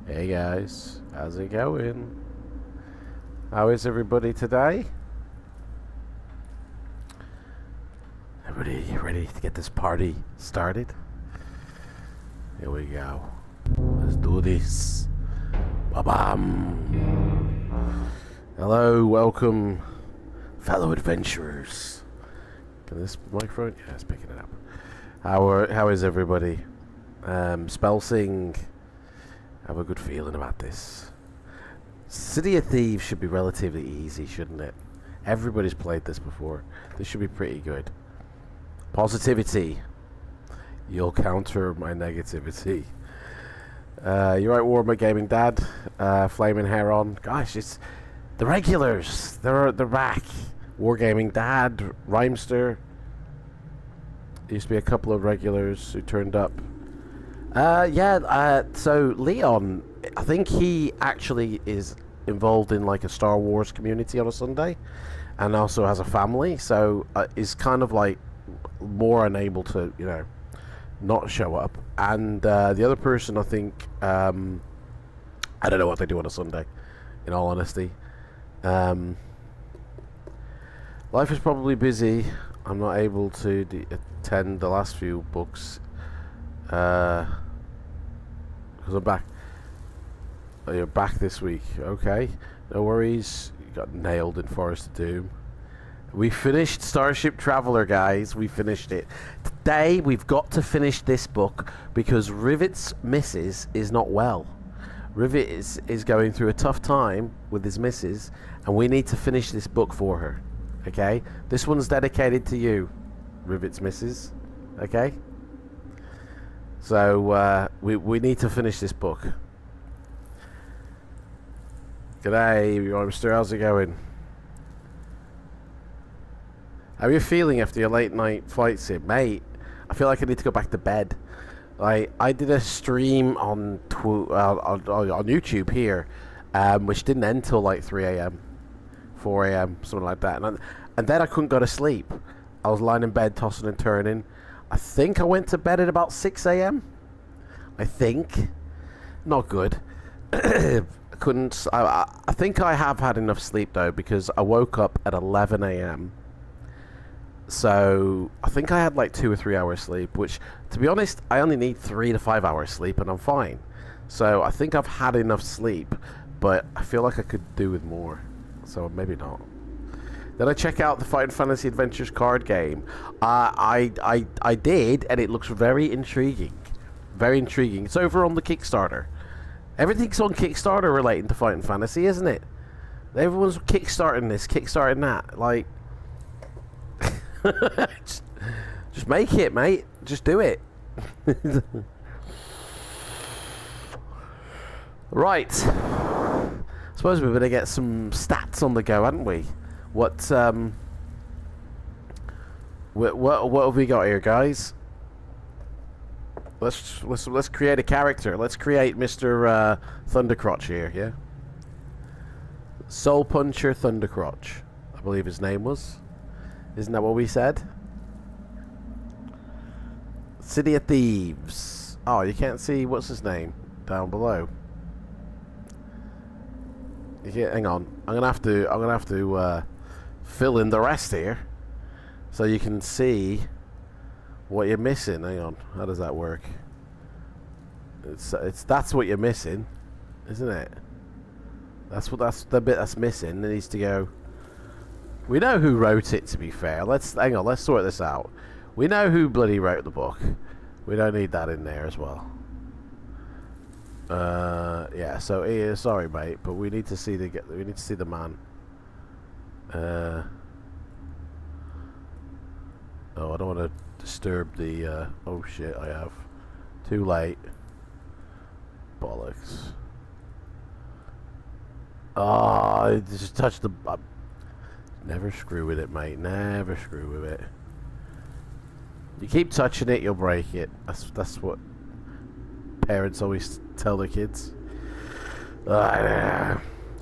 Hey guys, how's it going? How is everybody today? Everybody ready to get this party started? Here we go. Let's do this. Ba-bam! Hello, welcome, fellow adventurers. Can this microphone? Yeah, it's picking it up. How is everybody? Spell sing. Have a good feeling about this. City of Thieves should be relatively easy, shouldn't it? Everybody's played this before. This should be pretty good. Positivity. You'll counter my negativity. You're right, Warmer Gaming Dad. Flaming Hair on. Gosh, it's the regulars. They're back. Wargaming Dad, Rhymester. There used to be a couple of regulars who turned up. So Leon, I think he actually is involved in like a Star Wars community on a Sunday, and also has a family, so is kind of like more unable to, you know, not show up. And the other person, I think, I don't know what they do on a Sunday, in all honesty. Life is probably busy. I'm not able to attend the last few books. Because I'm back. Oh, you're back this week. Okay. No worries. You got nailed in Forest of Doom. We finished Starship Traveler, guys. We finished it. Today, we've got to finish this book because Rivet's missus is not well. Rivet is going through a tough time with his missus, and we need to finish this book for her. Okay? This one's dedicated to you, Rivet's missus. Okay? So, we need to finish this book. G'day, Rhymester. How's it going? How are you feeling after your late night flight sim? Mate, I feel like I need to go back to bed. Like, I did a stream on YouTube here, which didn't end till like 3 a.m., 4 a.m., something like that. And then I couldn't go to sleep. I was lying in bed, tossing and turning. I think I went to bed at about 6 a.m. I think. Not good. I think I have had enough sleep, though, because I woke up at 11 a.m. So, I think I had like 2 or 3 hours sleep, which, to be honest, I only need 3 to 5 hours sleep, and I'm fine. So, I think I've had enough sleep, but I feel like I could do with more. So, maybe not. Did I check out the Fighting Fantasy Adventures card game? I did, and it looks very intriguing. Very intriguing. It's over on the Kickstarter. Everything's on Kickstarter relating to Fighting Fantasy, isn't it? Everyone's kickstarting this, kickstarting that. Like, just make it, mate. Just do it. Right. Suppose we better get some stats on the go, hadn't we? What have we got here, guys? Let's create a character. Let's create Mr. Thundercrotch here, yeah? Soul Puncher Thundercrotch, I believe his name was. Isn't that what we said? City of Thieves. Oh, you can't see what's his name down below. You can't, hang on. I'm gonna have to fill in the rest here, so you can see what you're missing. Hang on, how does that work? That's what you're missing, isn't it? That's the bit that's missing. It needs to go. We know who wrote it, to be fair. Hang on, let's sort this out. We know who bloody wrote the book. We don't need that in there as well. Yeah. So sorry, mate, but we need to see the man. Oh, I don't want to disturb the. Oh shit! I have. Too late. Bollocks. Oh, I just touched the. Never screw with it, mate. Never screw with it. You keep touching it, you'll break it. That's what parents always tell their kids.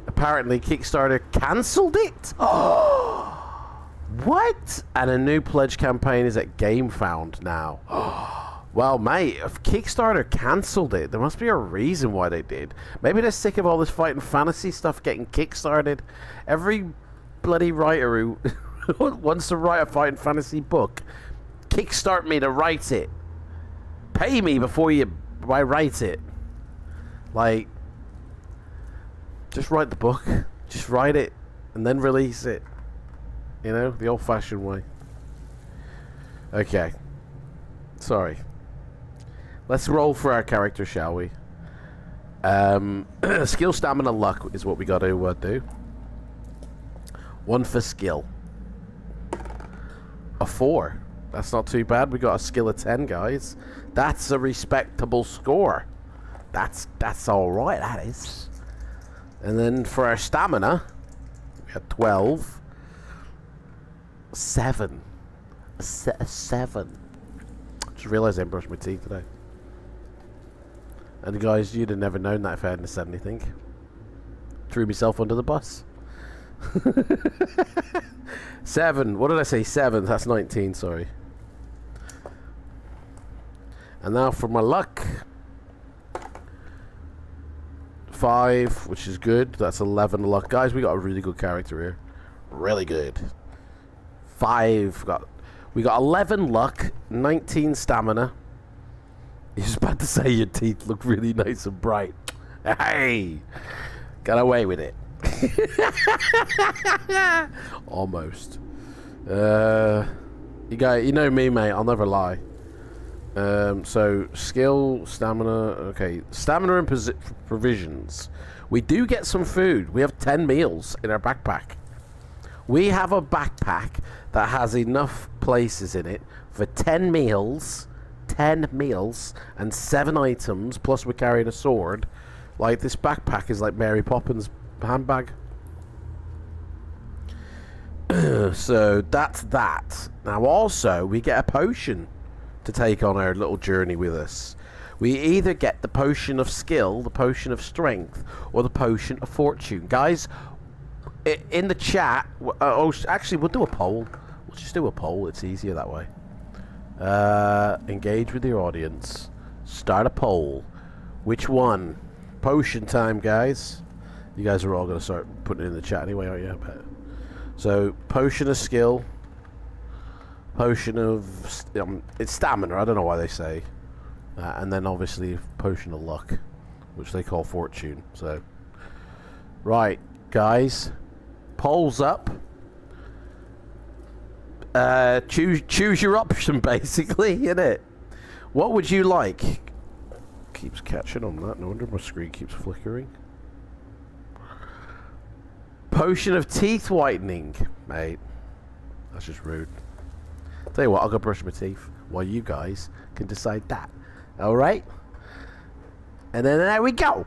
Apparently, Kickstarter cancelled it. Oh, what? And a new pledge campaign is at GameFound now. Well, mate, if Kickstarter cancelled it, there must be a reason why they did. Maybe they're sick of all this fighting fantasy stuff getting kickstarted. Every bloody writer who wants to write a fighting fantasy book, kickstart me to write it. Pay me before I write it. Like, just write the book. Just write it and then release it. You know, the old-fashioned way. Okay. Sorry. Let's roll for our character, shall we? Skill, stamina, luck is what we got to do. 1 for skill. A 4. That's not too bad. We got a skill of 10, guys. That's a respectable score. That's all right. That is. And then for our stamina, we got 12. 7. 7. Just realised I didn't brush my teeth today. And guys, you'd have never known that if I hadn't said anything. Threw myself under the bus. 7. What did I say? 7. That's 19, sorry. And now for my luck. 5, which is good. That's 11 luck. Guys, we got a really good character here. Really good. 5. We got 11 luck, 19 stamina. He was about to say your teeth look really nice and bright. Hey! Got away with it. Almost. You know me, mate. I'll never lie. So, skill, stamina. Okay, stamina and provisions. We do get some food. We have 10 meals in our backpack. We have a backpack that has enough places in it for 10 meals... 10 meals and 7 items, plus we're carrying a sword. Like, this backpack is like Mary Poppins' handbag. So that's that. Now also we get a potion to take on our little journey with us. We either get the potion of skill, the potion of strength, or the potion of fortune. Guys, in the chat, actually we'll do a poll. We'll just do a poll, it's easier that way. Engage with your audience. Start a poll. Which one? Potion time, guys. You guys are all going to start putting it in the chat anyway, aren't you? I bet. So, potion of skill. Potion of... it's stamina, I don't know why they say. And then obviously potion of luck, which they call fortune. So, right, guys. Polls up. Choose your option, basically, innit? What would you like? Keeps catching on that. No wonder my screen keeps flickering. Potion of teeth whitening, mate. That's just rude. Tell you what, I'll go brush my teeth while you guys can decide that. All right? And then there we go.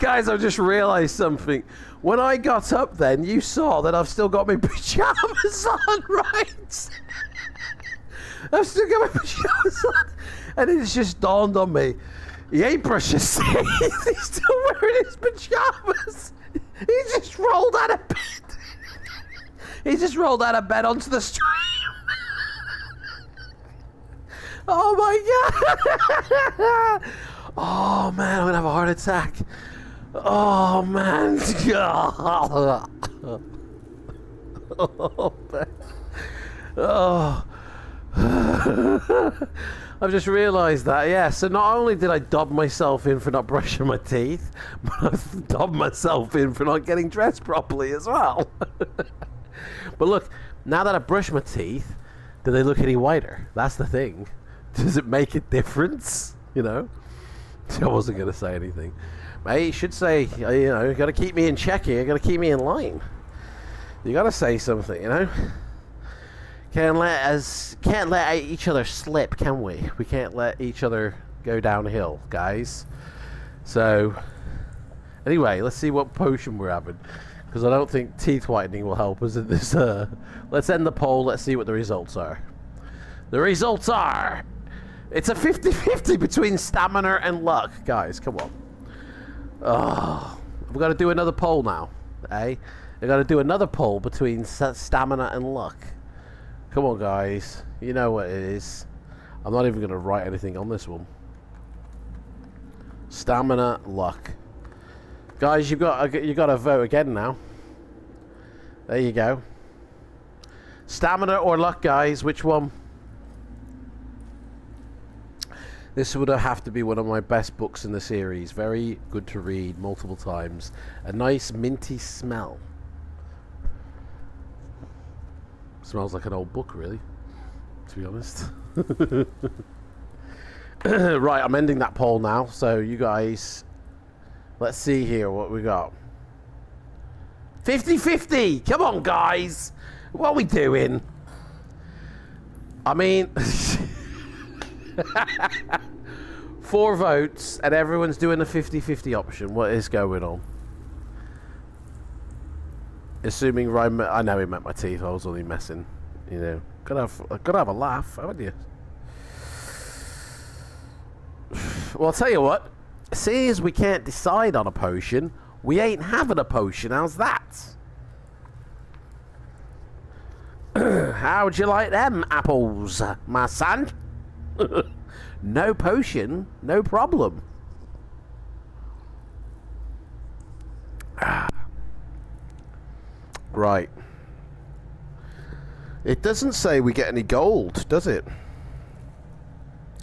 Guys, I've just realised something. When I got up then, you saw that I've still got my pyjamas on, right? I've still got my pyjamas on. And it's just dawned on me. He ain't brushed his teeth. He's still wearing his pyjamas. He just rolled out of bed. He just rolled out of bed onto the stream. Oh my god. Oh man, I'm gonna have a heart attack. Oh man. Oh man. Oh. I've just realised that, yeah. So not only did I dob myself in for not brushing my teeth, but I've dobbed myself in for not getting dressed properly as well. But look, now that I brush my teeth, do they look any whiter? That's the thing. Does it make a difference? You know? I wasn't going to say anything. Mate, you should say, you know, you got to keep me in check here. You got to keep me in line. You got to say something, you know? Can't let each other slip, can we? We can't let each other go downhill, guys. So, anyway, let's see what potion we're having. Because I don't think teeth whitening will help us in this. Let's end the poll. Let's see what the results are. The results are... It's a 50-50 between stamina and luck. Guys, come on. Oh, we've got to do another poll now. Eh? We've got to do another poll between stamina and luck. Come on, guys. You know what it is. I'm not even going to write anything on this one. Stamina, luck. Guys, you got to vote again now. There you go. Stamina or luck, guys. Which one? This would have to be one of my best books in the series. Very good to read multiple times. A nice minty smell. Smells like an old book, really, to be honest. Right, I'm ending that poll now. So you guys, let's see here what we got. 50-50. Come on, guys. What are we doing? I mean, 4 votes and everyone's doing a 50-50 option. What is going on? Assuming Ryan, I know he meant my teeth. I was only messing, you know. Gotta have a laugh, haven't you? Well, I'll tell you what. Seeing as we can't decide on a potion, we ain't having a potion. How's that? How'd you like them apples, my son? No potion, no problem. Right. It doesn't say we get any gold, does it?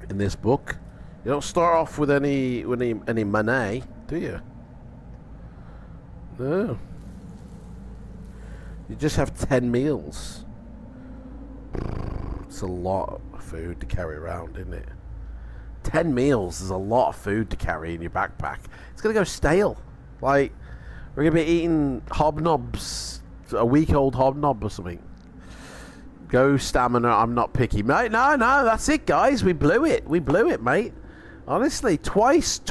In this book, you don't start off with any money, do you? No. You just have 10 meals. It's a lot of food to carry around, isn't it? 10 meals is a lot of food to carry in your backpack. It's gonna go stale. Like, we're gonna be eating hobnobs. A week-old hobnob or something. Go stamina. I'm not picky, mate. No, that's it, guys. We blew it. We blew it, mate. Honestly, twice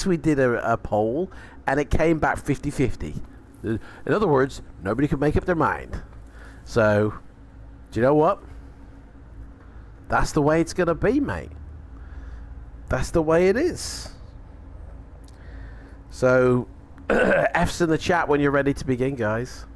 we did a poll and it came back 50-50. In other words, nobody could make up their mind. So, do you know what? That's the way it's gonna be, mate. That's the way it is. So, F's in the chat when you're ready to begin, guys.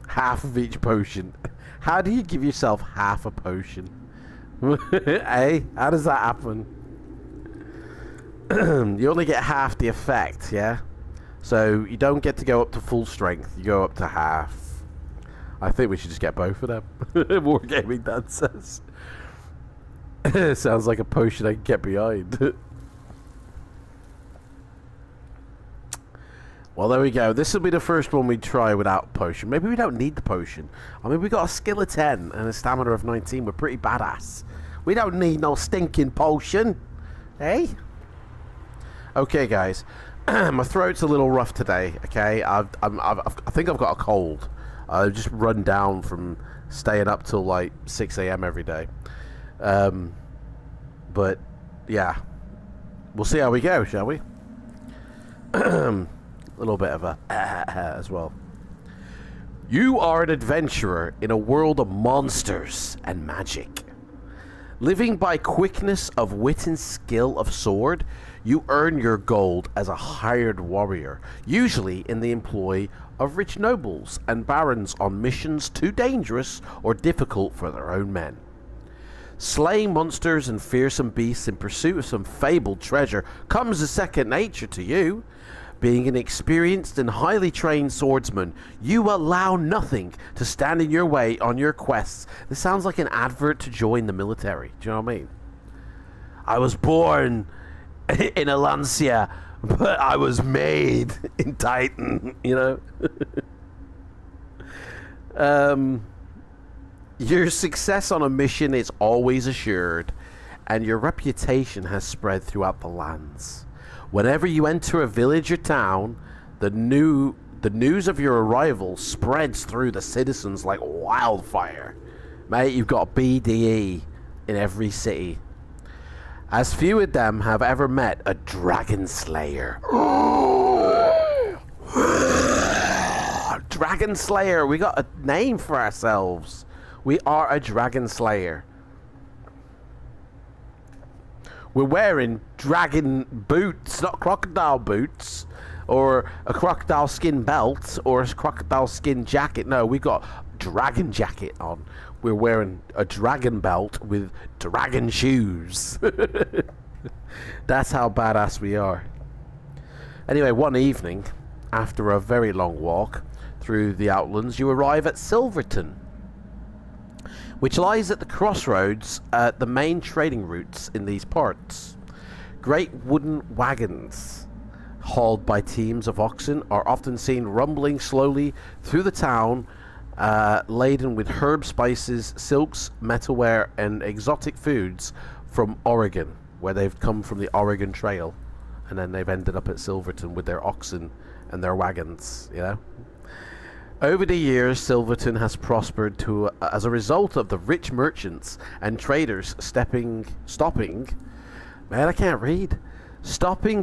Half of each potion. How do you give yourself half a potion? Hey, how does that happen? You only get half the effect, yeah? So you don't get to go up to full strength. You go up to half. I think we should just get both of them. Wargaming Dan says. Sounds like a potion I can get behind. Well, there we go. This will be the first one we try without potion. Maybe we don't need the potion. I mean, we got a skill of 10 and a stamina of 19. We're pretty badass. We don't need no stinking potion. Hey? Okay, guys. My throat's a little rough today, okay? I think I've got a cold. I've just run down from staying up till like 6 a.m. every day. But yeah, we'll see how we go, shall we? A little bit of a as well. You are an adventurer in a world of monsters and magic. Living by quickness of wit and skill of sword, you earn your gold as a hired warrior, usually in the employ of rich nobles and barons on missions too dangerous or difficult for their own men. Slaying monsters and fearsome beasts in pursuit of some fabled treasure comes as second nature to you. Being an experienced and highly trained swordsman, you allow nothing to stand in your way on your quests. This sounds like an advert to join the military. Do you know what I mean? I was born in Alancia, but I was made in Titan, you know? Your success on a mission is always assured, and your reputation has spread throughout the lands. Whenever you enter a village or town, the news of your arrival spreads through the citizens like wildfire. Mate, you've got BDE in every city. As few of them have ever met a dragon slayer. Dragon slayer, we got a name for ourselves. We are a dragon slayer. We're wearing dragon boots, not crocodile boots, or a crocodile skin belt, or a crocodile skin jacket. No, we got dragon jacket on. We're wearing a dragon belt with dragon shoes. That's how badass we are. Anyway, one evening, after a very long walk through the outlands, you arrive at Silverton, which lies at the crossroads at the main trading routes in these parts. Great wooden wagons, hauled by teams of oxen, are often seen rumbling slowly through the town, laden with herb, spices, silks, metalware, and exotic foods from Oregon, where they've come from the Oregon Trail, and then they've ended up at Silverton with their oxen and their wagons, you know? Over the years, Silverton has prospered as a result of the rich merchants and traders stopping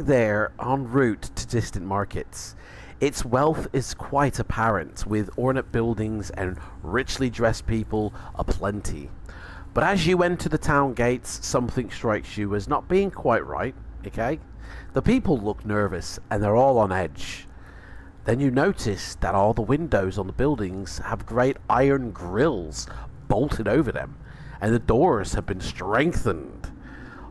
there en route to distant markets. Its wealth is quite apparent, with ornate buildings and richly dressed people aplenty. But as you enter the town gates, something strikes you as not being quite right, okay? The people look nervous and they're all on edge. Then you notice that all the windows on the buildings have great iron grills bolted over them, and the doors have been strengthened.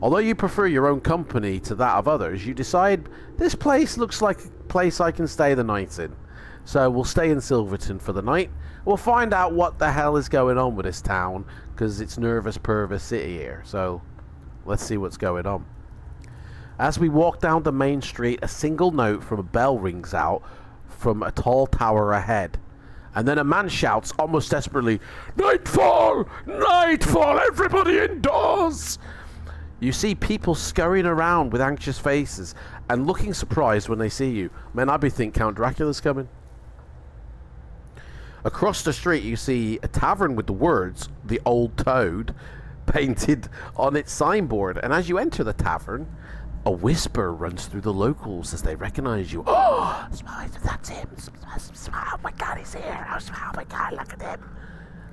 Although you prefer your own company to that of others, you decide this place looks like a place I can stay the night in. So we'll stay in Silverton for the night. We'll find out what the hell is going on with this town, because it's nervous pervers city here. So let's see what's going on. As we walk down the main street, a single note from a bell rings out from a tall tower ahead, and then a man shouts almost desperately, "Nightfall! Nightfall! Everybody indoors!" You see people scurrying around with anxious faces and looking surprised when they see you. Man, I'd be thinking Count Dracula's coming. Across the street you see a tavern with the words "The Old Toad" painted on its signboard, and as you enter the tavern, a whisper runs through the locals as they recognize you. Oh, that's him. Oh my god, he's here. Oh my god, look at him.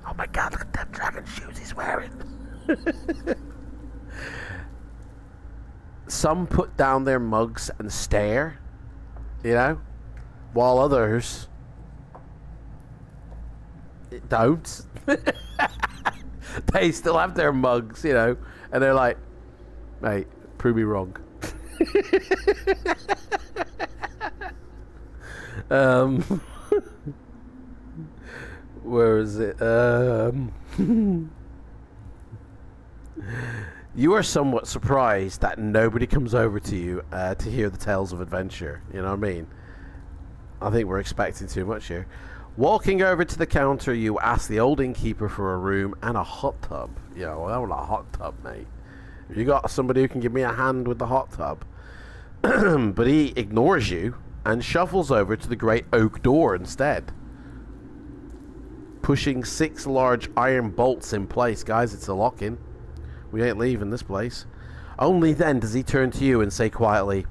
Oh my god, look at them dragon shoes he's wearing. Some put down their mugs and stare, you know, while others don't. They still have their mugs, you know, and they're like, mate, prove me wrong. Where is it? You are somewhat surprised that nobody comes over to you to hear the tales of adventure. You know what I mean? I think we're expecting too much here. Walking over to the counter, you ask the old innkeeper for a room and a hot tub. You know, I want a hot tub, mate. Have you got somebody who can give me a hand with the hot tub? But he ignores you and shuffles over to the great oak door instead. pushing 6 large iron bolts in place. Guys, it's a lock-in. We ain't leaving this place. Only then does he turn to you and say quietly,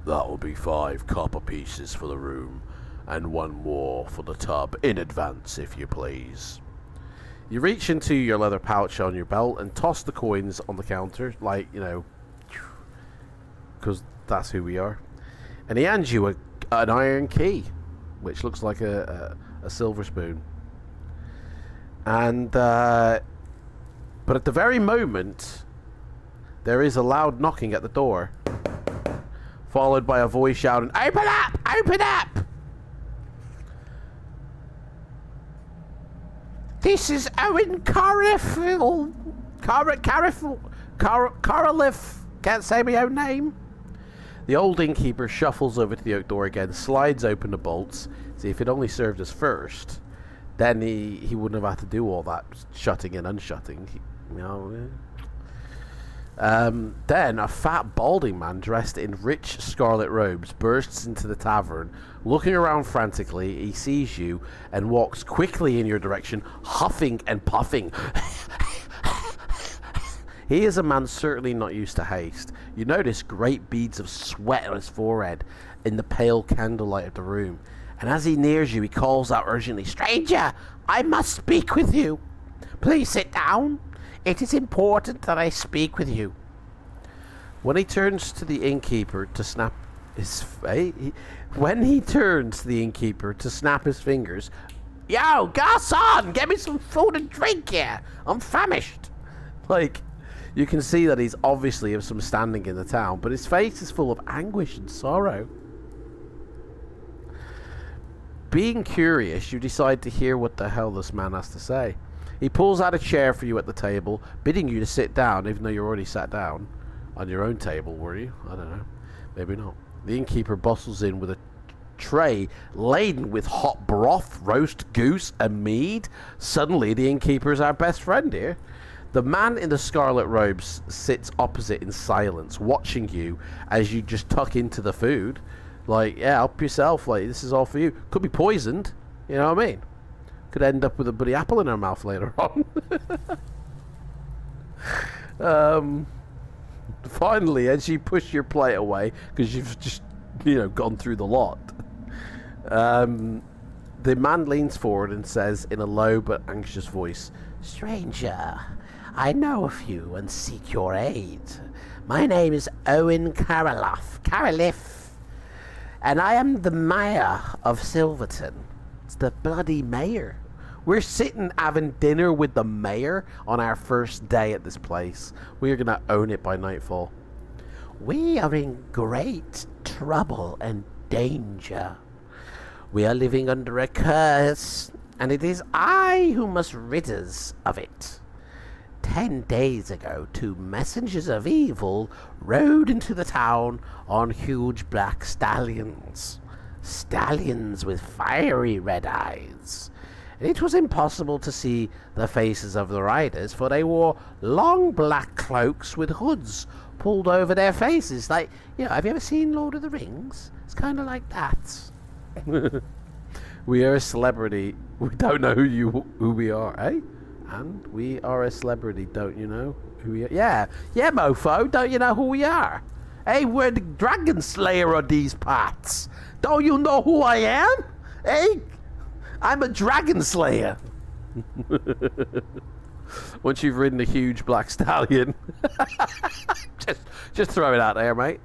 "That will be 5 copper pieces for the room, and 1 more for the tub in advance, if you please." You reach into your leather pouch on your belt and toss the coins on the counter, like, you know, because that's who we are. And he hands you an iron key, which looks like a silver spoon. And, but at the very moment, there is a loud knocking at the door, followed by a voice shouting, "Open up! Open up! This is Owen Carifil. Carolif. Can't say my own name." The old innkeeper shuffles over to the oak door again, slides open the bolts. See, if it only served us first, then he wouldn't have had to do all that shutting and unshutting. You know. Then a fat balding man dressed in rich scarlet robes bursts into the tavern. Looking around frantically, he sees you and walks quickly in your direction, huffing and puffing. He is a man certainly not used to haste. You notice great beads of sweat on his forehead in the pale candlelight of the room. And as he nears you, he calls out urgently, "Stranger, I must speak with you. Please sit down. It is important that I speak with you." When he turns to the innkeeper to snap his fingers, "Yo, garçon, get me some food and drink here. I'm famished." Like, you can see that he's obviously of some standing in the town, but his face is full of anguish and sorrow. Being curious, you decide to hear what the hell this man has to say. He pulls out a chair for you at the table, bidding you to sit down, even though you're already sat down on your own table, were you? I don't know. Maybe not. The innkeeper bustles in with a tray laden with hot broth, roast goose, and mead. Suddenly, the innkeeper's our best friend here. The man in the scarlet robes sits opposite in silence, watching you as you just tuck into the food. Like, yeah, help yourself. Like, this is all for you. Could be poisoned. You know what I mean? Could end up with a bloody apple in her mouth later on. Finally, as you push your plate away, because you've just, gone through the lot, the man leans forward and says in a low but anxious voice, "Stranger, I know of you and seek your aid. My name is Owen Carolif, and I am the mayor of Silverton." It's the bloody mayor. We're sitting having dinner with the mayor on our first day at this place. We're going to own it by nightfall. "We are in great trouble and danger. We are living under a curse, and it is I who must rid us of it. 10 days ago, 2 messengers of evil rode into the town on huge black stallions. Stallions with fiery red eyes. It was impossible to see the faces of the riders, for they wore long black cloaks with hoods pulled over their faces. Like, have you ever seen Lord of the Rings? It's kind of like that. We are a celebrity. We don't know who we are, eh? And we are a celebrity. Don't you know who we are? Yeah, mofo. Don't you know who we are? Hey, we're the Dragon Slayer of these parts. Don't you know who I am? Hey, I'm a Dragon Slayer. Once you've ridden a huge black stallion. just throw it out there, mate.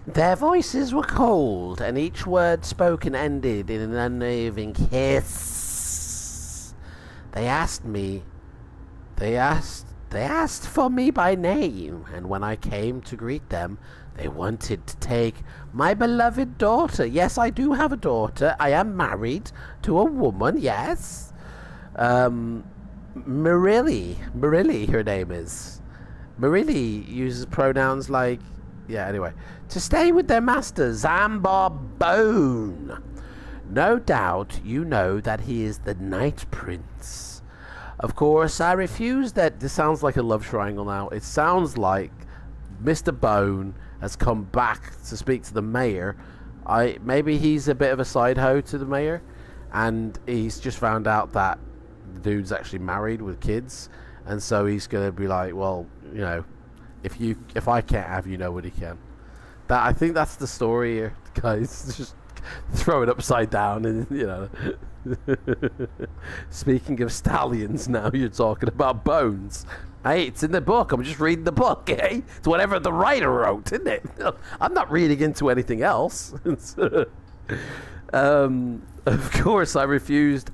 Their voices were cold, and each word spoken ended in an unnerving hiss. They asked for me by name, and when I came to greet them, they wanted to take my beloved daughter. Yes, I do have a daughter. I am married to a woman, yes. Marilli, her name is. Marilli uses pronouns like, anyway. To stay with their master, Zambar Bone. No doubt you know that he is the Night Prince. Of course, I refuse that. This sounds like a love triangle now. It sounds like Mr. Bone has come back to speak to the mayor. Maybe he's a bit of a side hoe to the mayor, and he's just found out that the dude's actually married with kids, and so he's gonna be like, well, you know, if I can't have you, nobody can. I think that's the story here, guys. Just throw it upside down, and you know. Speaking of stallions, now you're talking about bones. Hey, it's in the book. I'm just reading the book, eh? It's whatever the writer wrote, isn't it? I'm not reading into anything else. Of course, I've refused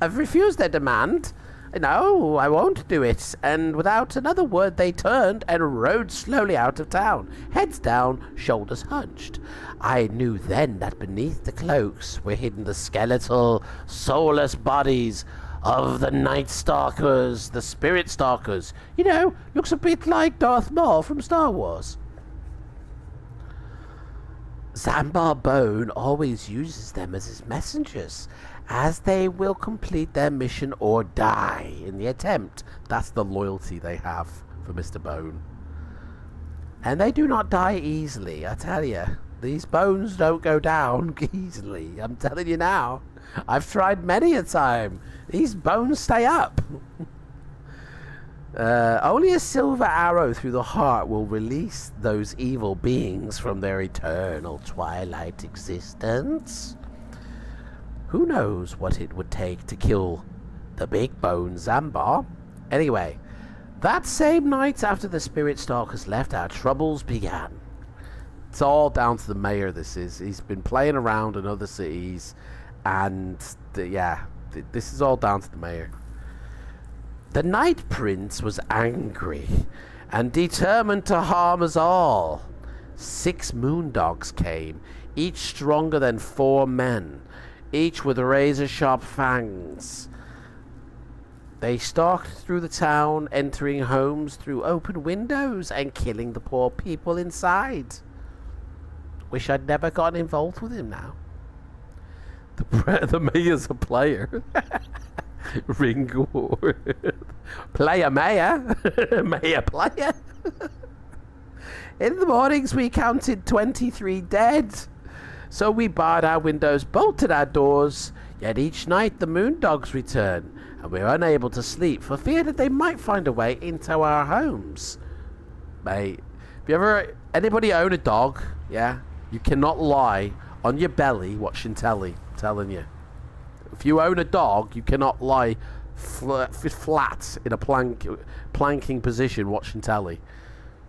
their demand. No, I won't do it. And without another word, they turned and rode slowly out of town, heads down, shoulders hunched. I knew then that beneath the cloaks were hidden the skeletal, soulless bodies of the Night Stalkers, the Spirit Stalkers. You know, looks a bit like Darth Maul from Star Wars. Zambar Bone always uses them as his messengers, as they will complete their mission or die in the attempt. That's the loyalty they have for Mr. Bone. And they do not die easily, I tell you. These bones don't go down easily, I'm telling you now. I've tried many a time. These bones stay up. Only a silver arrow through the heart will release those evil beings from their eternal twilight existence. Who knows what it would take to kill the big bone Zambar? Anyway, that same night after the Spirit Stalkers left, our troubles began. It's all down to the mayor, this is. He's been playing around in other cities, and this is all down to the mayor. The Night Prince was angry and determined to harm us all. 6 moondogs came, each stronger than 4 men, each with razor-sharp fangs. They stalked through the town, entering homes through open windows and killing the poor people inside. Wish I'd never gotten involved with him now. The mayor's a player. Ringward. Player mayor. Mayor player. In the mornings we counted 23 dead. So we barred our windows, bolted our doors. Yet each night the moondogs return, and we're unable to sleep for fear that they might find a way into our homes. Mate, have you ever... Anybody own a dog? Yeah? You cannot lie on your belly watching telly. I'm telling you. If you own a dog, you cannot lie flat in a planking position watching telly.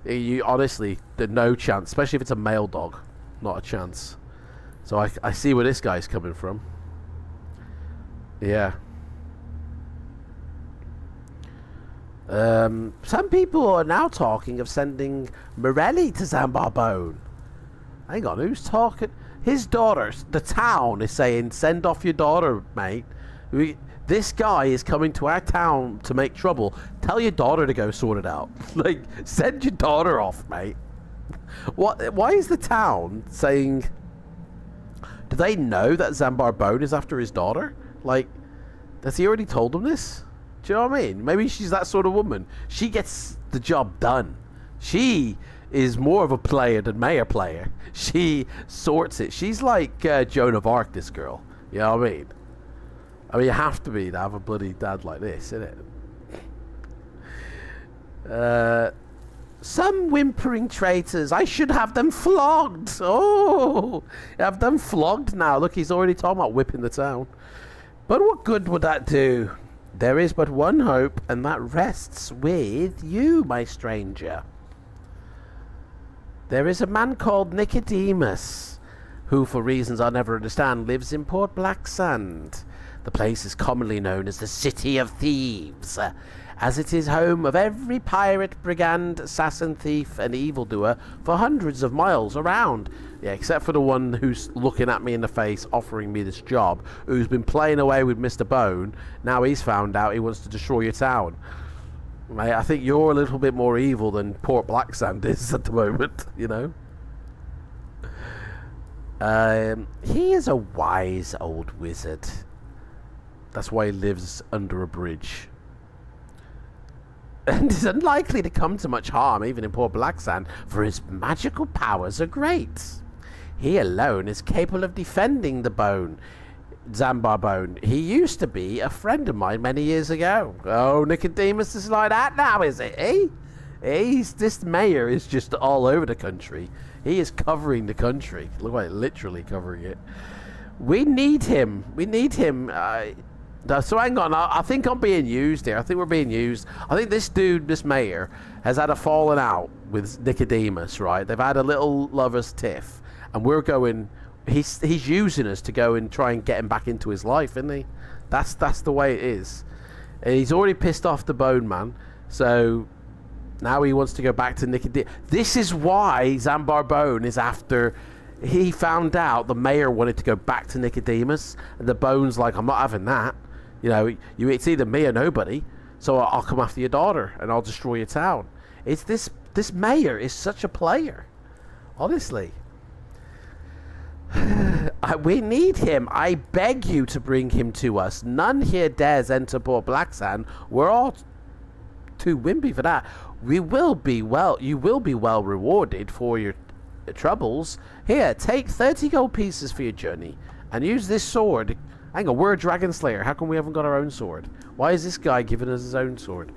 You honestly, there's no chance, especially if it's a male dog. Not a chance. So I see where this guy's coming from. Yeah. Some people are now talking of sending Morelli to Zambar Bone. Hang on, who's talking? His daughter, the town is saying, send off your daughter, mate. This guy is coming to our town to make trouble. Tell your daughter to go sort it out. Like, send your daughter off, mate. What? Why is the town saying... Do they know that Zambar Bone is after his daughter? Like, has he already told them this? Do you know what I mean? Maybe she's that sort of woman. She gets the job done. She is more of a player than mayor player. She sorts it. She's like Joan of Arc, this girl. You know what I mean? I mean, you have to be to have a bloody dad like this, innit? Some whimpering traitors. I should have them flogged. Oh, have them flogged now. Look, he's already talking about whipping the town. But what good would that do? There is but one hope, and that rests with you, my stranger. There is a man called Nicodemus, who, for reasons I'll never understand, lives in Port Blacksand. The place is commonly known as the City of Thieves, as it is home of every pirate, brigand, assassin, thief, and evildoer for hundreds of miles around. Yeah, except for the one who's looking at me in the face, offering me this job, who's been playing away with Mr. Bone. Now he's found out he wants to destroy your town. Mate, I think you're a little bit more evil than Port Blacksand is at the moment, you know? He is a wise old wizard. That's why he lives under a bridge. And is unlikely to come to much harm, even in Port Blacksand, for his magical powers are great. He alone is capable of defending the bone. Zambar Bone, he used to be a friend of mine many years ago. Oh, Nicodemus is like that now, is it? This mayor is just all over the country. He is covering the country. Look like literally covering it. We need him. So hang on. I think I'm being used here. I think we're being used. I think this dude, this mayor, has had a falling out with Nicodemus, right? They've had a little lover's tiff, and we're going. He's using us to go and try and get him back into his life, isn't he? That's the way it is. And he's already pissed off the Bone Man, so now he wants to go back to Nicodemus. This is why Zambar Bone is after. He found out the mayor wanted to go back to Nicodemus, and the Bone's like, I'm not having that. You know, it's either me or nobody. So I'll come after your daughter and I'll destroy your town. It's this mayor is such a player, honestly. We need him. I beg you to bring him to us. None here dares enter Port Blacksand. We're all too wimpy for that. You will be well rewarded for your troubles. Here, take 30 gold pieces for your journey and use this sword. Hang on, we're a dragon slayer. How come we haven't got our own sword? Why is this guy giving us his own sword?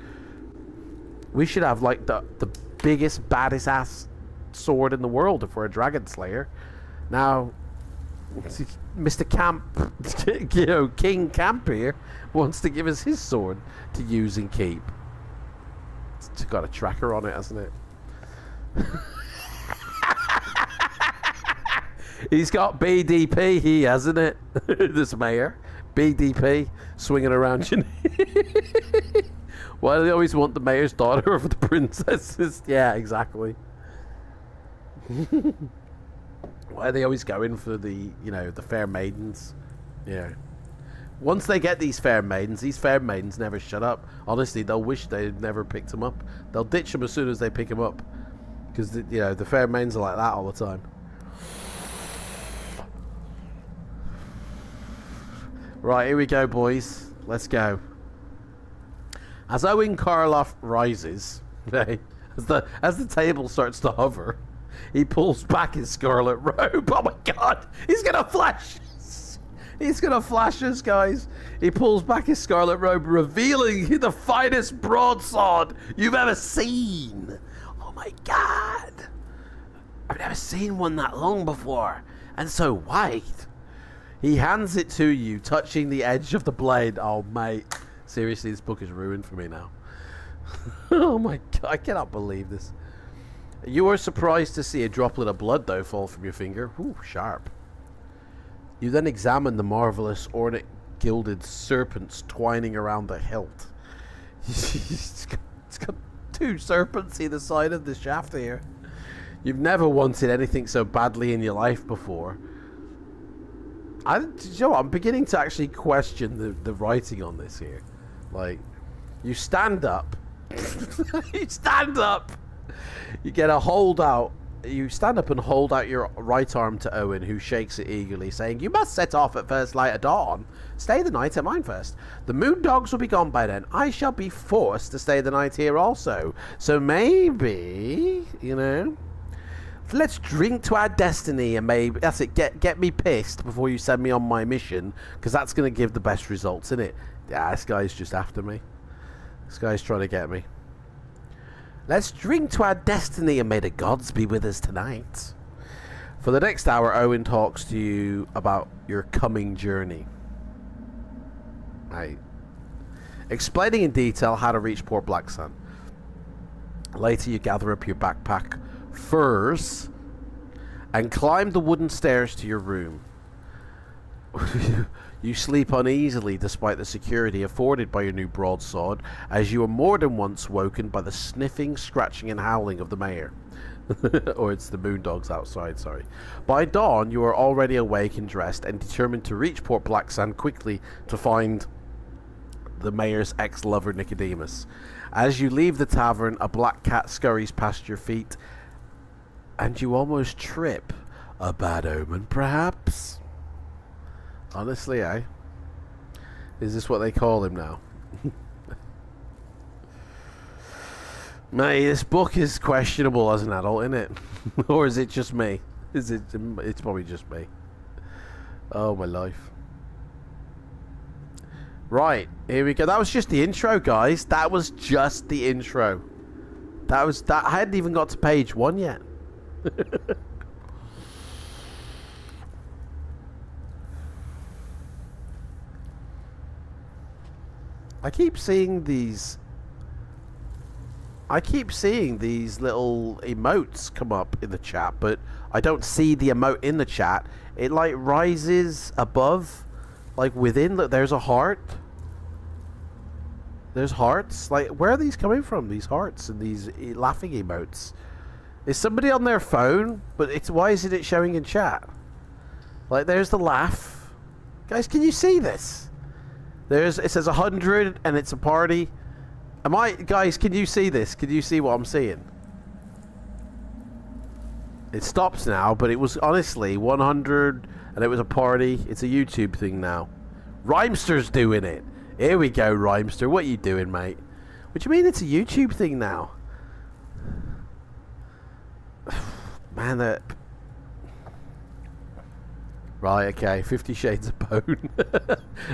We should have like the biggest, baddest ass sword in the world if we're a dragon slayer. Now, Mr. Camp, King Camp here, wants to give us his sword to use and keep. It's got a tracker on it, hasn't it? He's got BDP, he hasn't it? This mayor. BDP, swinging around you. Why do they always want the mayor's daughter over the princesses? Yeah, exactly. Why are they always going for the fair maidens? Yeah. Once they get these fair maidens never shut up. Honestly, they'll wish they'd never picked them up. They'll ditch them as soon as they pick them up. Because, the fair maidens are like that all the time. Right, here we go, boys. Let's go. As Owen Karloff rises, as the table starts to hover, he pulls back his scarlet robe. Oh my god! He's gonna flash! He's gonna flash us, guys. He pulls back his scarlet robe, revealing the finest broadsword you've ever seen. Oh my god! I've never seen one that long before, and so white. He hands it to you, touching the edge of the blade. Oh, mate. Seriously, this book is ruined for me now. Oh my god, I cannot believe this. You are surprised to see a droplet of blood, though, fall from your finger. Ooh, sharp. You then examine the marvelous ornate gilded serpents twining around the hilt. It's got two serpents either side of the shaft here. You've never wanted anything so badly in your life before. You know what? I'm beginning to actually question the writing on this here. Like, you stand up. You stand up. You get a hold out. You stand up and hold out your right arm to Owen, who shakes it eagerly, saying, "You must set off at first light of dawn. Stay the night at mine first. The moon dogs will be gone by then. I shall be forced to stay the night here also. So maybe, let's drink to our destiny, and maybe that's it. Get me pissed before you send me on my mission, because that's going to give the best results, isn't it? Yeah, this guy's just after me. This guy's trying to get me. Let's drink to our destiny, and may the gods be with us tonight." For the next hour, Owen talks to you about your coming journey. Right. Explaining in detail how to reach Port Blacksand. Later, you gather up your backpack, furs, and climb the wooden stairs to your room. You sleep uneasily despite the security afforded by your new broadsword, as you are more than once woken by the sniffing, scratching and howling of the mayor. Or it's the moondogs outside, sorry. By dawn, you are already awake and dressed and determined to reach Port Blacksand quickly to find the mayor's ex-lover Nicodemus. As you leave the tavern, a black cat scurries past your feet, and you almost trip. A bad omen, perhaps? Honestly, eh? Is this what they call him now? Mate, this book is questionable as an adult, isn't it? Or is it just me? It's probably just me. Oh, my life. Right, here we go. That was just the intro, guys. That was just the intro. I hadn't even got to page 1 yet. I keep seeing these little emotes come up in the chat, but I don't see the emote in the chat. It like rises above, like within. Look, there's a heart. There's hearts. Like, where are these coming from? These hearts and these laughing emotes. Is somebody on their phone? But why isn't it showing in chat? Like, there's the laugh. Guys, can you see this? It says 100 and it's a party. Guys, can you see this? Can you see what I'm seeing? It stops now, but it was honestly 100 and it was a party. It's a YouTube thing now. Rhymster's doing it. Here we go, Rhymster. What you doing, mate? What do you mean it's a YouTube thing now? Man, that... Right, okay. 50 Shades of Bone.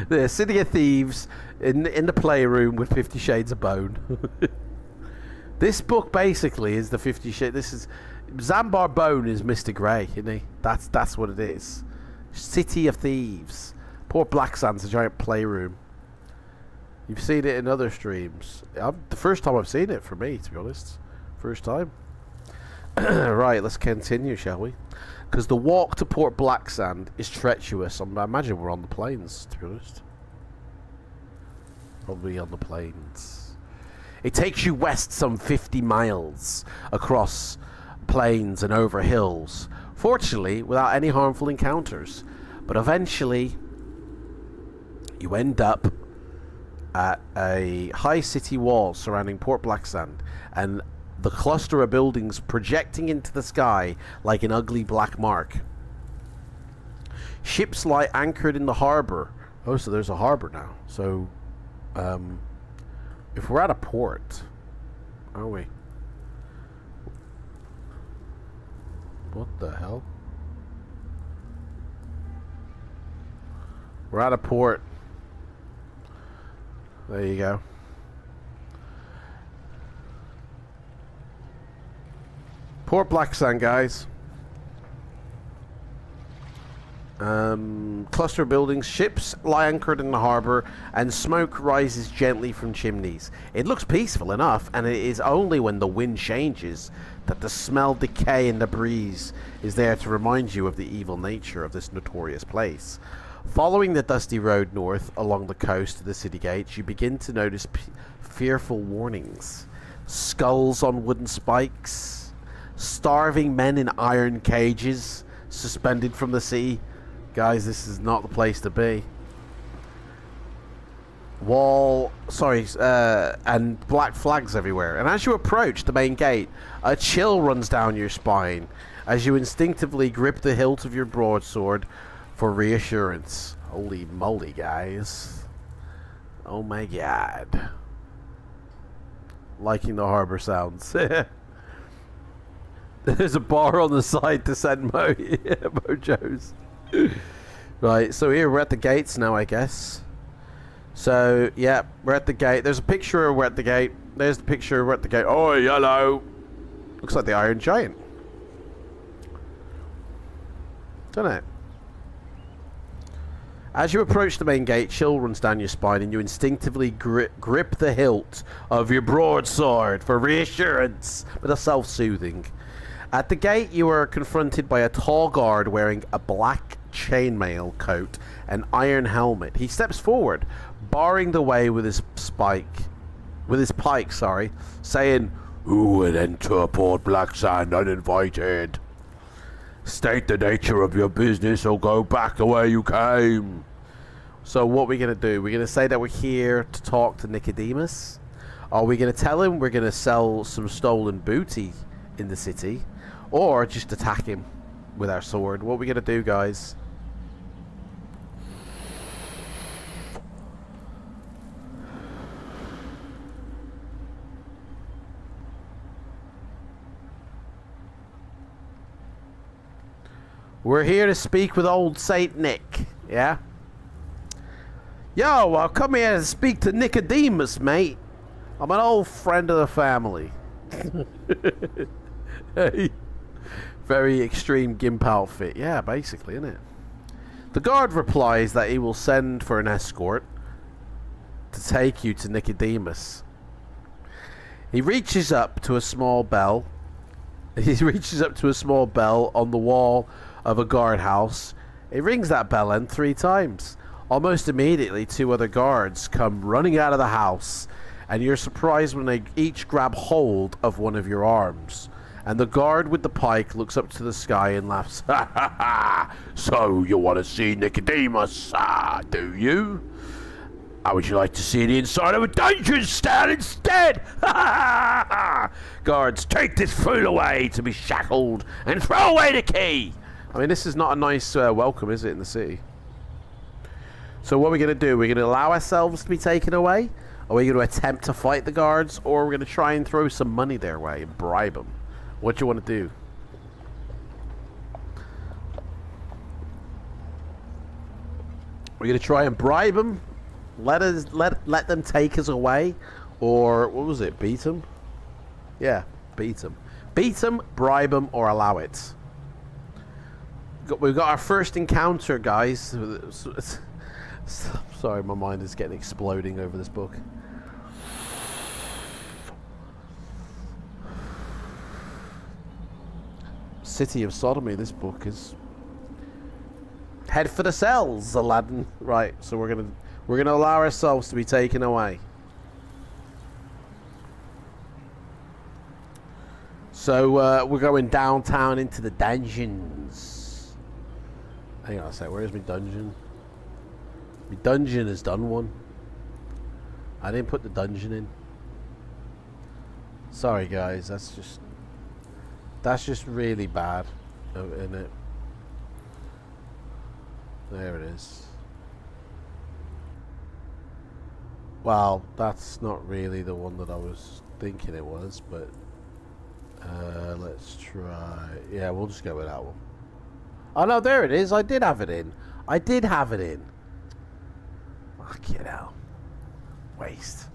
The City of Thieves in the playroom with 50 Shades of Bone. This book basically is the 50 Shades... This is... Zambar Bone is Mr. Grey, isn't he? That's what it is. City of Thieves. Poor Black Sand's a giant playroom. You've seen it in other streams. The first time I've seen it, for me, to be honest. First time. Right, let's continue, shall we? Because the walk to Port Blacksand is treacherous. I imagine we're on the plains, to be honest. Probably on the plains. It takes you west some 50 miles across plains and over hills. Fortunately, without any harmful encounters. But eventually, you end up at a high city wall surrounding Port Blacksand, and the cluster of buildings projecting into the sky like an ugly black mark. Ships lie anchored in the harbour. Oh, so there's a harbour now. So, if we're at a port, are we? What the hell? We're at a port. There you go. Port Blacksand, guys. Cluster of buildings, ships lie anchored in the harbour, and smoke rises gently from chimneys. It looks peaceful enough, and it is only when the wind changes that the smell, decay, and the breeze is there to remind you of the evil nature of this notorious place. Following the dusty road north along the coast to the city gates, you begin to notice fearful warnings. Skulls on wooden spikes, starving men in iron cages suspended from the sea. Guys, this is not the place to be. And black flags everywhere. And as you approach the main gate, a chill runs down your spine as you instinctively grip the hilt of your broadsword for reassurance. Holy moly, guys. Oh my god. Liking the harbour sounds. There's a bar on the side to send mojos. Right, so here we're at the gates now, I guess. So, yeah, we're at the gate. There's a picture of we're at the gate. There's the picture of we're at the gate. Oh, hello. Looks like the Iron Giant. Doesn't it? As you approach the main gate, chill runs down your spine and you instinctively grip the hilt of your broadsword for reassurance, but a self-soothing. At the gate, you are confronted by a tall guard wearing a black chainmail coat and iron helmet. He steps forward, barring the way with his pike, saying, "Who would enter Port Blacksand uninvited? State the nature of your business or go back the way you came." So what are we going to do? We're going to say that we're here to talk to Nicodemus? Are we going to tell him we're going to sell some stolen booty in the city? Or just attack him with our sword? What are we going to do, guys? We're here to speak with old Saint Nick, yeah? Yo, I'll come here to speak to Nicodemus, mate. I'm an old friend of the family. Hey. Very extreme gimp outfit. Yeah, basically, isn't it? The guard replies that he will send for an escort to take you to Nicodemus. He reaches up to a small bell. He reaches up to a small bell on the wall of a guardhouse. He rings that bell in 3 times. Almost immediately, 2 other guards come running out of the house, and you're surprised when they each grab hold of one of your arms. And the guard with the pike looks up to the sky and laughs. Ha ha ha! So you want to see Nicodemus, do you? How would you like to see the inside of a dungeon stand instead? Ha ha ha! Guards, take this fool away to be shackled and throw away the key. I mean, this is not a nice welcome, is it, in the city? So what are we going to do? We're going to allow ourselves to be taken away? Are we going to attempt to fight the guards? Or are we going to try and throw some money their way and bribe them? What do you want to do? We're going to try and bribe them? Let them take us away? Or, what was it, beat them? Yeah, beat them. Beat them, bribe them, or allow it. We've got our first encounter, guys. Sorry, my mind is getting exploding over this book. City of Sodomy, this book is. Head for the cells, Aladdin. Right, so we're gonna allow ourselves to be taken away. So we're going downtown into the dungeons. Hang on a sec, where's my dungeon? My dungeon has done one. I didn't put the dungeon in. Sorry guys, that's just really bad, isn't it? There it is. Well, that's not really the one that I was thinking it was, but let's try. Yeah, we'll just go with that one. Oh no, there it is. I did have it in. I did have it in. Fucking hell. Waste.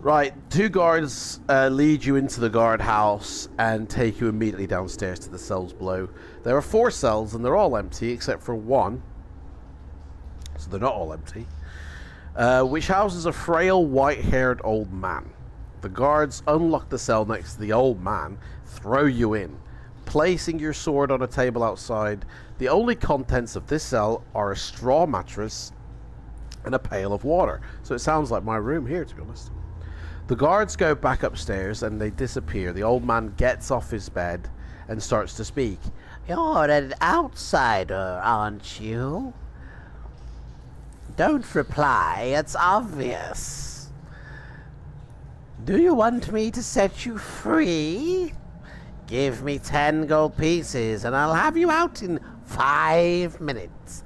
Right, 2 guards lead you into the guardhouse and take you immediately downstairs to the cells below. There are 4 cells and they're all empty except for 1. So they're not all empty. Which houses a frail, white-haired old man. The guards unlock the cell next to the old man, throw you in. Placing your sword on a table outside, the only contents of this cell are a straw mattress and a pail of water. So it sounds like my room here, to be honest. The guards go back upstairs and they disappear. The old man gets off his bed and starts to speak. You're an outsider, aren't you? Don't reply, it's obvious. Do you want me to set you free? Give me 10 gold pieces and I'll have you out in 5 minutes.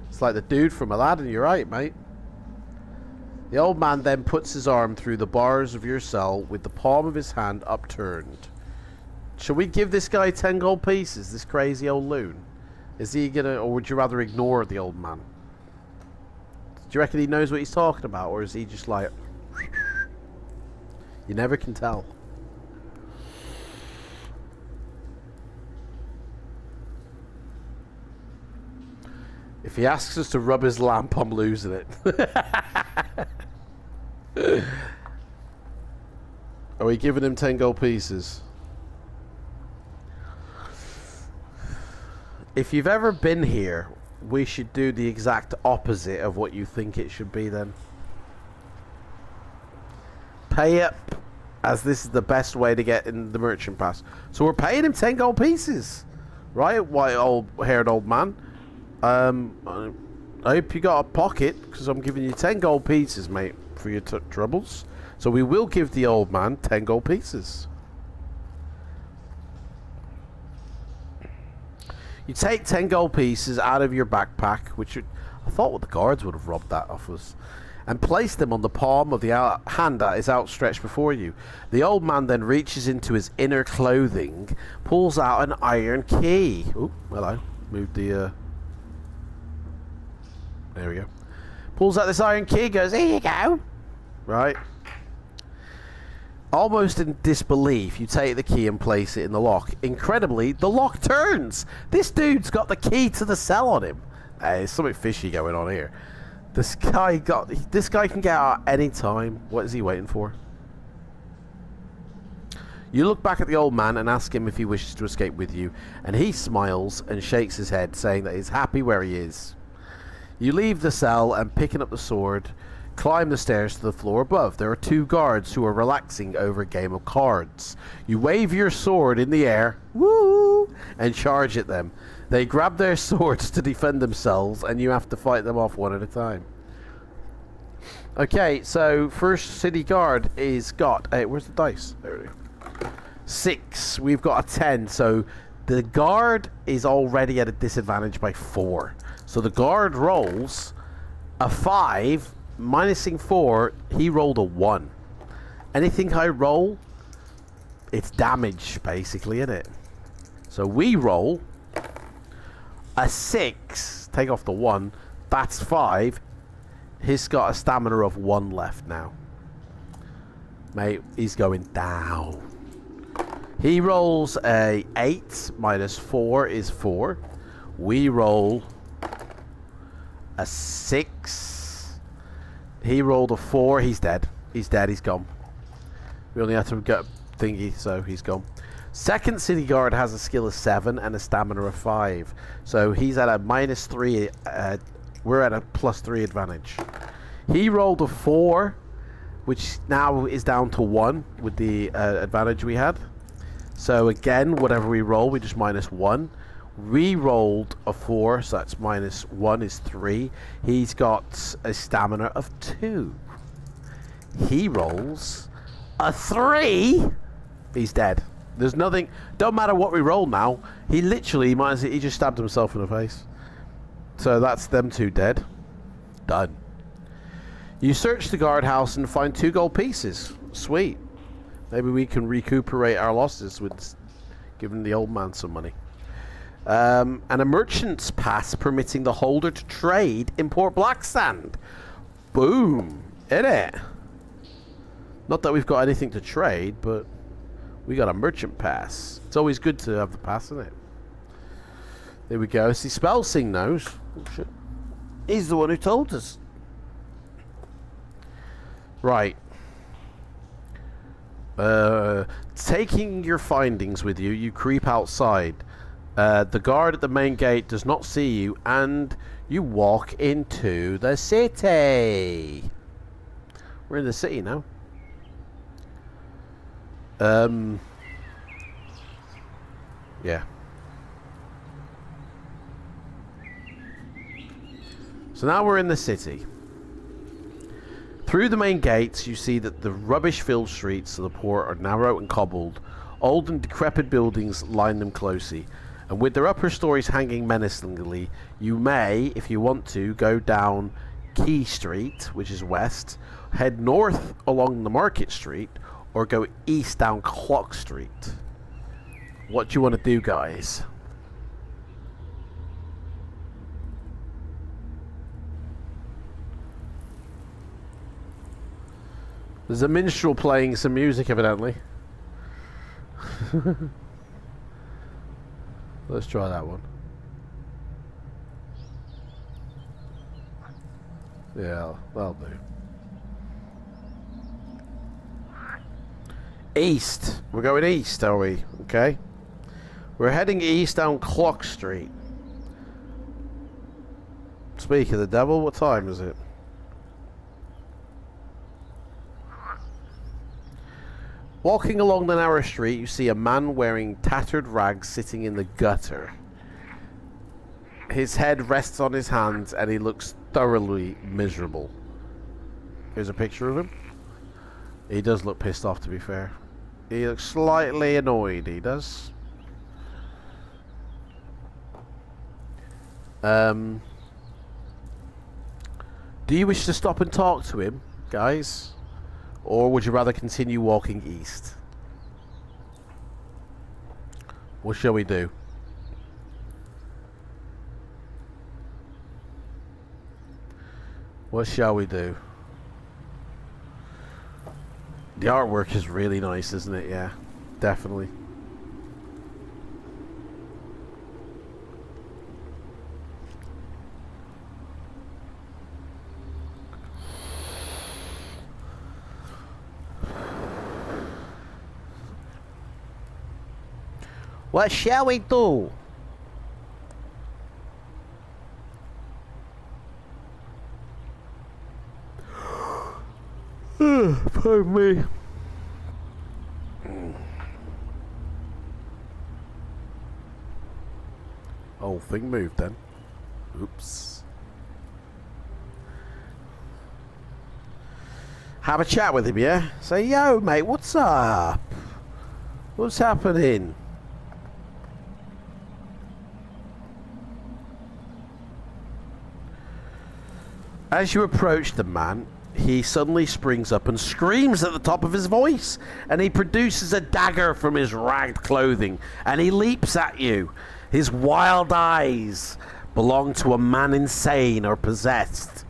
It's like the dude from Aladdin, you're right, mate. The old man then puts his arm through the bars of your cell with the palm of his hand upturned. Shall we give this guy 10 gold pieces, this crazy old loon? Is he gonna, or would you rather ignore the old man? Do you reckon he knows what he's talking about, or is he just like... You never can tell. If he asks us to rub his lamp, I'm losing it. Are we giving him 10 gold pieces? If you've ever been here, we should do the exact opposite of what you think it should be then. Pay up, as this is the best way to get in the merchant pass. So we're paying him 10 gold pieces. Right, white-haired old man. I hope you got a pocket, because I'm giving you 10 gold pieces, mate, for your troubles. So we will give the old man 10 gold pieces. You take 10 gold pieces out of your backpack, which I thought the guards would have robbed that off us, and place them on the palm of the hand that is outstretched before you. The old man then reaches into his inner clothing, pulls out an iron key. Oh, hello. Moved the... There we go. Pulls out this iron key, goes, here you go. Right. Almost in disbelief, you take the key and place it in the lock. Incredibly, the lock turns. This dude's got the key to the cell on him. There's something fishy going on here. This guy can get out any time. What is he waiting for? You look back at the old man and ask him if he wishes to escape with you, and he smiles and shakes his head, saying that he's happy where he is. You leave the cell and, picking up the sword, climb the stairs to the floor above. There are 2 guards who are relaxing over a game of cards. You wave your sword in the air, woo, and charge at them. They grab their swords to defend themselves, and you have to fight them off one at a time. Okay, so first city guard is got... Hey, where's the dice? There it is. 6. We've got a 10, so the guard is already at a disadvantage by 4. So the guard rolls a 5... minusing 4, he rolled a 1. Anything I roll, it's damage, basically, isn't it? So we roll a 6, take off the 1, that's 5. He's got a stamina of 1 left now. Mate, he's going down. He rolls a 8, minus 4 is 4. We roll a 6. He rolled a 4. He's dead. He's dead. He's gone. We only have to get thingy, so he's gone. Second city guard has a skill of 7 and a stamina of 5. So he's at a minus 3. We're at a plus 3 advantage. He rolled a 4, which now is down to 1 with the advantage we had. So again, whatever we roll, we just minus 1. We rolled a 4, so that's minus 1 is 3. He's got a stamina of 2. He rolls a 3. He's dead. There's nothing. Don't matter what we roll now. He literally he just stabbed himself in the face. So that's them 2 dead. Done. You search the guardhouse and find 2 gold pieces. Sweet. Maybe we can recuperate our losses with giving the old man some money. And a merchant's pass permitting the holder to trade import black sand. Boom. In it. Not that we've got anything to trade, but we got a merchant pass. It's always good to have the pass, isn't it? There we go. See, Spellsing knows. Oh, shit. He's the one who told us. Right. Taking your findings with you, you creep outside. The guard at the main gate does not see you, and you walk into the city. We're in the city now. Yeah. So now we're in the city. Through the main gates, you see that the rubbish-filled streets of the port are narrow and cobbled. Old and decrepit buildings line them closely, and with their upper stories hanging menacingly, you may, if you want to, go down Key Street, which is west, head north along the Market Street, or go east down Clock Street. What do you want to do, guys? There's a minstrel playing some music, evidently. Let's try that one. Yeah, that'll do. East. We're going east, are we? Okay. We're heading east down Clock Street. Speak of the devil, what time is it? Walking along the narrow street, you see a man wearing tattered rags sitting in the gutter. His head rests on his hands and he looks thoroughly miserable. Here's a picture of him. He does look pissed off, to be fair. He looks slightly annoyed, he does. Do you wish to stop and talk to him, guys? Or would you rather continue walking east? What shall we do? What shall we do? The artwork is really nice, isn't it? Yeah, definitely. What shall we do? Pardon me. Whole thing moved then. Oops. Have a chat with him, yeah? Say, yo, mate, what's up? What's happening? As you approach the man, he suddenly springs up and screams at the top of his voice, and he produces a dagger from his ragged clothing, and he leaps at you. His wild eyes belong to a man insane or possessed,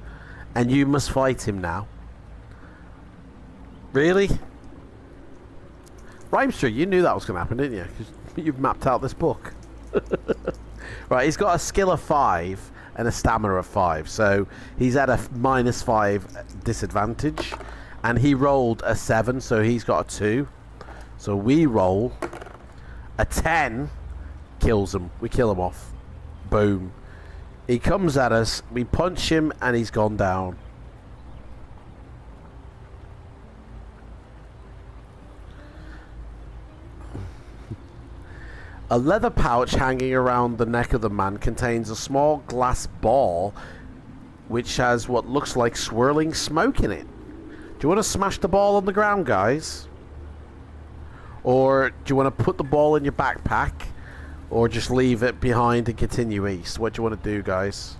and you must fight him now. Really? Rhymester, you knew that was going to happen, didn't you? Because you've mapped out this book. Right, he's got a skill of 5 and a stamina of 5, so he's at a -5 disadvantage, and he rolled a 7, so he's got a 2. So we roll a 10, kills him. We kill him off. Boom. He comes at us, we punch him, and he's gone down. A leather pouch hanging around the neck of the man contains a small glass ball which has what looks like swirling smoke in it. Do you want to smash the ball on the ground, guys? Or do you want to put the ball in your backpack? Or just leave it behind and continue east? What do you want to do, guys?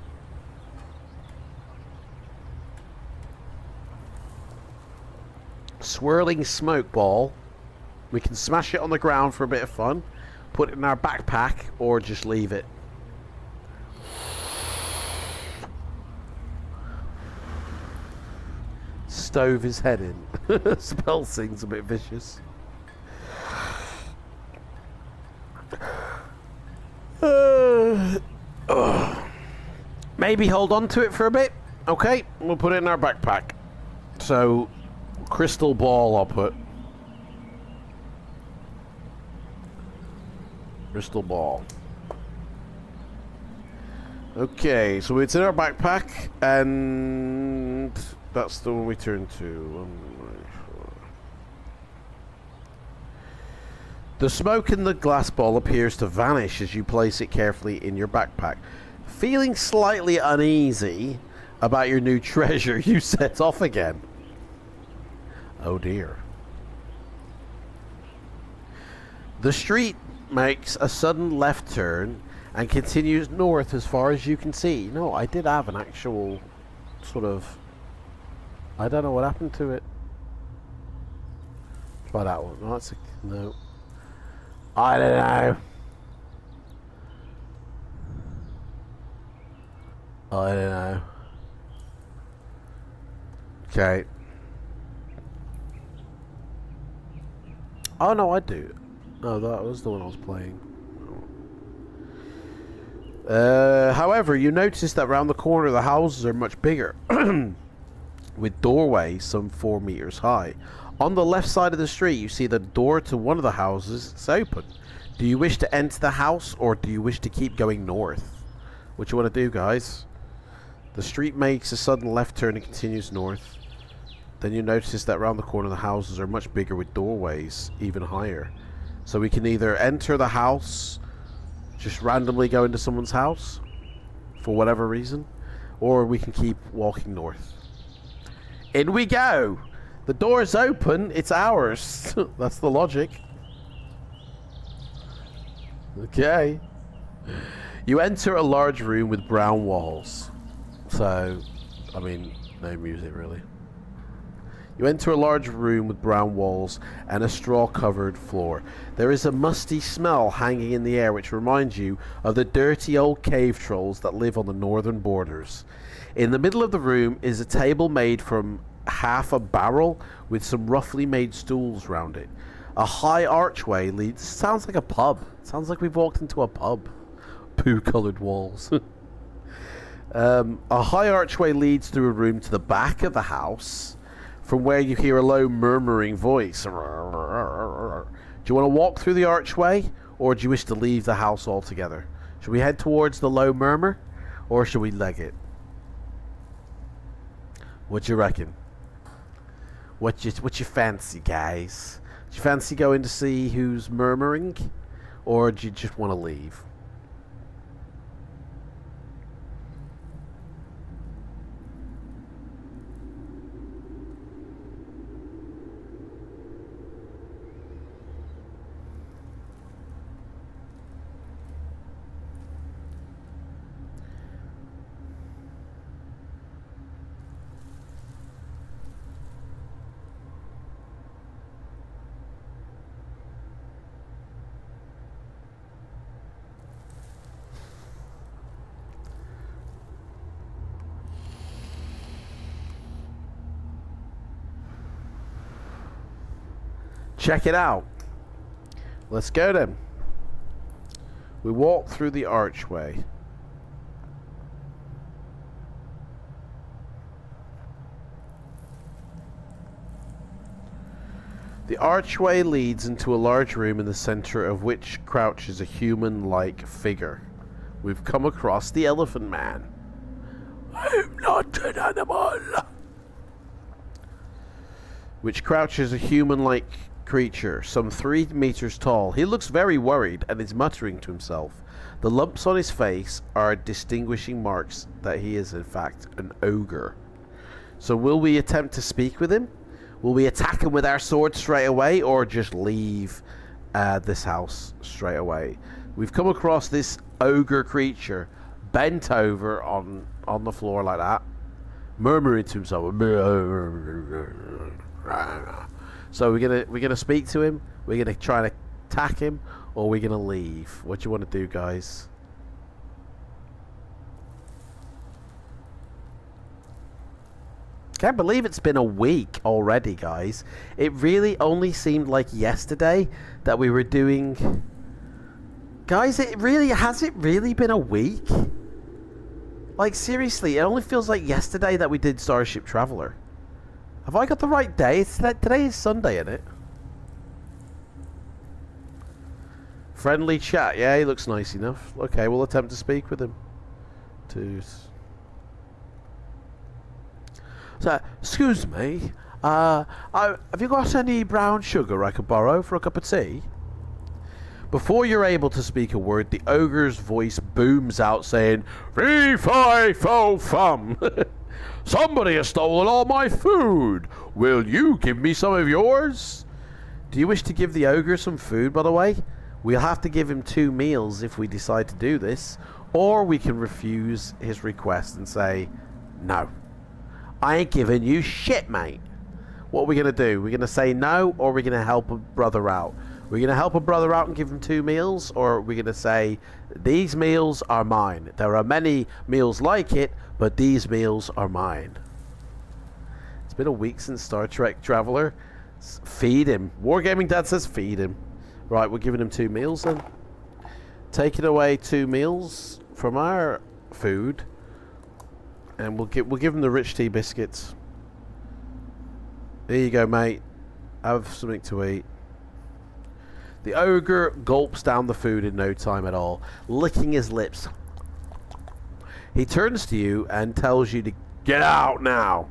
Swirling smoke ball. We can smash it on the ground for a bit of fun. Put it in our backpack, or just leave it. Stove his head in. Spell sing's a bit vicious. Maybe hold on to it for a bit. Okay, we'll put it in our backpack. So, crystal ball I'll put. Crystal ball. Okay, so it's in our backpack, and that's the one we turn to. The smoke in the glass ball appears to vanish as you place it carefully in your backpack. Feeling slightly uneasy about your new treasure, you set off again. Oh dear. The street makes a sudden left turn and continues north as far as you can see. No, I did have an actual sort of... I don't know what happened to it. Try that one. No, that's a... No. I don't know. I don't know. Okay. Oh no, I do. No, that was the one I was playing. However, you notice that around the corner the houses are much bigger, with doorways some 4 meters high. On the left side of the street, you see the door to one of the houses is open. Do you wish to enter the house, or do you wish to keep going north? What do you want to do, guys? The street makes a sudden left turn and continues north. Then you notice that around the corner the houses are much bigger, with doorways even higher. So we can either enter the house, just randomly go into someone's house, for whatever reason, or we can keep walking north. In we go! The door is open, it's ours. That's the logic. Okay. You enter a large room with brown walls. So, I mean, no music really. You enter a large room with brown walls and a straw-covered floor. There is a musty smell hanging in the air which reminds you of the dirty old cave trolls that live on the northern borders. In the middle of the room is a table made from half a barrel with some roughly made stools round it. A high archway leads... Sounds like a pub. Sounds like we've walked into a pub. Poo-coloured walls. A high archway leads through a room to the back of the house, from where you hear a low murmuring voice. Do you want to walk through the archway, or do you wish to leave the house altogether? Should we head towards the low murmur, or should we leg it? What do you reckon? What you fancy, guys? Do you fancy going to see who's murmuring, or do you just want to leave? Check it out. Let's go then. We walk through the archway. The archway leads into a large room in the center of which crouches a human-like figure. We've come across the Elephant Man. I'm not an animal. Which crouches a human-like creature, some 3 meters tall. He looks very worried and is muttering to himself. The lumps on his face are distinguishing marks that he is in fact an ogre. So will we attempt to speak with him? Will we attack him with our swords straight away, or just leave this house straight away? We've come across this ogre creature bent over on the floor like that, murmuring to himself. So we're gonna speak to him. We're gonna try and attack him, or we're gonna leave. What do you want to do, guys? Can't believe it's been a week already, guys. It really only seemed like yesterday that we were doing. Guys, has it really been a week? Like, seriously, it only feels like yesterday that we did Starship Traveler. Have I got the right day? Today is Sunday, isn't it? Friendly chat. Yeah, he looks nice enough. Okay, we'll attempt to speak with him. Tues. So, excuse me. Have you got any brown sugar I could borrow for a cup of tea? Before you're able to speak a word, the ogre's voice booms out saying, "Fee, fi, fo, fum. Somebody has stolen all my food. Will you give me some of yours?" Do you wish to give the ogre some food, by the way? We'll have to give him 2 meals if we decide to do this, or we can refuse his request and say, "No, I ain't giving you shit, mate." What are we going to do? We're going to say no, or we're going to help a brother out? We're going to help a brother out and give him 2 meals, or we're going to say, "These meals are mine. There are many meals like it, but these meals are mine." It's been a week since Star Trek Traveler. Feed him. Wargaming Dad says feed him. Right, we're giving him 2 meals then. Taking away 2 meals from our food, and we'll give him the rich tea biscuits. There you go, mate. Have something to eat. The ogre gulps down the food in no time at all, licking his lips. He turns to you and tells you to get out now.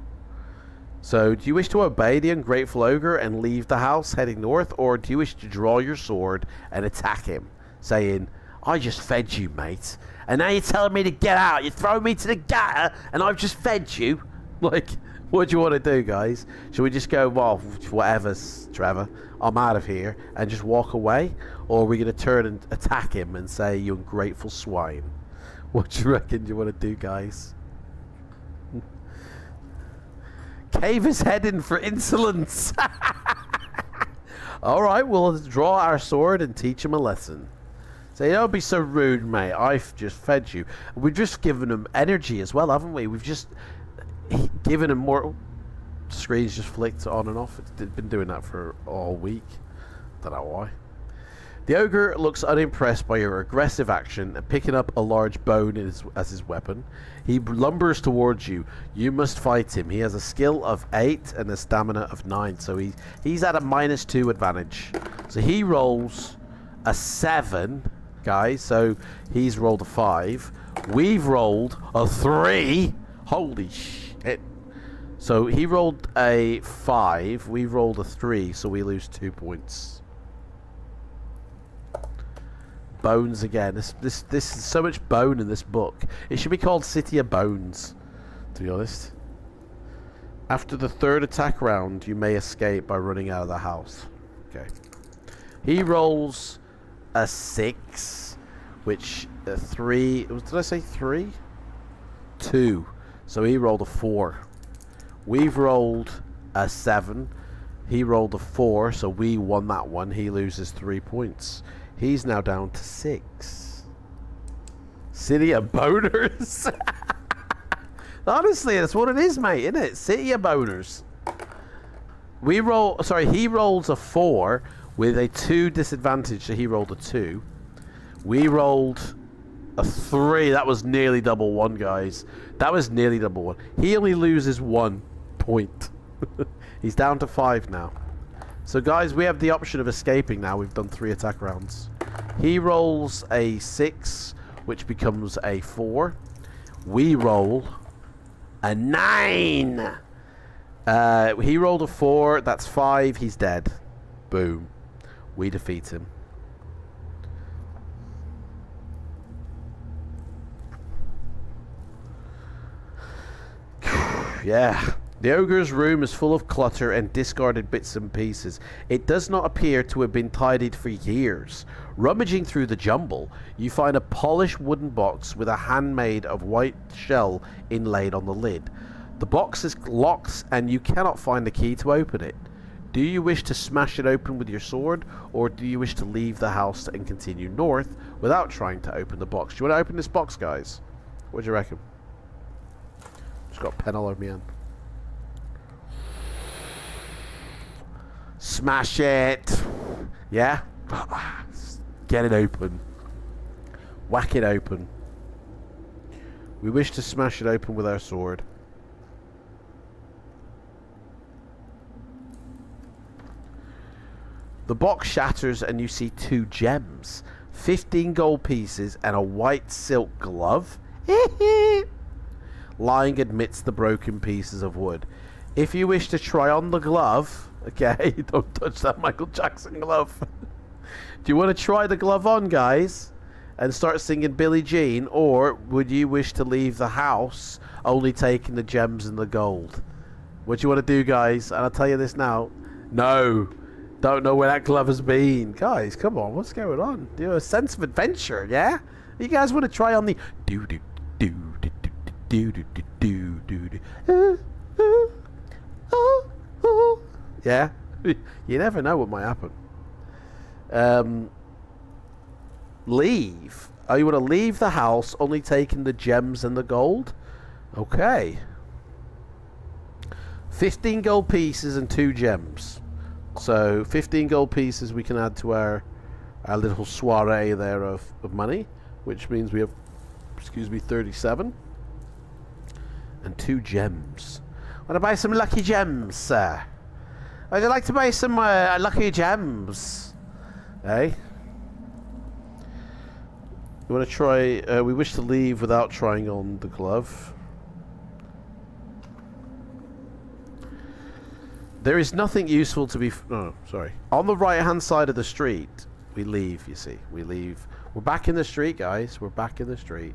So, do you wish to obey the ungrateful ogre and leave the house heading north, or do you wish to draw your sword and attack him, saying, "I just fed you, mate, and now you're telling me to get out. You throw me to the gutter, and I've just fed you." Like, what do you want to do, guys? Should we just go, well, whatever, Trevor, I'm out of here, and just walk away? Or are we going to turn and attack him and say, "You ungrateful swine"? What do you reckon you want to do, guys? cave his head in for insolence. Alright, we'll draw our sword and teach him a lesson. Say, don't be so rude, mate. I've just fed you. We've just given him energy as well, haven't we? We've just given him more... Screen's just flicked on and off. It's been doing that for all week. Don't know why. The ogre looks unimpressed by your aggressive action and picking up a large bone as his weapon. He lumbers towards you. You must fight him. He has a skill of 8 and a stamina of 9. So he's at a -2 advantage. So he rolls a 7, guys. So he's rolled a 5. We've rolled a 3. Holy shit. So he rolled a 5. We rolled a 3. So we lose 2 points. Bones again. This is so much bone in this book. It should be called City of Bones, to be honest. After the 3rd attack round, you may escape by running out of the house. Okay. He rolls a 6, which 3. Did I say 3? 2. So he rolled a 4. We've rolled a 7. He rolled a 4, so we won that one. He loses 3 points. He's now down to 6. City of boners. Honestly, that's what it is, mate, isn't it? City of boners. He rolls a 4 with a 2 disadvantage, so he rolled a 2. We rolled a 3. That was nearly double 1, guys. That was nearly double 1. He only loses 1 point. He's down to 5 now. So guys, we have the option of escaping now. We've done 3 attack rounds. He rolls a 6, which becomes a 4. We roll a 9. He rolled a 4. That's 5. He's dead. Boom. We defeat him. Yeah. The ogre's room is full of clutter and discarded bits and pieces. It does not appear to have been tidied for years. Rummaging through the jumble, you find a polished wooden box with a handmade of white shell inlaid on the lid. The box is locked and you cannot find the key to open it. Do you wish to smash it open with your sword, or do you wish to leave the house and continue north without trying to open the box? Do you want to open this box, guys? What do you reckon? Just got a pen all over me hand. Smash it. Yeah? Get it open. Whack it open. We wish to smash it open with our sword. The box shatters and you see 2 gems, 15 gold pieces and a white silk glove lying amidst the broken pieces of wood. If you wish to try on the glove, okay, don't touch that Michael Jackson glove. Do you want to try the glove on, guys, and start singing Billie Jean, or would you wish to leave the house only taking the gems and the gold? What do you want to do, guys? And I'll tell you this now. No. Don't know where that glove has been. Guys, come on. What's going on? Do you have a sense of adventure, yeah? You guys want to try on the yeah? You never know what might happen. Leave. Oh, you want to leave the house only taking the gems and the gold? Okay. 15 gold pieces and 2 gems. So 15 gold pieces we can add to our little soiree there of money, which means we have, 37. And 2 gems. Want to buy some lucky gems, sir? Would you like to buy some lucky gems? Eh? You want to try... we wish to leave without trying on the glove. There is nothing useful to be... Oh, sorry. On the right-hand side of the street, we leave, you see. We leave. We're back in the street, guys. We're back in the street.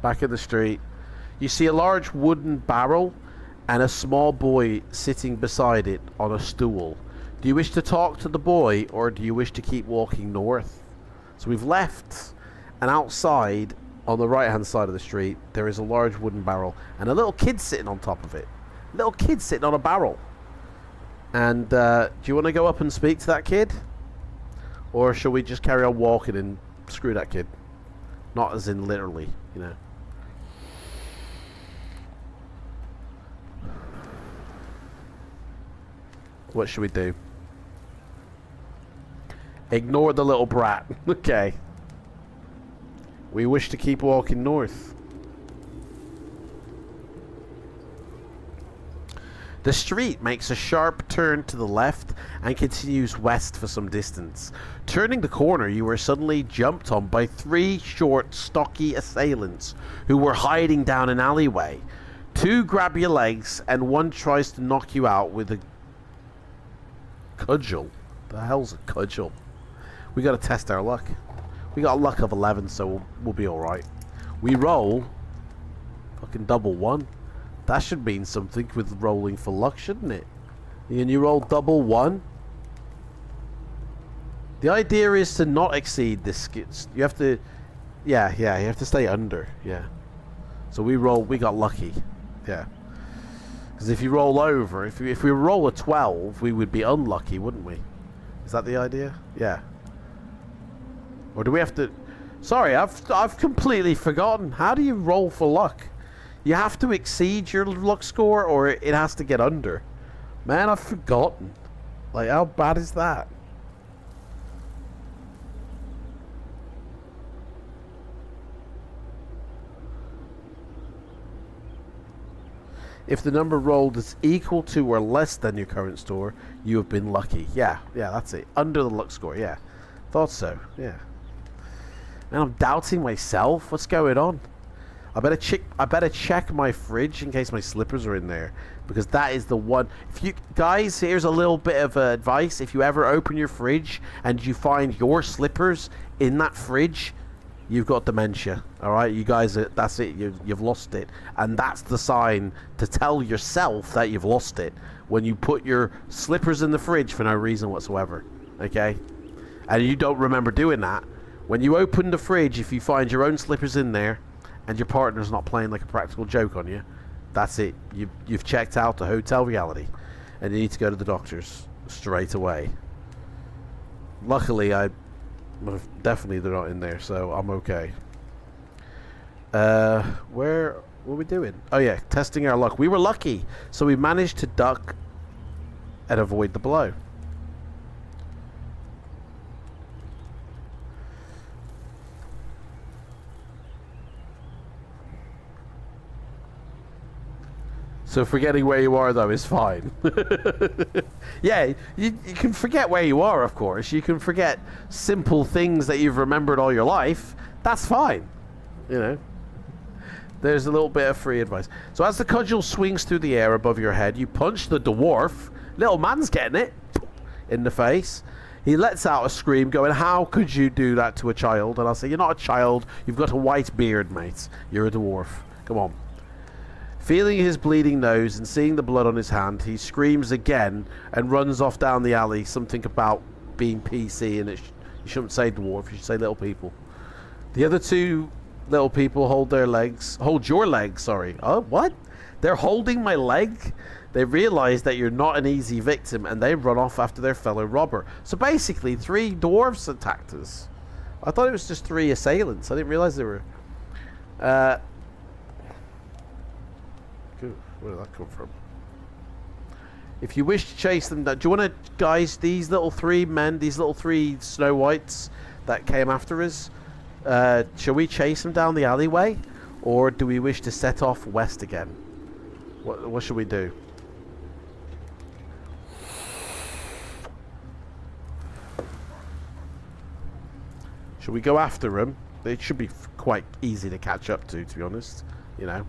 Back in the street. You see a large wooden barrel and a small boy sitting beside it on a stool. Do you wish to talk to the boy, or do you wish to keep walking north? So we've left, and outside, on the right-hand side of the street, there is a large wooden barrel and a little kid sitting on top of it. Little kid sitting on a barrel. And do you want to go up and speak to that kid? Or shall we just carry on walking and screw that kid? Not as in literally, you know. What should we do? Ignore the little brat. Okay. We wish to keep walking north. The street makes a sharp turn to the left and continues west for some distance. Turning the corner, you are suddenly jumped on by 3 short, stocky assailants who were hiding down an alleyway. 2 grab your legs and 1 tries to knock you out with a cudgel. The hell's a cudgel? We gotta test our luck. We got a luck of 11, so we'll be alright. We roll. Fucking double 1. That should mean something with rolling for luck, shouldn't it? And you roll double 1. The idea is to not exceed this. You have to... Yeah, you have to stay under. Yeah. So we got lucky. Yeah. Because if you roll over, if we roll a 12, we would be unlucky, wouldn't we? Is that the idea? Yeah. Or do we have to... Sorry, I've completely forgotten. How do you roll for luck? You have to exceed your luck score, or it has to get under. Man, I've forgotten. Like, how bad is that? If the number rolled is equal to or less than your current score, you have been lucky. Yeah, that's it. Under the luck score, yeah. Thought so, yeah. And I'm doubting myself. What's going on? I better check my fridge in case my slippers are in there, because that is the one. If you guys, here's a little bit of advice. If you ever open your fridge and you find your slippers in that fridge, you've got dementia. All right, you guys, that's it. You've lost it, and that's the sign to tell yourself that you've lost it when you put your slippers in the fridge for no reason whatsoever. Okay, and you don't remember doing that. When you open the fridge, if you find your own slippers in there, and your partner's not playing like a practical joke on you, that's it. You've checked out to hotel reality, and you need to go to the doctors straight away. Luckily, definitely they're not in there, so I'm okay. What are we doing? Oh yeah, testing our luck. We were lucky, so we managed to duck and avoid the blow. So forgetting where you are, though, is fine. Yeah, you can forget where you are, of course. You can forget simple things that you've remembered all your life. That's fine. You know. There's a little bit of free advice. So as the cudgel swings through the air above your head, you punch the dwarf. Little man's getting it in the face. He lets out a scream going, "How could you do that to a child?" And I'll say, "You're not a child. You've got a white beard, mate. You're a dwarf. Come on." Feeling his bleeding nose and seeing the blood on his hand, he screams again and runs off down the alley. Something about being PC, and you shouldn't say dwarf, you should say little people. The other 2 little people hold your leg, sorry. Oh, what? They're holding my leg? They realize that you're not an easy victim, and they run off after their fellow robber. So basically, 3 dwarves attacked us. I thought it was just 3 assailants. I didn't realize they were... Where did that come from? If you wish to chase them down, do you want to, guys, these little 3 men, these little 3 Snow Whites that came after us, shall we chase them down the alleyway, or do we wish to set off west again? What should we do? Should we go after them? It should be quite easy to catch up to be honest, you know.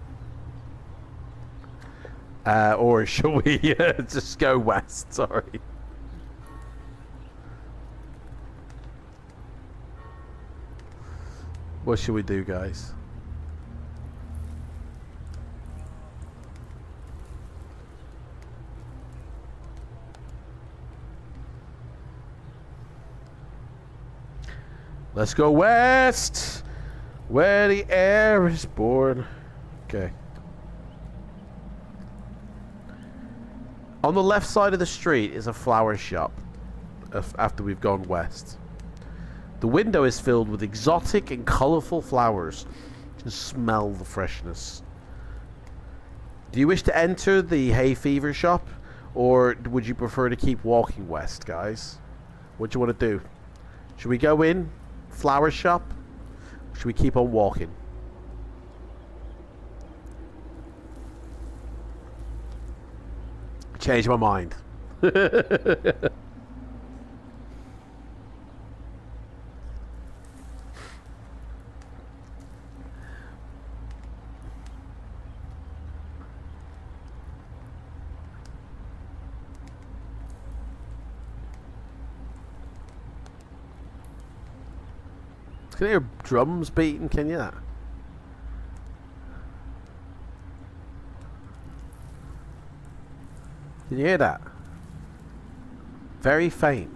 Or shall we just go west? Sorry. What should we do, guys? Let's go west, where the air is born. Okay. On the left side of the street is a flower shop after we've gone west. The window is filled with exotic and colourful flowers. You can smell the freshness. Do you wish to enter the hay fever shop, or would you prefer to keep walking west, guys? What do you want to do? Should we go in, flower shop, or should we keep on walking? Change my mind. Can you hear drums beating? Can you? Can you hear that? Very faint.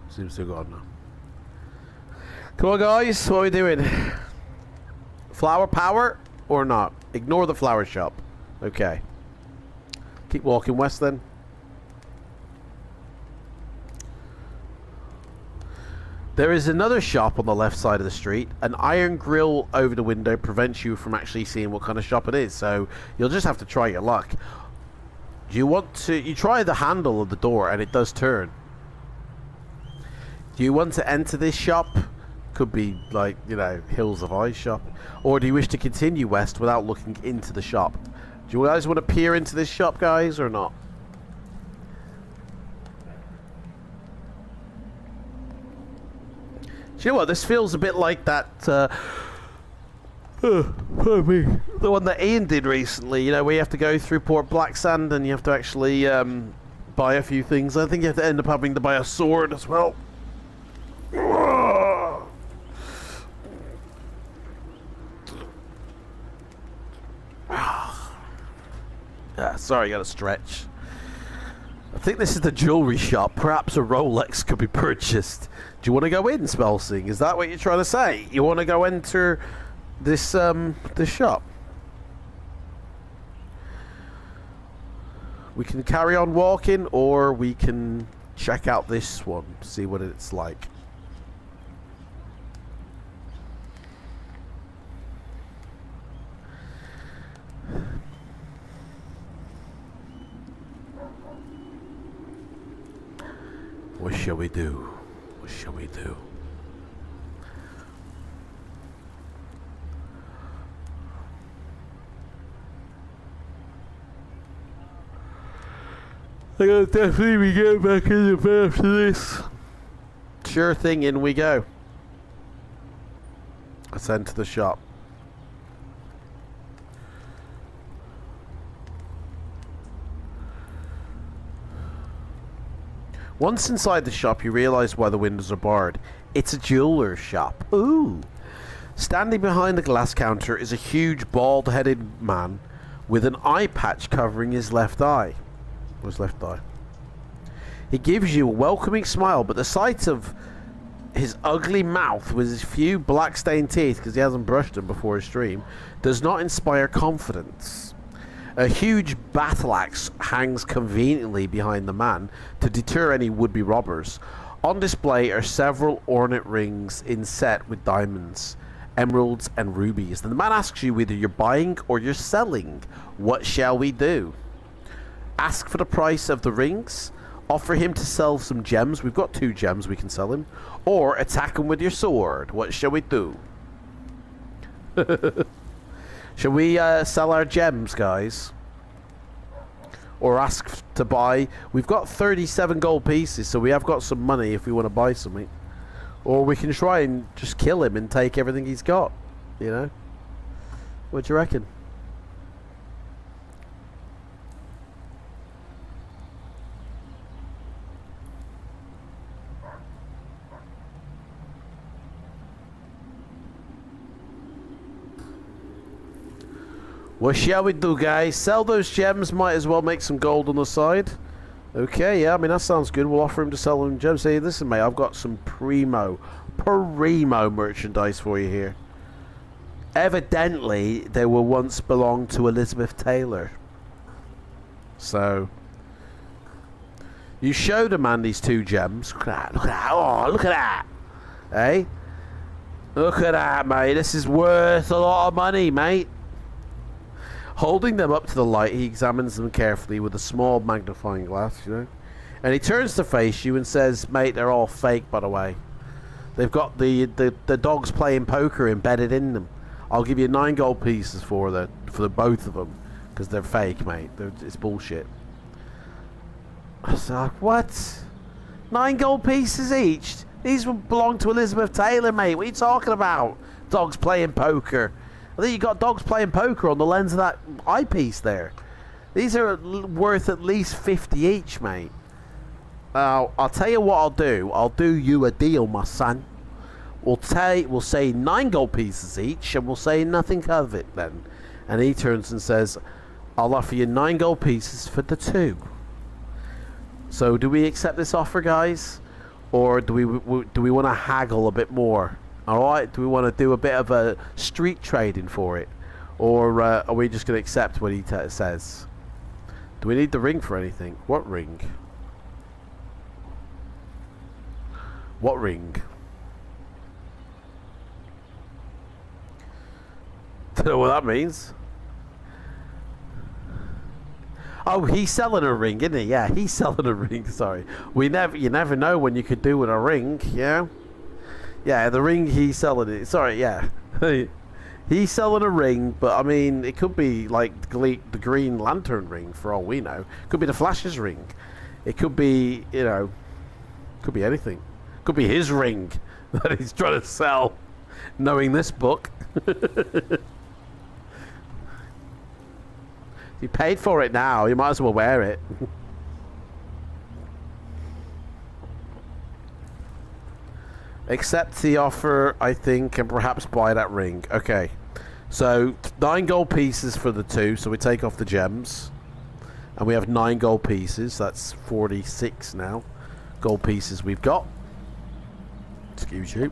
Seems to have gone now. Come on, guys. What are we doing? Flower power or not? Ignore the flower shop. Okay. Keep walking west then. There is another shop on the left side of the street. An iron grill over the window prevents you from actually seeing what kind of shop it is, so you'll just have to try your luck. Do you want to... You try the handle of the door and it does turn. Do you want to enter this shop? Could be like, you know, Hills of Ice shop. Or do you wish to continue west without looking into the shop? Do you guys want to peer into this shop, guys, or not? Do you know what? This feels a bit like that, pardon me, the one that Ian did recently, you know, where you have to go through Port Blacksand and you have to actually buy a few things. I think you have to end up having to buy a sword as well. Sorry, I gotta stretch. I think this is the jewellery shop. Perhaps a Rolex could be purchased. Do you want to go in, Spelsing? Is that what you're trying to say? You want to go enter this this shop? We can carry on walking, or we can check out this one, see what it's like. What shall we do? What shall we do? I gotta definitely get back in the bed after this. Sure thing, in we go. Let's enter the shop. Once inside the shop, you realise why the windows are barred. It's a jeweller's shop. Ooh. Standing behind the glass counter is a huge bald-headed man with an eye patch covering his left eye. His left eye. He gives you a welcoming smile, but the sight of his ugly mouth with his few black-stained teeth, because he hasn't brushed them before his stream, does not inspire confidence. A huge battle axe hangs conveniently behind the man to deter any would-be robbers. On display are several ornate rings inset with diamonds, emeralds and rubies. And the man asks you whether you're buying or you're selling. What shall we do? Ask for the price of the rings, offer him to sell some gems. We've got 2 gems we can sell him. Or attack him with your sword. What shall we do? Shall we sell our gems, guys? Or ask to buy? We've got 37 gold pieces, so we have got some money if we want to buy something. Or we can try and just kill him and take everything he's got. You know? What do you reckon? What shall we do, guys? Sell those gems, might as well make some gold on the side. Okay, yeah, I mean, that sounds good. We'll offer him to sell him gems. Say, listen, mate, I've got some primo merchandise for you here. Evidently, they were once belonged to Elizabeth Taylor. So, you showed a man these 2 gems. Look at that, look at that. Oh, look at that. Hey? Look at that, mate. This is worth a lot of money, mate. Holding them up to the light, he examines them carefully with a small magnifying glass, you know. And he turns to face you and says, mate, they're all fake, by the way. They've got the dogs playing poker embedded in them. I'll give you 9 gold pieces for the both of them, because they're fake, mate. It's bullshit. I was like, what? 9 gold pieces each? These belong to Elizabeth Taylor, mate. What are you talking about? Dogs playing poker. I think you got dogs playing poker on the lens of that eyepiece there. These are worth at least 50 each, mate. I'll tell you what I'll do. I'll do you a deal, my son. We'll say 9 gold pieces each, and we'll say nothing of it then. And he turns and says, I'll offer you 9 gold pieces for the 2. So do we accept this offer, guys? Or do we want to haggle a bit more? Alright, do we want to do a bit of a street trading for it? Or are we just going to accept what he says? Do we need the ring for anything? What ring? What ring? Don't know what that means. Oh, he's selling a ring, isn't he? Yeah, he's selling a ring, sorry. You never know when you could do with a ring, yeah? Yeah, the ring he's selling it. Sorry, yeah. He's selling a ring, but I mean, it could be like the Green Lantern ring for all we know. It could be the Flash's ring. It could be, you know, could be anything. Could be his ring that he's trying to sell, knowing this book. You paid for it now, you might as well wear it. Accept the offer, I think, and perhaps buy that ring. Okay. So, 9 gold pieces for the 2, so we take off the gems. And we have 9 gold pieces. That's 46 now. Gold pieces we've got. Excuse you.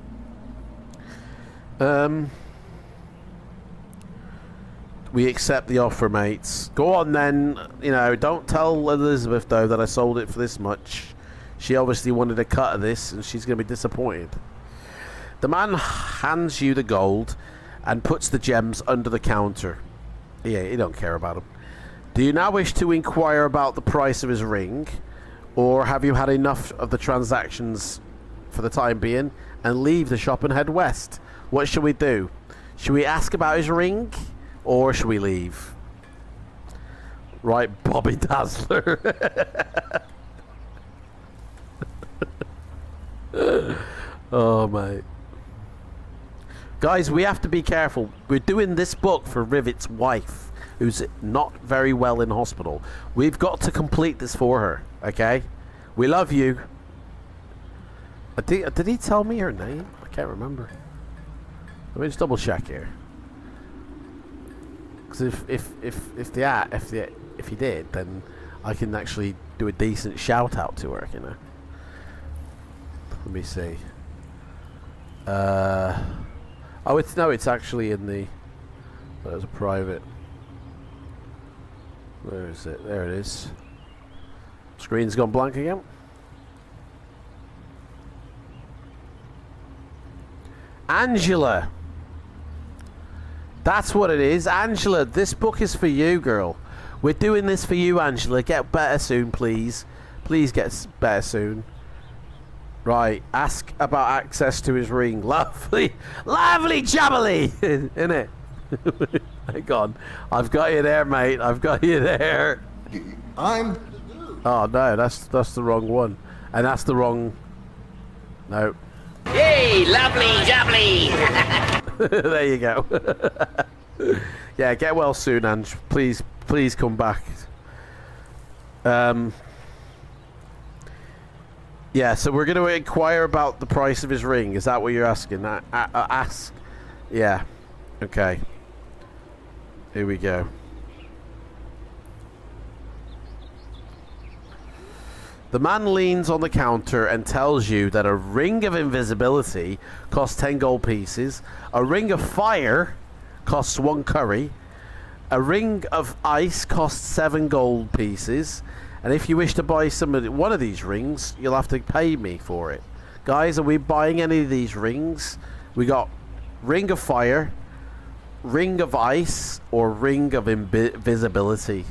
We accept the offer, mates. Go on then. You know, don't tell Elizabeth, though, that I sold it for this much. She obviously wanted a cut of this, and she's going to be disappointed. The man hands you the gold and puts the gems under the counter. Yeah, he don't care about them. Do you now wish to inquire about the price of his ring? Or have you had enough of the transactions for the time being and leave the shop and head west? What should we do? Should we ask about his ring? Or should we leave? Right, Bobby Dazzler. Oh, mate. Guys, we have to be careful. We're doing this book for Rivet's wife, who's not very well in hospital. We've got to complete this for her, okay? We love you. Did he tell me her name? I can't remember. Let me just double check here. Because if he did, then I can actually do a decent shout out to her, you know. Let me see. Oh, it's actually in the. That was a private. Where is it? There it is. Screen's gone blank again. Angela. That's what it is. Angela, this book is for you, girl. We're doing this for you, Angela. Get better soon, please. Please get better soon. Right, ask about access to his ring. Lovely, lovely jubbly, innit? Hang on, I've got you there, mate. I've got you there. I'm. Oh no, that's the wrong one, and that's the wrong. No. Hey, lovely jubbly. There you go. Yeah, get well soon, Ange. Please come back. Yeah, so we're going to inquire about the price of his ring. Is that what you're asking? Ask. Yeah. Okay. Here we go. The man leans on the counter and tells you that a ring of invisibility costs 10 gold pieces, a ring of fire costs 1 curry, a ring of ice costs 7 gold pieces, and if you wish to buy one of these rings, you'll have to pay me for it. Guys, are we buying any of these rings? We got ring of fire, ring of ice, or ring of invisibility.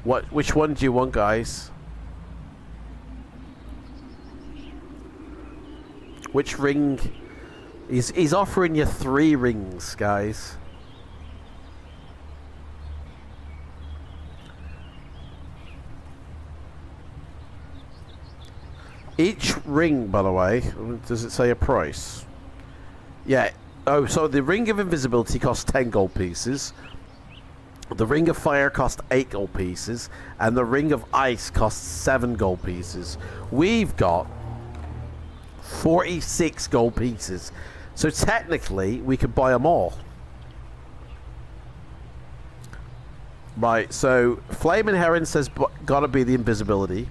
Which one do you want, guys? Which ring? He's offering you 3 rings, guys. Each ring, by the way, does it say a price? Yeah. Oh, so the ring of invisibility costs 10 gold pieces. The ring of fire costs 8 gold pieces, and the ring of ice costs 7 gold pieces. We've got 46 gold pieces, so technically we could buy them all. Right, so Flaming Heron says gotta be the invisibility.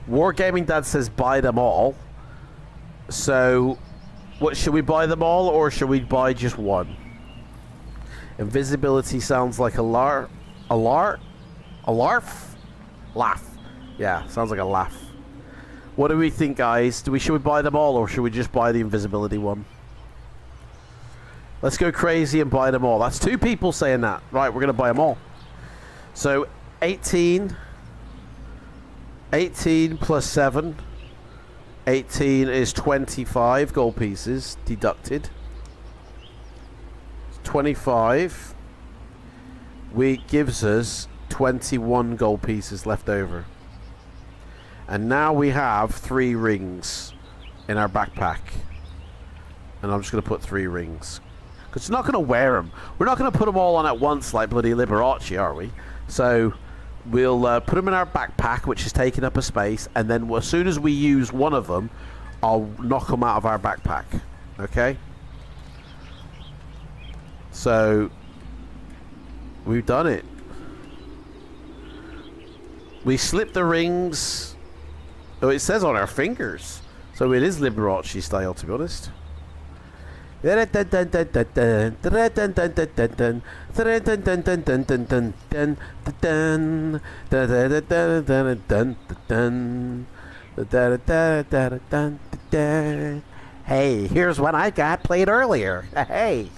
Wargaming Dad says buy them all. So what, should we buy them all or should we buy just one? Invisibility sounds like a larf? Laugh. Yeah, sounds like a laugh. What do we think, guys? Should we buy them all, or should we just buy the invisibility one? Let's go crazy and buy them all. That's 2 people saying that. Right, we're gonna buy them all. So 18 plus 7. 18 is 25 gold pieces deducted. 25 gives us 21 gold pieces left over. And now we have 3 rings in our backpack. And I'm just going to put 3 rings. Because we're not going to wear them. We're not going to put them all on at once like bloody Liberace, are we? So we'll put them in our backpack, which is taking up a space. And then as soon as we use one of them, I'll knock them out of our backpack. Okay? So we've done it. We slipped the rings. Oh, it says on our fingers. So it is Liberace style, to be honest. Hey, here's one I got played earlier. Hey.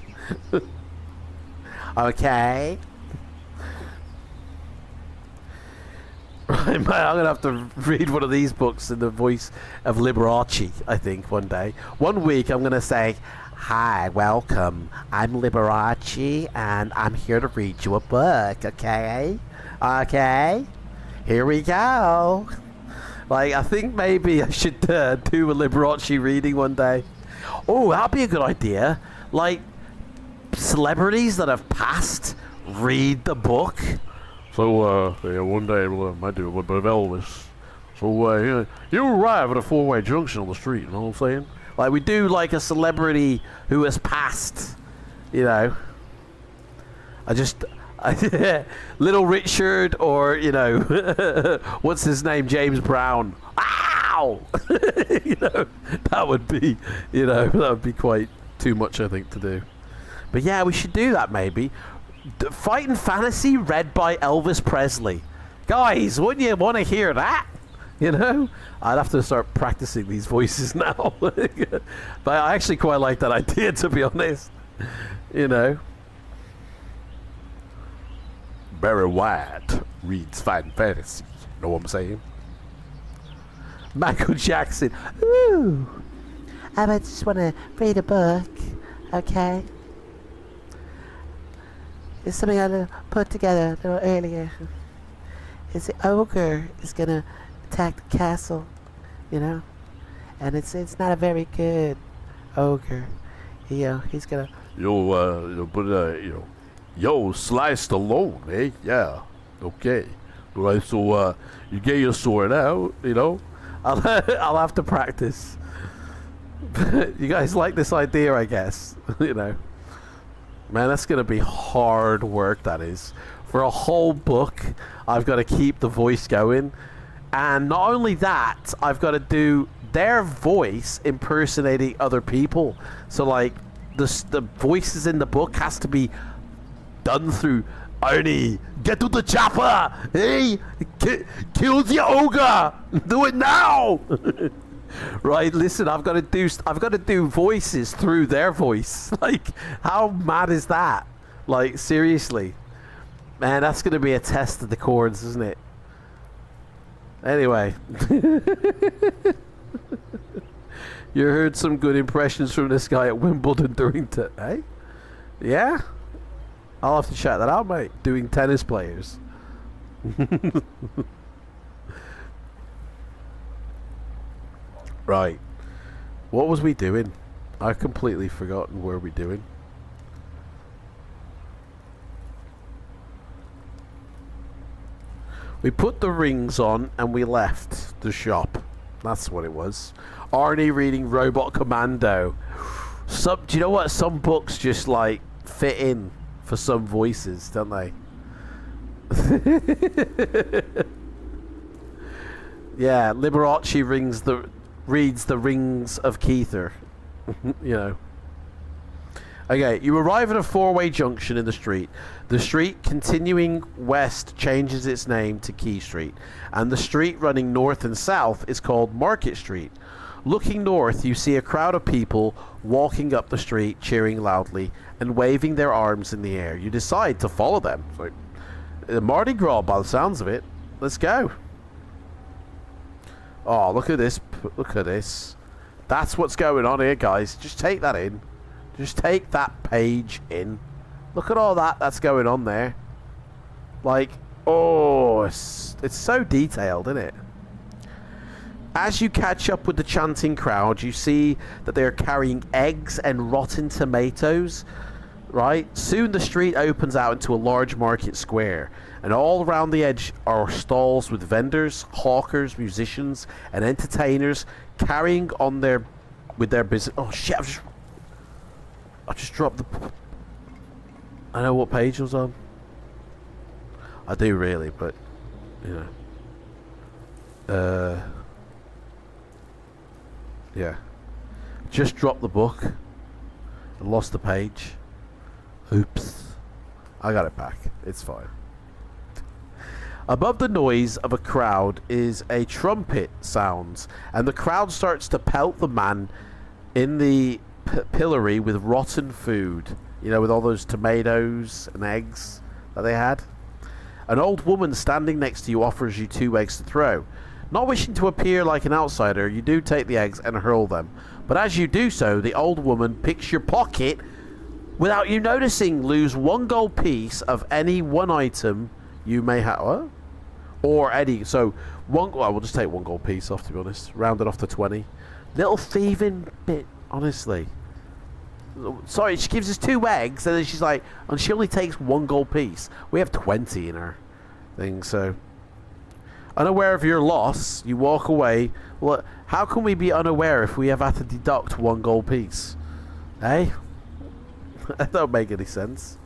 Okay. Right, man, I'm gonna have to read one of these books in the voice of Liberace, I think, one day. One week I'm gonna say, "Hi, welcome. I'm Liberace, and I'm here to read you a book, okay? Okay? Here we go." Like, I think maybe I should do a Liberace reading one day. Oh, that'd be a good idea. Like, celebrities that have passed read the book. So, yeah, one day I might do a bit of Elvis. So, you arrive at a 4-way junction on the street, you know what I'm saying? Like, we do, like, a celebrity who has passed, you know. Little Richard, or, you know, what's his name, James Brown. Ow! You know, that would be, you know, that would be quite too much, I think, to do. But yeah, we should do that, maybe. Fighting Fantasy read by Elvis Presley. Guys, wouldn't you want to hear that? You know? I'd have to start practicing these voices now. But I actually quite like that idea, to be honest. You know? Barry White reads Fighting Fantasy. Know what I'm saying? Michael Jackson. Ooh. I just want to read a book. Okay? It's something I put together a little earlier. It's the ogre is gonna attack the castle, you know, and it's not a very good ogre. You know, he's gonna. Yo, Sly Stallone, eh? Yeah, okay. Right, so you get your sword out, you know. I'll have to practice. You guys like this idea, I guess. You know. Man, that's going to be hard work, that is. For a whole book, I've got to keep the voice going. And not only that, I've got to do their voice impersonating other people. So like the voices in the book has to be done through Arnie, get to the chopper! Hey, kill the ogre! Do it now! Right, listen, I've got to do voices through their voice. Like, how mad is that? Like, seriously. Man, that's going to be a test of the chords, isn't it? Anyway. You heard some good impressions from this guy at Wimbledon during hey? Yeah? I'll have to check that out, mate. Doing tennis players. Right. What was we doing? I've completely forgotten where we're doing. We put the rings on and we left the shop. That's what it was. Arnie reading Robot Commando. Do you know what? Some books just like fit in for some voices, don't they? Yeah, Liberace reads the Rings of Keither. You know. Okay, you arrive at a four-way junction in the street. The street continuing west changes its name to Key Street, and the street running north and south is called Market Street. Looking north, you see a crowd of people walking up the street, cheering loudly and waving their arms in the air. You decide to follow them. It's like Mardi Gras by the sounds of it. Let's go. Oh, look at this. Look at this. That's what's going on here, guys. Just take that in. Just take that page in. Look at all that's going on there. Like, oh, it's so detailed, isn't it? As you catch up with the chanting crowd, you see that they are carrying eggs and rotten tomatoes, right? Soon the street opens out into a large market square, and all around the edge are stalls with vendors, hawkers, musicians, and entertainers carrying on with their business. Oh shit! I just dropped the. I know what page it was on. I do really, but you know. Yeah. Just dropped the book and lost the page. Oops. I got it back. It's fine. Above the noise of a crowd is a trumpet sounds, and the crowd starts to pelt the man in the pillory with rotten food. You know, with all those tomatoes and eggs that they had. An old woman standing next to you offers you 2 eggs to throw. Not wishing to appear like an outsider, you do take the eggs and hurl them. But as you do so, the old woman picks your pocket without you noticing. Lose 1 gold piece of any one item you may have. What? Or any. So, well, we'll just take 1 gold piece off, to be honest. Round it off to 20. Little thieving bit, honestly. Sorry, she gives us 2 eggs, and then she's like, and she only takes 1 gold piece. We have 20 in our thing, so. Unaware of your loss, you walk away. Well, how can we be unaware if we have had to deduct 1 gold piece? Eh? That don't make any sense.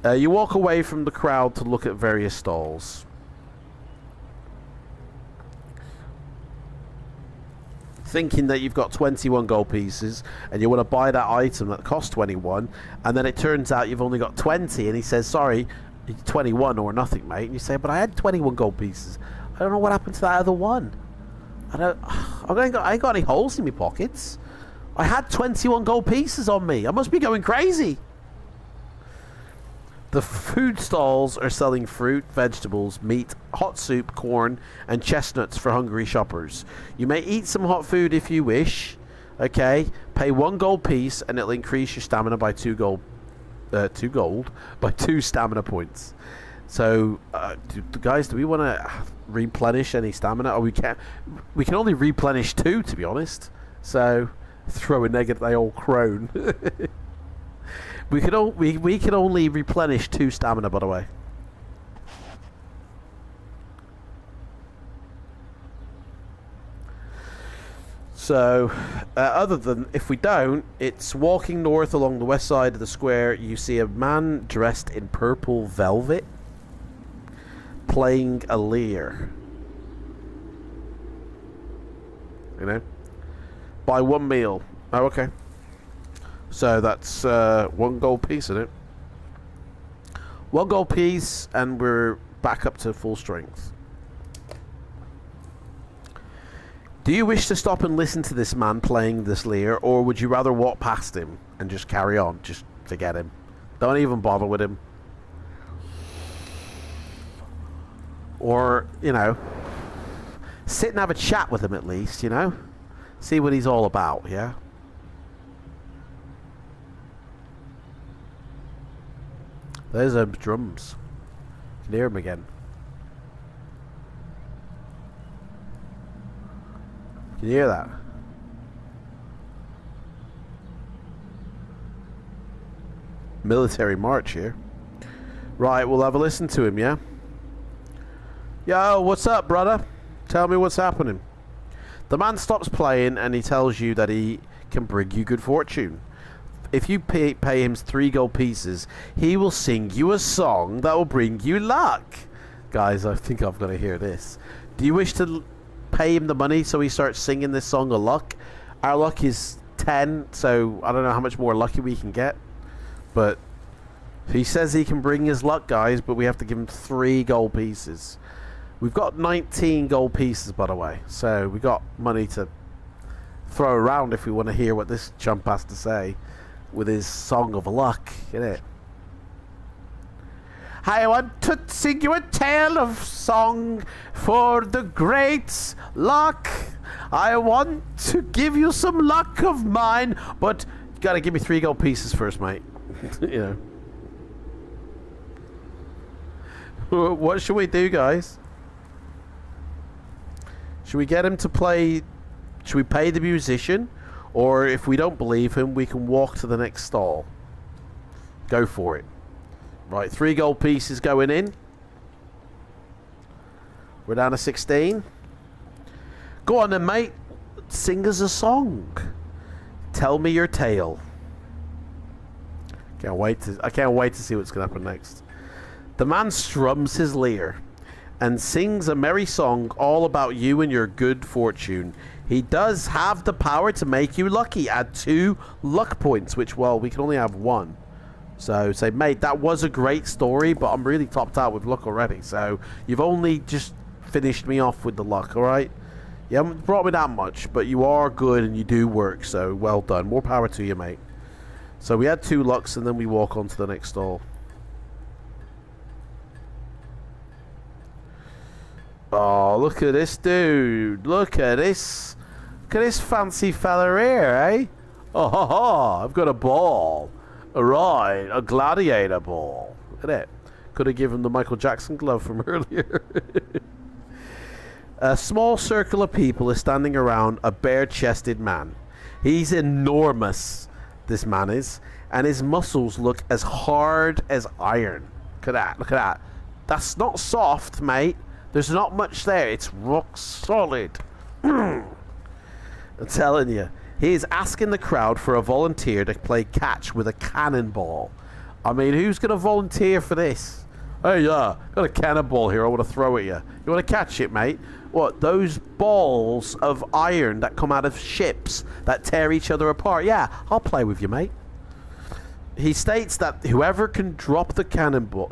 You walk away from the crowd to look at various stalls. Thinking that you've got 21 gold pieces and you want to buy that item that costs 21, and then it turns out you've only got 20, and he says, sorry, 21 or nothing, mate. And you say, but I had 21 gold pieces. I don't know what happened to that other one. I ain't got any holes in my pockets. I had 21 gold pieces on me. I must be going crazy. The food stalls are selling fruit, vegetables, meat, hot soup, corn, and chestnuts for hungry shoppers. You may eat some hot food if you wish. Okay, pay 1 gold piece, and it'll increase your stamina by 2 gold. 2 gold by 2 stamina points. So, guys, do we want to replenish any stamina? Or we can only replenish 2, to be honest. So, throw a negative. They all crone. we can only replenish 2 stamina, by the way. So, other than if we don't, it's walking north along the west side of the square. You see a man dressed in purple velvet playing a lyre. you know. Buy 1 meal. Oh, okay. So that's 1 gold piece, isn't it? 1 gold piece, and we're back up to full strength. Do you wish to stop and listen to this man playing this lyre, or would you rather walk past him and just carry on? Just forget him. Don't even bother with him. Or, you know, sit and have a chat with him at least, you know? See what he's all about, yeah? There's drums. You can hear him again. Can you hear that? Military march here. Right, we'll have a listen to him, yeah? Yo, what's up, brother? Tell me what's happening. The man stops playing and he tells you that he can bring you good fortune. If you pay him 3 gold pieces, he will sing you a song that will bring you luck. Guys, I think I've got to hear this. Do you wish to pay him the money so he starts singing this song of luck? Our luck is 10, so I don't know how much more lucky we can get. But he says he can bring his luck, guys, but we have to give him 3 gold pieces. We've got 19 gold pieces, by the way, so we got money to throw around if we want to hear what this chump has to say with his song of luck, innit? I want to sing you a tale of song for the great luck. I want to give you some luck of mine, but you gotta give me 3 gold pieces first, mate. You know. What should we do, guys? Should we get him to play? Should we pay the musician? Or if we don't believe him, we can walk to the next stall. Go for it. Right, 3 gold pieces going in. We're down to 16. Go on then, mate. Sing us a song. Tell me your tale. I can't wait to see what's going to happen next. The man strums his lyre and sings a merry song all about you and your good fortune. He does have the power to make you lucky. Add 2 luck points, which, well, we can only have 1. So say, mate, that was a great story, but I'm really topped out with luck already. So you've only just finished me off with the luck, all right? You haven't brought me that much, but you are good and you do work, so well done. More power to you, mate. So we had 2 lucks, and then we walk on to the next stall. Oh, look at this dude. Look at this. Look at this fancy fella here, eh? Oh, ha, ha. I've got a ball. Right, a gladiator ball. Look at it. Could have given the Michael Jackson glove from earlier. A small circle of people is standing around a bare-chested man. He's enormous, this man is, and his muscles look as hard as iron. Look at that, look at that. That's not soft, mate. There's not much there. It's rock solid. I'm telling you. He is asking the crowd for a volunteer to play catch with a cannonball. I mean, who's going to volunteer for this? Hey, got a cannonball here I want to throw at you. You want to catch it, mate? What, those balls of iron that come out of ships that tear each other apart? Yeah, I'll play with you, mate. He states that whoever drops the cannonball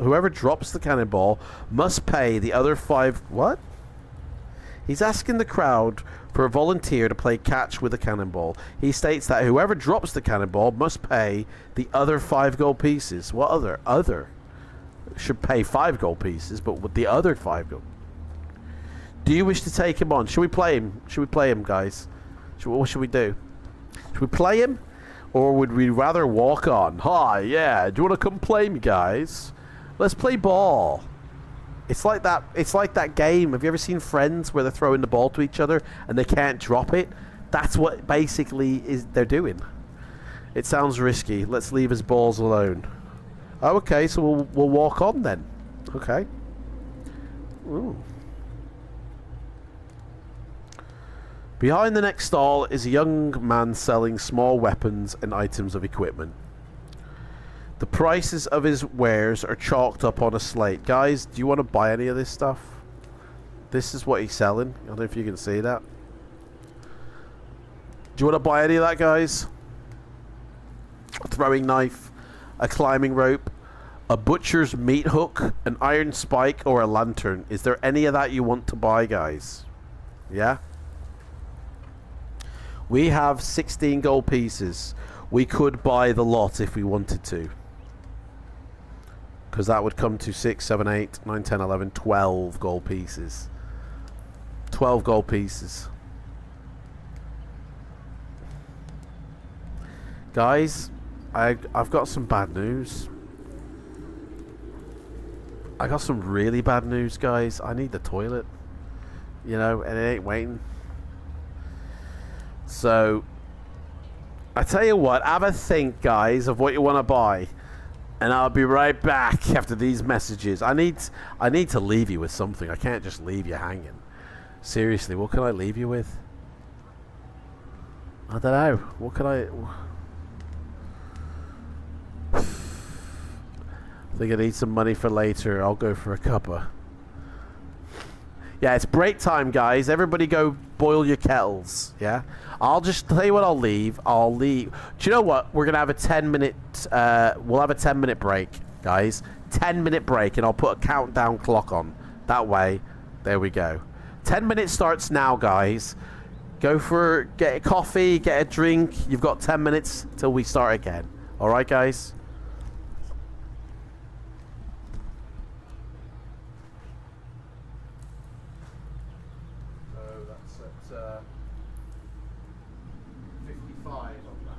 must pay the other 5... What? He's asking the crowd for a volunteer to play catch with a cannonball. He states that whoever drops the cannonball must pay the other 5 gold pieces. What other? Other. Should pay 5 gold pieces, but with the other 5 gold. Do you wish to take him on? Should we play him? Should we play him, guys? What should we do? Should we play him? Or would we rather walk on? Hi, yeah. Do you want to come play me, guys? Let's play ball. It's like that game. Have you ever seen Friends where they're throwing the ball to each other and they can't drop it? That's what basically they're doing. It sounds risky. Let's leave his balls alone. Oh, okay. So we'll walk on then. Okay. Ooh. Behind the next stall is a young man selling small weapons and items of equipment. The prices of his wares are chalked up on a slate. Guys, do you want to buy any of this stuff? This is what he's selling. I don't know if you can see that. Do you want to buy any of that, guys? A throwing knife, a climbing rope, a butcher's meat hook, an iron spike, or a lantern. Is there any of that you want to buy, guys? Yeah? We have 16 gold pieces. We could buy the lot if we wanted to. Because that would come to 6, 7, 8, 9, 10, 11, 12 gold pieces. 12 gold pieces. Guys, I've got some bad news. I got some really bad news, guys. I need the toilet. You know, and it ain't waiting. So, I tell you what, have a think, guys, of what you want to buy. And I'll be right back after these messages. I need to leave you with something. I can't just leave you hanging. Seriously, what can I leave you with? I don't know. What can I... I think I need some money for later. I'll go for a cuppa. Yeah, it's break time, guys. Everybody go boil your kettles. Yeah? I'll just tell you what I'll leave. I'll leave. Do you know what? We're going to have a 10-minute... we'll have a 10-minute break, guys. 10-minute break, and I'll put a countdown clock on. That way, there we go. 10 minutes starts now, guys. Go for... Get a coffee, get a drink. You've got 10 minutes till we start again. All right, guys? That's at 55 on that.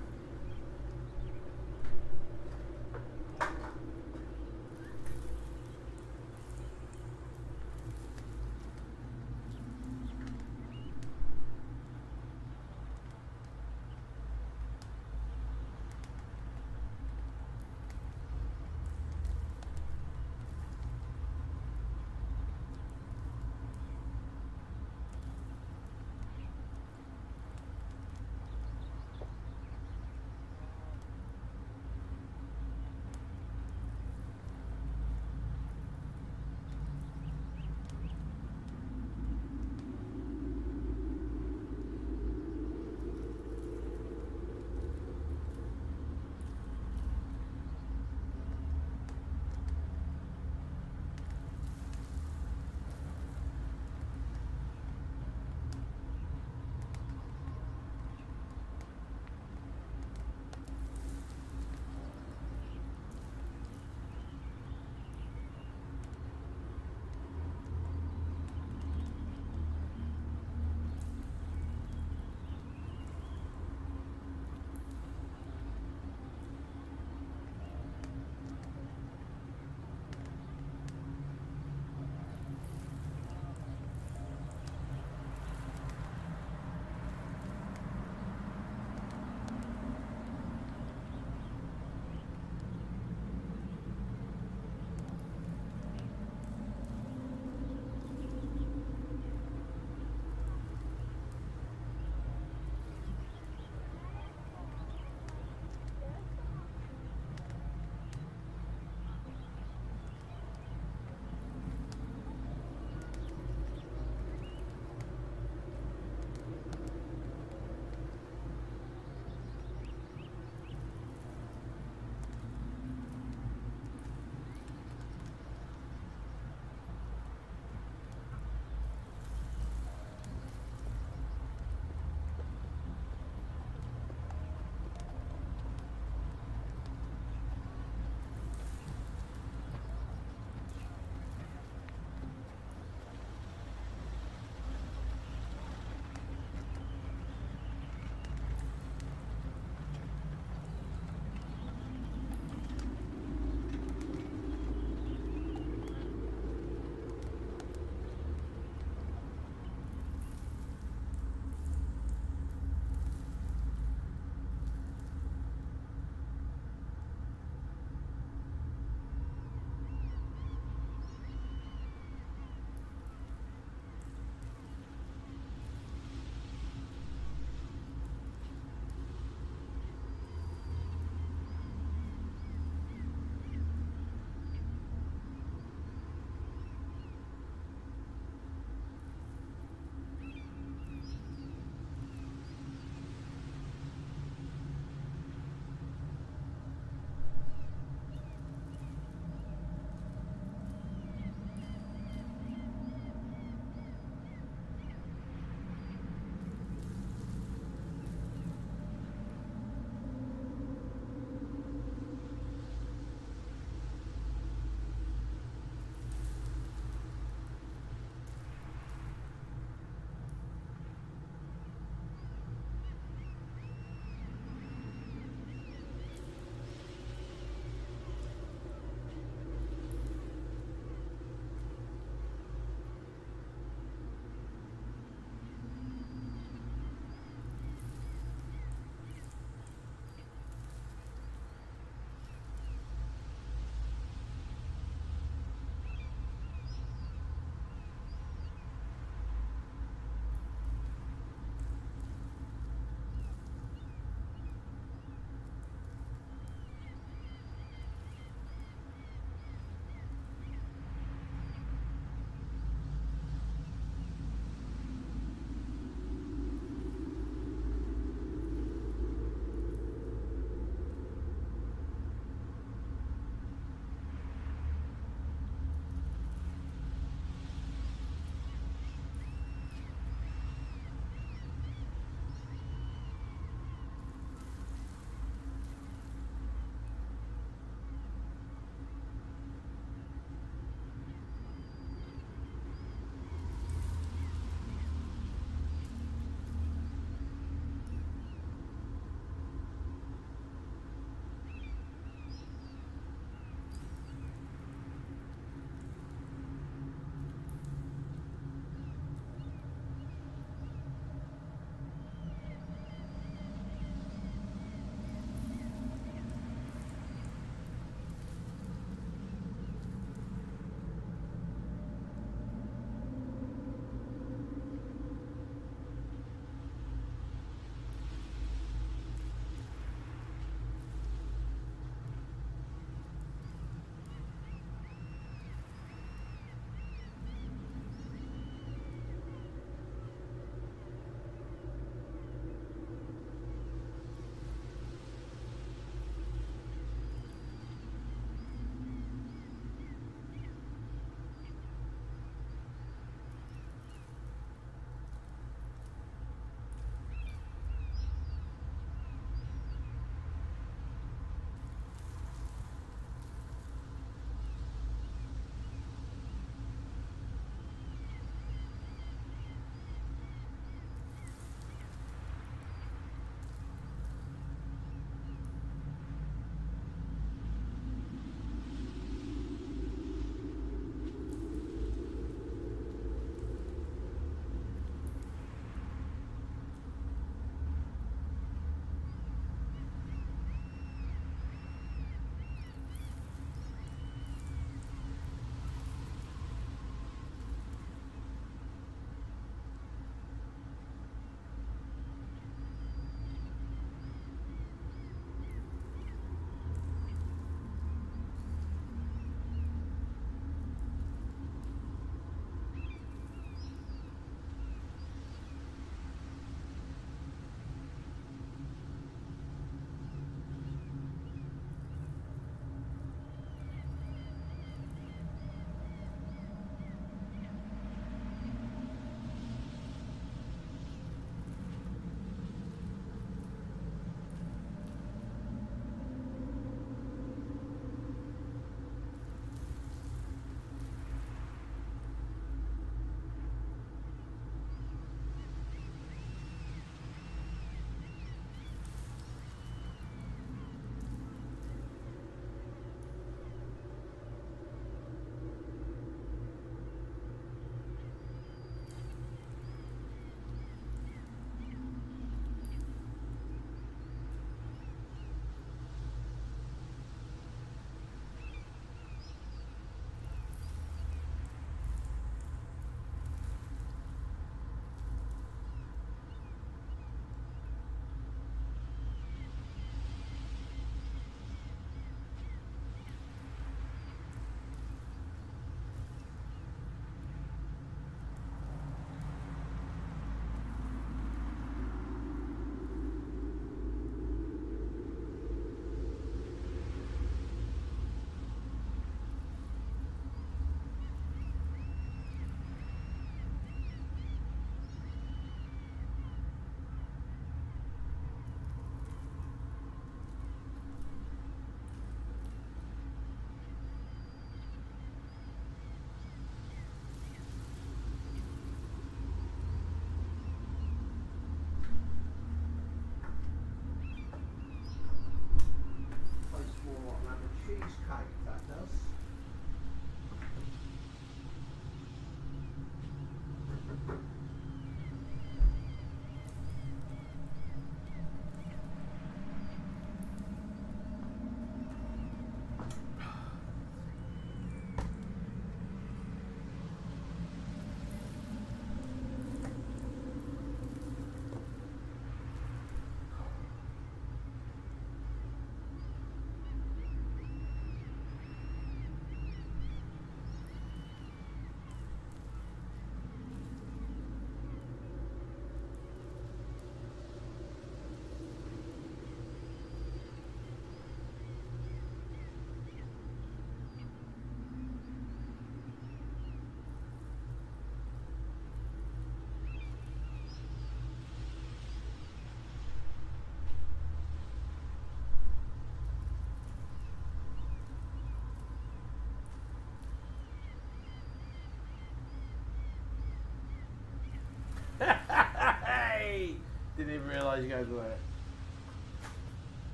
realise you guys were there.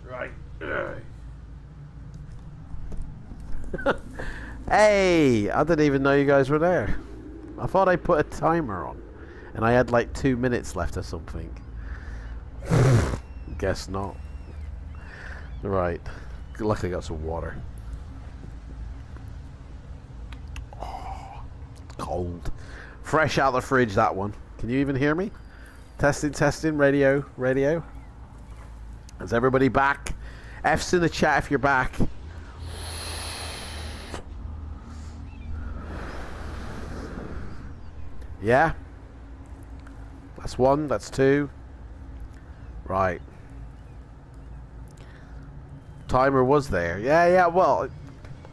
Right. Hey, I didn't even know you guys were there. I thought I put a timer on, and I had like 2 minutes left or something. Guess not. Right. Luckily I got some water. Oh, cold. Fresh out of the fridge, that one. Can you even hear me? Testing, testing. Radio, radio. Is everybody back? F's in the chat if you're back. Yeah? That's one, that's two. Right. Timer was there. Yeah, well,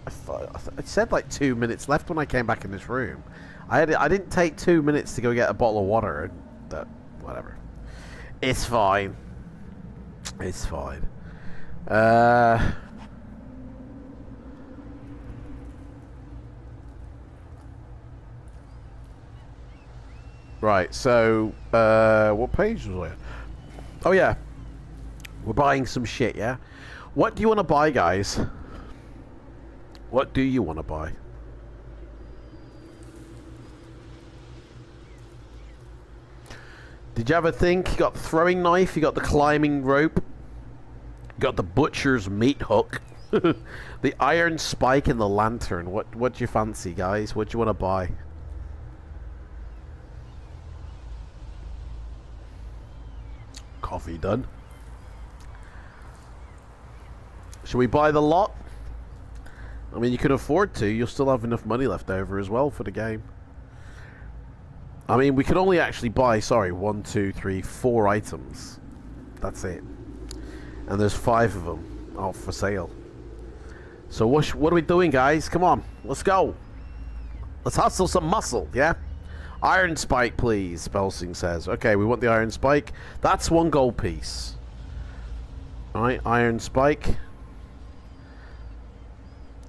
I thought it said like 2 minutes left when I came back in this room. I didn't take 2 minutes to go get a bottle of water, and whatever. It's fine. It's fine. Right, so, what page was I on? Oh, yeah. We're buying some shit, yeah? What do you want to buy, guys? What do you want to buy? Did you ever think? You got the throwing knife, you got the climbing rope, you got the butcher's meat hook, the iron spike, and the lantern. What do you fancy, guys? What do you want to buy? Coffee done. Should we buy the lot? I mean, you can afford to. You'll still have enough money left over as well for the game. I mean, we can only actually buy, sorry, 1, 2, 3, 4 items. That's it. And there's 5 of them out for sale. So what are we doing, guys? Come on, let's go. Let's hustle some muscle, yeah? Iron spike, please, Spelsing says. Okay, we want the iron spike. That's 1 gold piece. Alright, iron spike.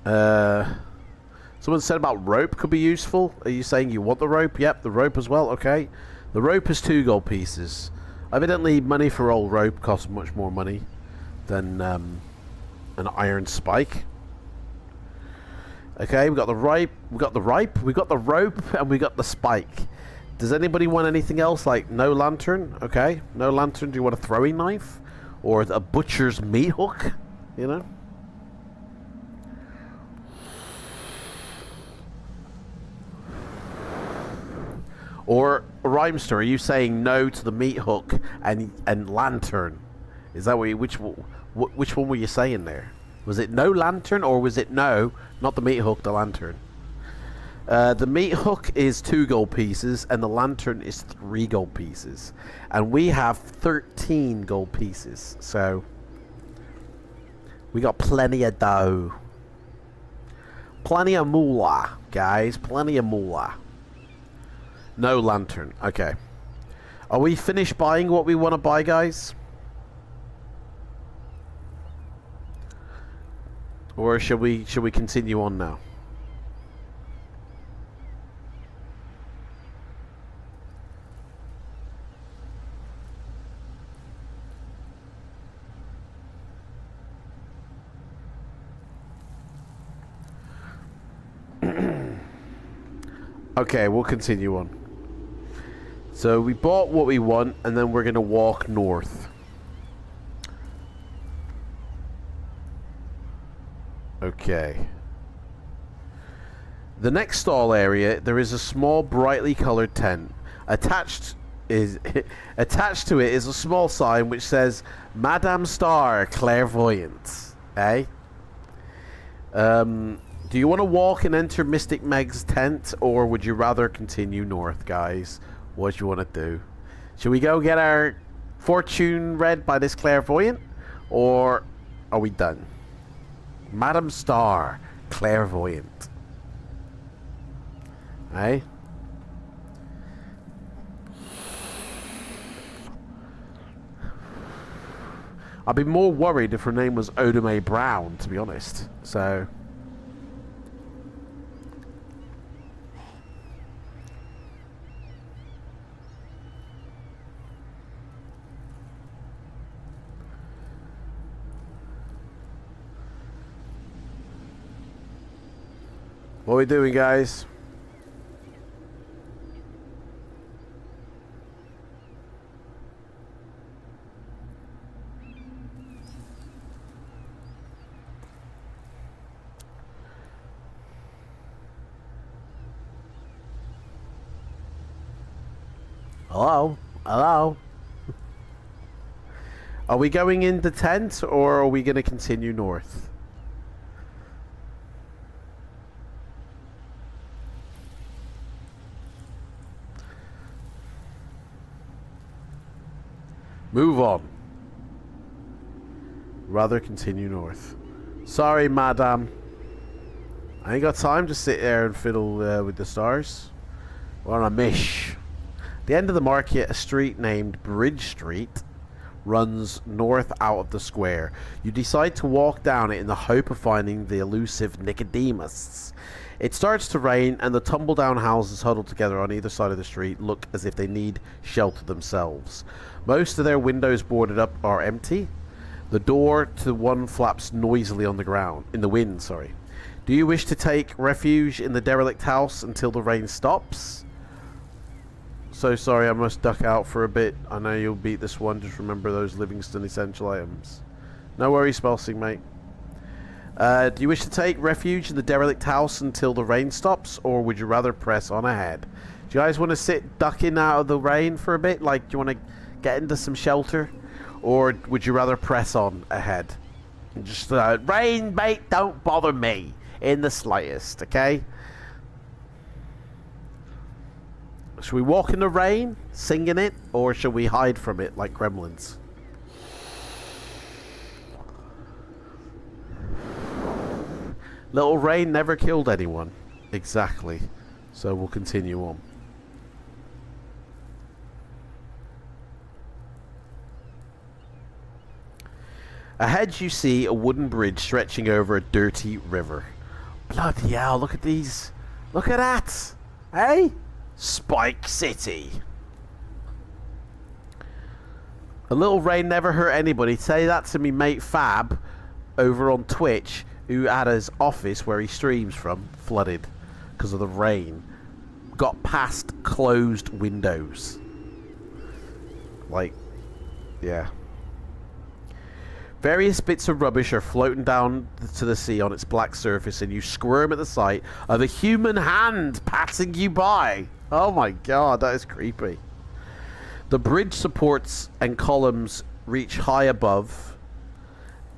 Someone said about rope could be useful. Are you saying you want the rope? Yep, the rope as well. Okay. The rope is 2 gold pieces. Evidently, money for old rope costs much more money than an iron spike. Okay, we got the ripe, we got the rope, and we got the spike. Does anybody want anything else? Like no lantern? Okay, no lantern. Do you want a throwing knife or a butcher's meat hook? You know. Or Rhymester, are you saying no to the meat hook and lantern? Is that what which one were you saying there? Was it no lantern or was it no, not the meat hook, the lantern? The meat hook is 2 gold pieces and the lantern is 3 gold pieces. And we have 13 gold pieces. So we got plenty of dough. Plenty of moolah, guys. Plenty of moolah. No lantern. Okay. Are we finished buying what we want to buy, guys? Or should we continue on now? Okay, we'll continue on. So we bought what we want, and then we're going to walk north. Okay. The next stall area, there is a small, brightly colored tent. Attached to it is a small sign which says, Madame Star, Clairvoyant. Eh? Do you want to walk and enter Mystic Meg's tent, or would you rather continue north, guys? What do you want to do? Should we go get our fortune read by this clairvoyant, or are we done? Madame Star, Clairvoyant. Eh? I'd be more worried if her name was Odame Brown, to be honest. So... What are we doing, guys? Hello? Hello? Are we going in the tent, or are we going to continue north? Move on. Rather continue north. Sorry, madam. I ain't got time to sit there and fiddle with the stars. We're on a mish. The end of the market, a street named Bridge Street, runs north out of the square. You decide to walk down it in the hope of finding the elusive Nicodemus. It starts to rain, and the tumble-down houses huddled together on either side of the street look as if they need shelter themselves. Most of their windows boarded up are empty. The door to one flaps noisily on the ground, in the wind, sorry. Do you wish to take refuge in the derelict house until the rain stops? So sorry, I must duck out for a bit. I know you'll beat this one. Just remember those Livingston essential items. No worries, Spelsing, mate. Do you wish to take refuge in the derelict house until the rain stops, or would you rather press on ahead? Do you guys want to sit ducking out of the rain for a bit? Like, do you want to get into some shelter? Or would you rather press on ahead? And just, rain, mate, don't bother me in the slightest, okay? Should we walk in the rain, singing it, or should we hide from it like gremlins? Little rain never killed anyone. Exactly. So we'll continue on. Ahead you see a wooden bridge stretching over a dirty river. Bloody hell, look at these. Look at that. Hey? Spike City. A little rain never hurt anybody. Say that to me mate Fab over on Twitch, who had his office where he streams from flooded because of the rain. Got past closed windows. Like, yeah. Various bits of rubbish are floating down to the sea on its black surface, and you squirm at the sight of a human hand passing you by. Oh my god, that is creepy. The bridge supports and columns reach high above,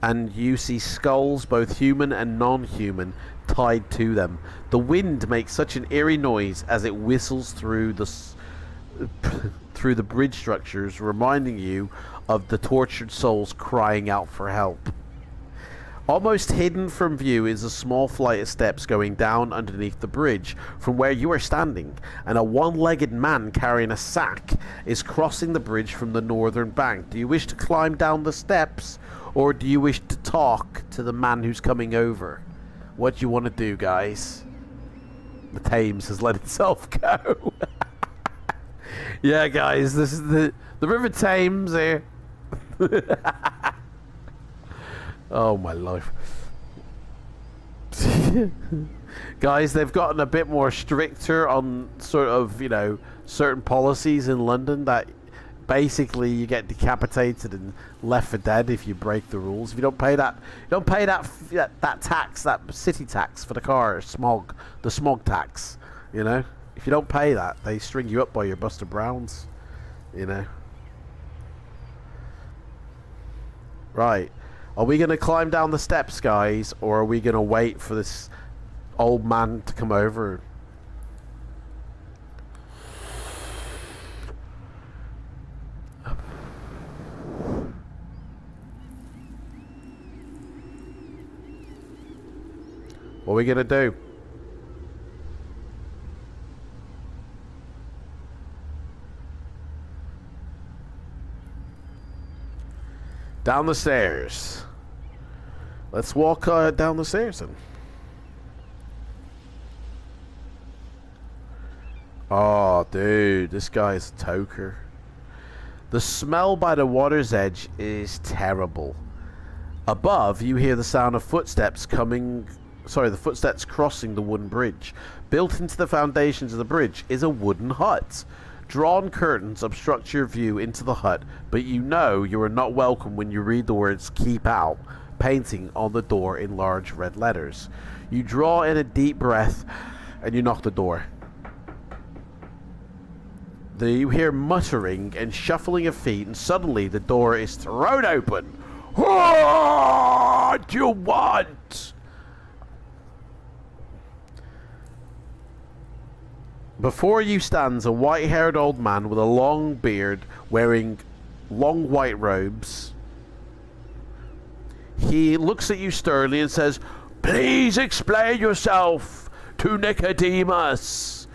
and you see skulls, both human and non-human, tied to them. The wind makes such an eerie noise as it whistles through the bridge structures, reminding you of the tortured souls crying out for help. Almost hidden from view is a small flight of steps going down underneath the bridge from where you are standing, and a one-legged man carrying a sack is crossing the bridge from the northern bank. Do you wish to climb down the steps, or do you wish to talk to the man who's coming over? What do you want to do, guys? The Thames has let itself go. Yeah, guys, this is the River Thames here. Oh my life. Guys, they've gotten a bit more stricter on sort of, you know, certain policies in London that basically you get decapitated and left for dead if you break the rules. If you don't pay that tax, that city tax for the car, the smog tax, you know. If you don't pay that, they string you up by your Buster Browns, you know. Right. Are we going to climb down the steps, guys, or are we going to wait for this old man to come over? What are we going to do? Down the stairs. Let's walk down the stairs then. Oh, dude, this guy's a toker. The smell by the water's edge is terrible. Above, you hear the sound of footsteps coming the footsteps crossing the wooden bridge. Built into the foundations of the bridge is a wooden hut. Drawn curtains obstruct your view into the hut, but you know you are not welcome when you read the words "Keep Out" painting on the door in large red letters. You draw in a deep breath and you knock the door. You hear muttering and shuffling of feet, and suddenly the door is thrown open. What do you want? Before you stands a white-haired old man with a long beard, wearing long white robes. He looks at you sternly and says, "Please explain yourself to Nicodemus."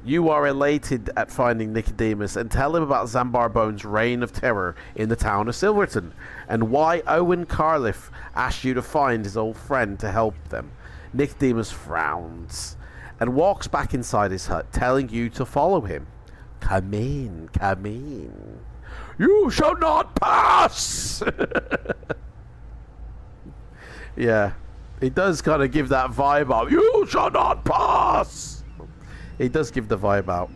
You are elated at finding Nicodemus and tell him about Zambar Bone's reign of terror in the town of Silverton, and why Owen Carliff asked you to find his old friend to help them. Nicodemus frowns and walks back inside his hut, telling you to follow him. Come in, come in. You shall not pass! Yeah, he does kind of give that vibe out. You shall not pass! He does give the vibe out.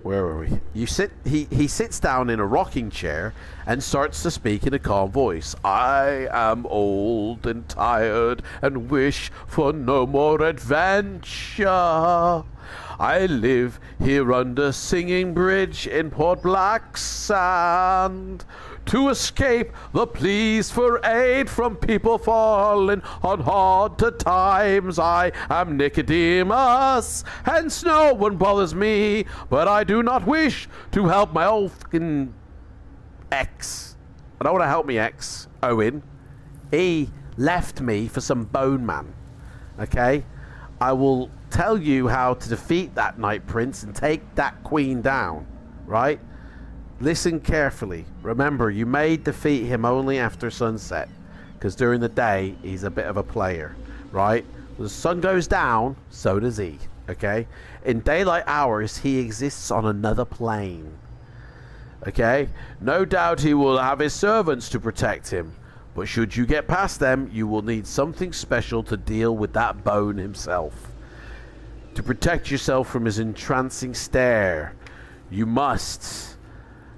Where are we? He sits down in a rocking chair and starts to speak in a calm voice. I am old and tired and wish for no more adventure. I live here under Singing Bridge in Port Blacksand. To escape the pleas for aid from people falling on hard times. I am Nicodemus, hence no one bothers me, but I do not wish to help my old fucking ex. I don't want to help me ex, Owen. He left me for some bone man. Okay? I will tell you how to defeat that Night Prince and take that queen down, right? Listen carefully. Remember, you may defeat him only after sunset, because during the day, he's a bit of a player, right? When the sun goes down, so does he, okay? In daylight hours, he exists on another plane, okay? No doubt he will have his servants to protect him, but should you get past them, you will need something special to deal with that bone himself. To protect yourself from his entrancing stare, you must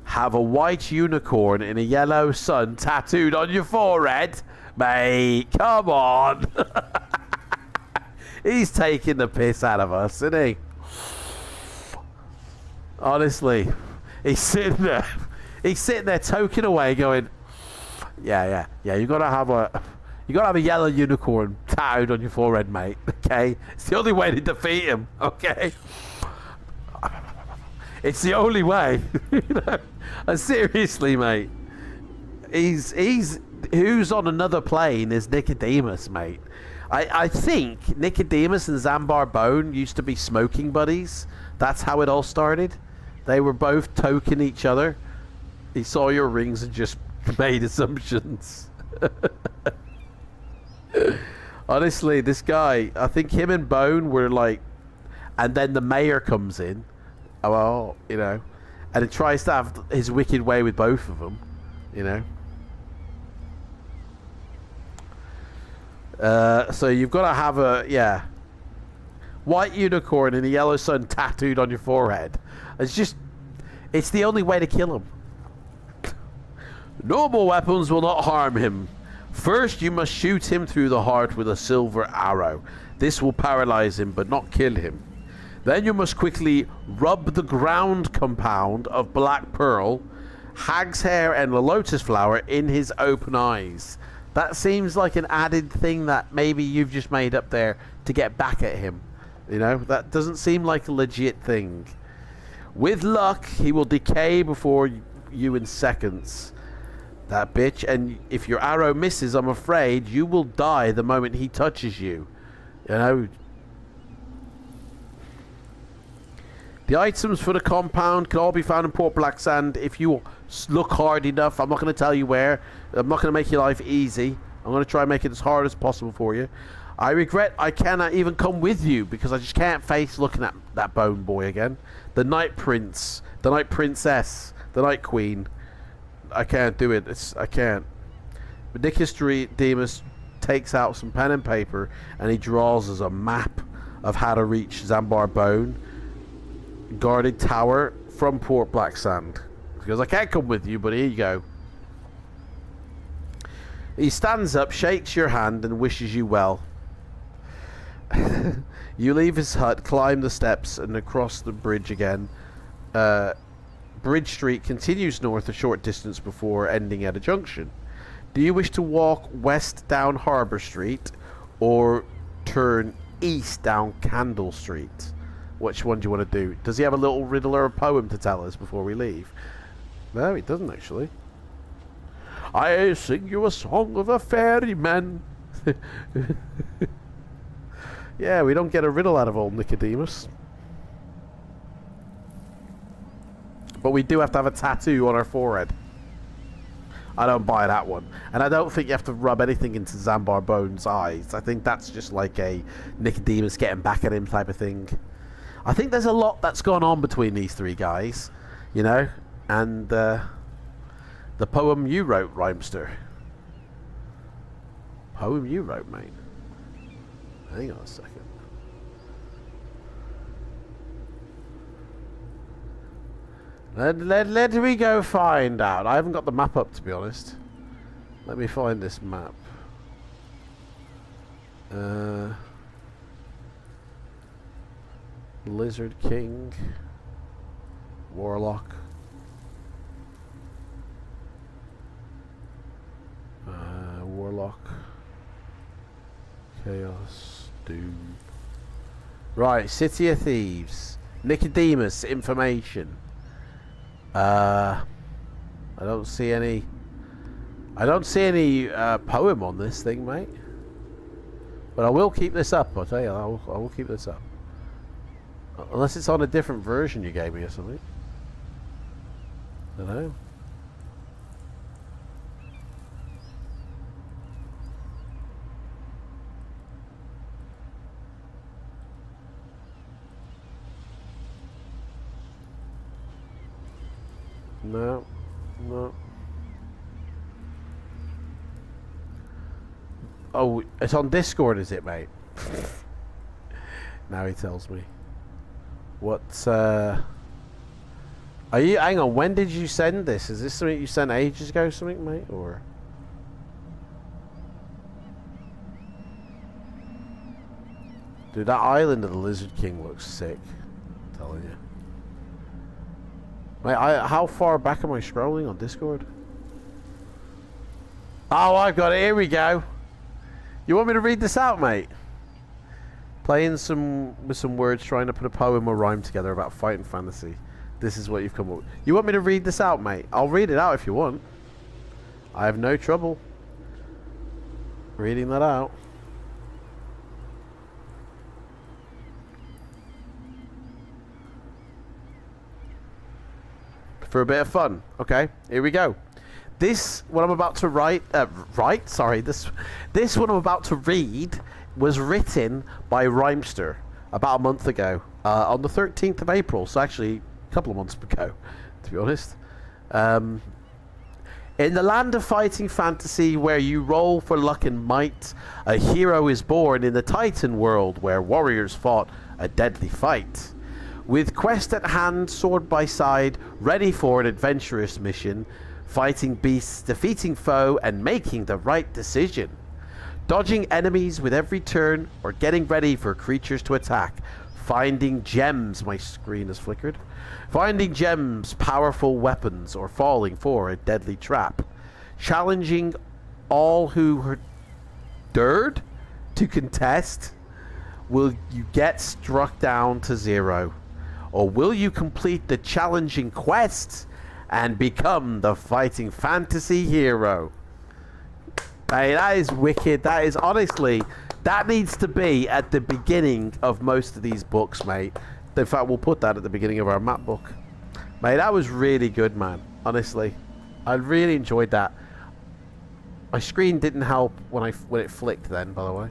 have a white unicorn in a yellow sun tattooed on your forehead. Mate, come on. He's taking the piss out of us, isn't he? Honestly, he's sitting there toking away going, yeah, you gotta have a yellow unicorn tattooed on your forehead, mate, okay? It's the only way to defeat him, okay? It's the only way. You know? Seriously, mate. Who's on another plane is Nicodemus, mate. I think Nicodemus and Zambar Bone used to be smoking buddies. That's how it all started. They were both toking each other. He saw your rings and just made assumptions. Honestly, this guy, I think him and Bone were like, and then the mayor comes in. Oh, well, you know, and he tries to have his wicked way with both of them, you know. So you've got to have a, white unicorn in a yellow sun tattooed on your forehead. It's the only way to kill him. Normal weapons will not harm him. First, you must shoot him through the heart with a silver arrow. This will paralyze him, but not kill him. Then you must quickly rub the ground compound of black pearl, hag's hair, and the lotus flower in his open eyes. That seems like an added thing that maybe you've just made up there to get back at him. You know, that doesn't seem like a legit thing. With luck, he will decay before you in seconds. That bitch. And if your arrow misses, I'm afraid you will die the moment he touches you. You know. The items for the compound can all be found in Port Blacksand if you look hard enough. I'm not going to tell you where. I'm not going to make your life easy. I'm going to try and make it as hard as possible for you. I regret I cannot even come with you because I just can't face looking at that bone boy again. The Night Prince, the Night Princess, the Night Queen. I can't do it. I can't. Nicodemus takes out some pen and paper and he draws us a map of how to reach Zambar Bone guarded tower from Port Black Sand. He goes, I can't come with you, but here you go. He stands up, shakes your hand, and wishes you well. You leave his hut, climb the steps, and across the bridge again. Bridge Street continues north a short distance before ending at a junction. Do you wish to walk west down Harbour Street or turn east down Candle Street? Which one do you want to do? Does he have a little riddle or a poem to tell us before we leave? No, he doesn't actually. I sing you a song of a ferryman. Yeah, we don't get a riddle out of old Nicodemus. But we do have to have a tattoo on our forehead. I don't buy that one. And I don't think you have to rub anything into Zambar Bone's eyes. I think that's just like a Nicodemus getting back at him type of thing. I think there's a lot that's gone on between these three guys, you know? And the poem you wrote, Rhymester. Poem you wrote, mate. Hang on a second. Let me go find out. I haven't got the map up, to be honest. Let me find this map. Lizard King. Warlock. Warlock. Chaos. Doom. Right, City of Thieves. Nicodemus, information. I don't see any poem on this thing, mate. But I will keep this up, I'll tell you. I will keep this up. Unless it's on a different version you gave me or something. I don't know. No, no. Oh, it's on Discord, is it, mate? Now he tells me. What's are you? Hang on. When did you send this? Is this something you sent ages ago, something, mate, or? Dude, that island of the Lizard King looks sick. I'm telling you. Mate, how far back am I scrolling on Discord? Oh, I've got it. Here we go. You want me to read this out, mate? Playing with some words, trying to put a poem or rhyme together about fighting fantasy. This is what you've come up with. You want me to read this out, mate? I'll read it out if you want. I have no trouble reading that out. For a bit of fun. Okay, here we go. This, what I'm about to this one I'm about to read was written by Rhymester about a month ago, on the 13th of April, so actually a couple of months ago, to be honest. In the land of fighting fantasy where you roll for luck and might, a hero is born in the Titan world where warriors fought a deadly fight. With quest at hand, sword by side, ready for an adventurous mission, fighting beasts, defeating foe, and making the right decision. Dodging enemies with every turn, or getting ready for creatures to attack. Finding gems, my screen has flickered. Finding gems, powerful weapons, or falling for a deadly trap. Challenging all who dared to contest. Will you get struck down to zero? Or will you complete the challenging quest and become the fighting fantasy hero? Hey, that is wicked. That is honestly, that needs to be at the beginning of most of these books, mate. In fact, we'll put that at the beginning of our map book. Mate, that was really good, man. Honestly, I really enjoyed that. My screen didn't help when it flicked then, by the way.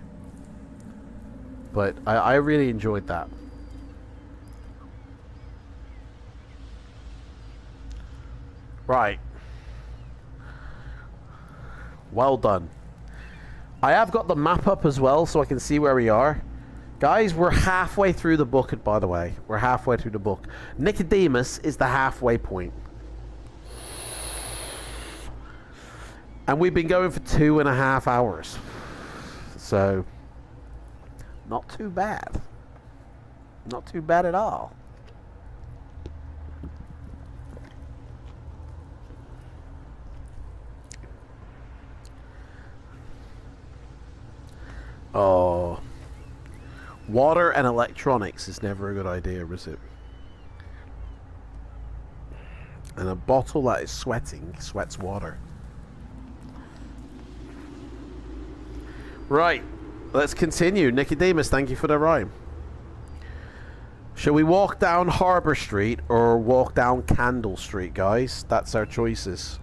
But I really enjoyed that. Right. Well done. I have got the map up as well so I can see where we are. Guys, we're halfway through the book, by the way. We're halfway through the book. Nicodemus is the halfway point. And we've been going for 2.5 hours. So, not too bad. Not too bad at all. Oh. Water and electronics is never a good idea, is it? And a bottle that is sweating sweats water. Right. Let's continue. Nicodemus, thank you for the rhyme. Shall we walk down Harbour Street or walk down Candle Street, guys? That's our choices.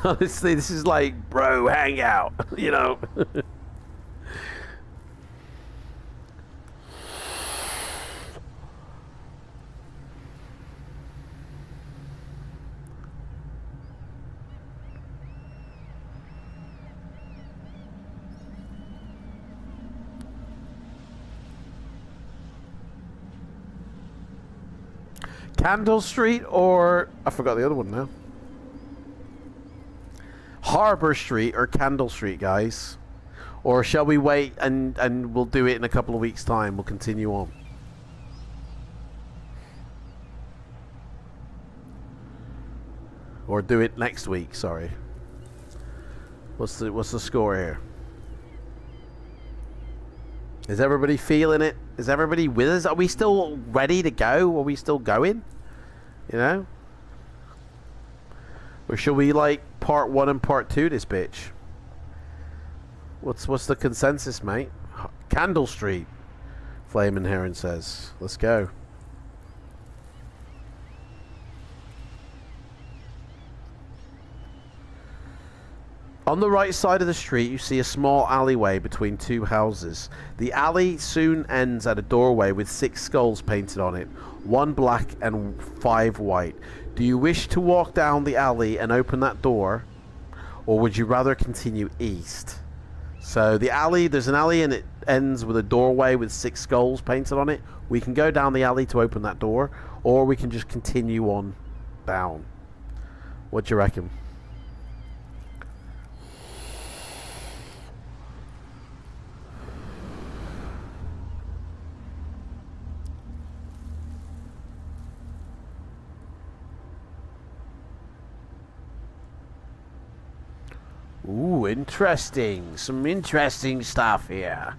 Honestly, this is like, bro, hang out, you know. Candle Street or I forgot the other one now. Harbour Street or Candle Street, guys? Or shall we wait and we'll do it in a couple of weeks' time? We'll continue on. Or do it next week, sorry. What's the score here? Is everybody feeling it? Is everybody with us? Are we still ready to go? Are we still going? You know? Or shall we like part 1 and part 2 this bitch? What's the consensus, mate? Candle Street, Flamin' Heron says. Let's go. On the right side of the street, you see a small alleyway between 2 houses. The alley soon ends at a doorway with 6 skulls painted on it, 1 black and 5 white. Do you wish to walk down the alley and open that door, or would you rather continue east? So the alley, there's an alley and it ends with a doorway with 6 skulls painted on it. We can go down the alley to open that door, or we can just continue on down. What do you reckon? Ooh, interesting. Some interesting stuff here.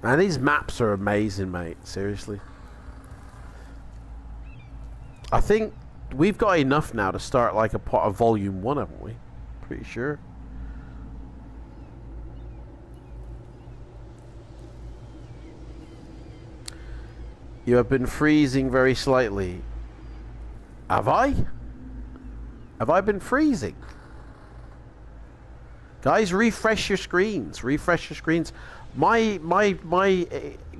Man, these maps are amazing, mate. Seriously. I think we've got enough now to start like a part of volume 1, haven't we? Pretty sure. You have been freezing very slightly. Have I? Have I been freezing? Guys, refresh your screens. Refresh your screens. My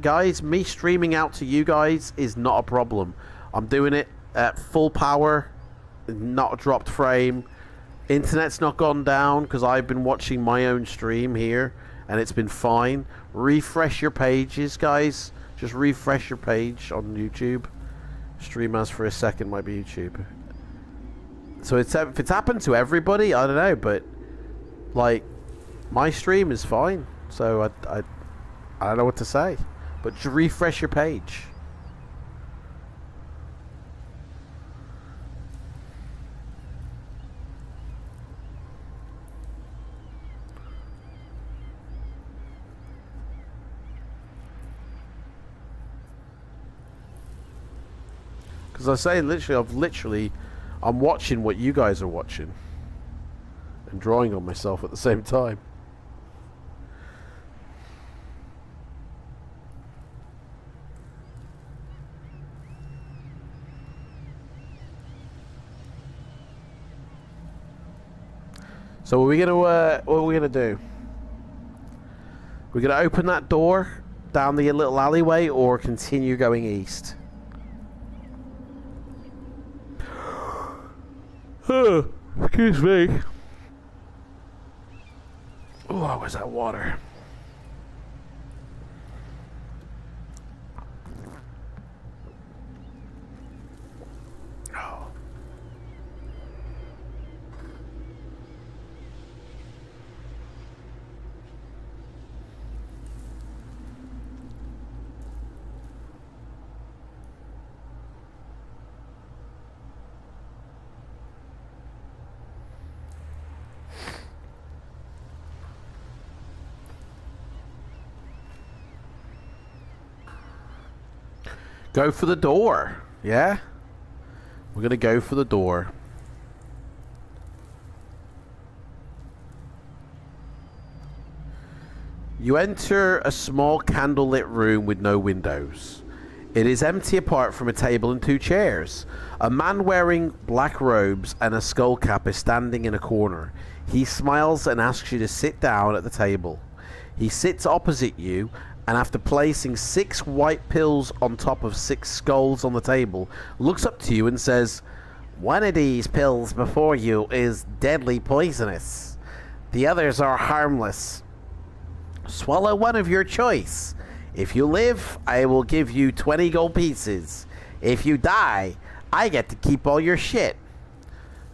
guys, me streaming out to you guys is not a problem. I'm doing it at full power, not a dropped frame. Internet's not gone down because I've been watching my own stream here and it's been fine. Refresh your pages, guys. Just refresh your page on YouTube. Stream as for a second might be YouTube. So if it's happened to everybody, I don't know, but like my stream is fine. So I don't know what to say, but just refresh your page. Because I say literally, I'm watching what you guys are watching. And drawing on myself at the same time. So what are we gonna do? We're gonna open that door down the little alleyway, or continue going east. Excuse me. Oh, where's that water? Oh. Go for the door. Yeah? We're going to go for the door. You enter a small candlelit room with no windows. It is empty apart from a table and 2 chairs. A man wearing black robes and a skull cap is standing in a corner. He smiles and asks you to sit down at the table. He sits opposite you, and after placing 6 white pills on top of 6 skulls on the table, looks up to you and says, "One of these pills before you is deadly poisonous. The others are harmless. Swallow one of your choice. If you live, I will give you 20 gold pieces. If you die, I get to keep all your shit.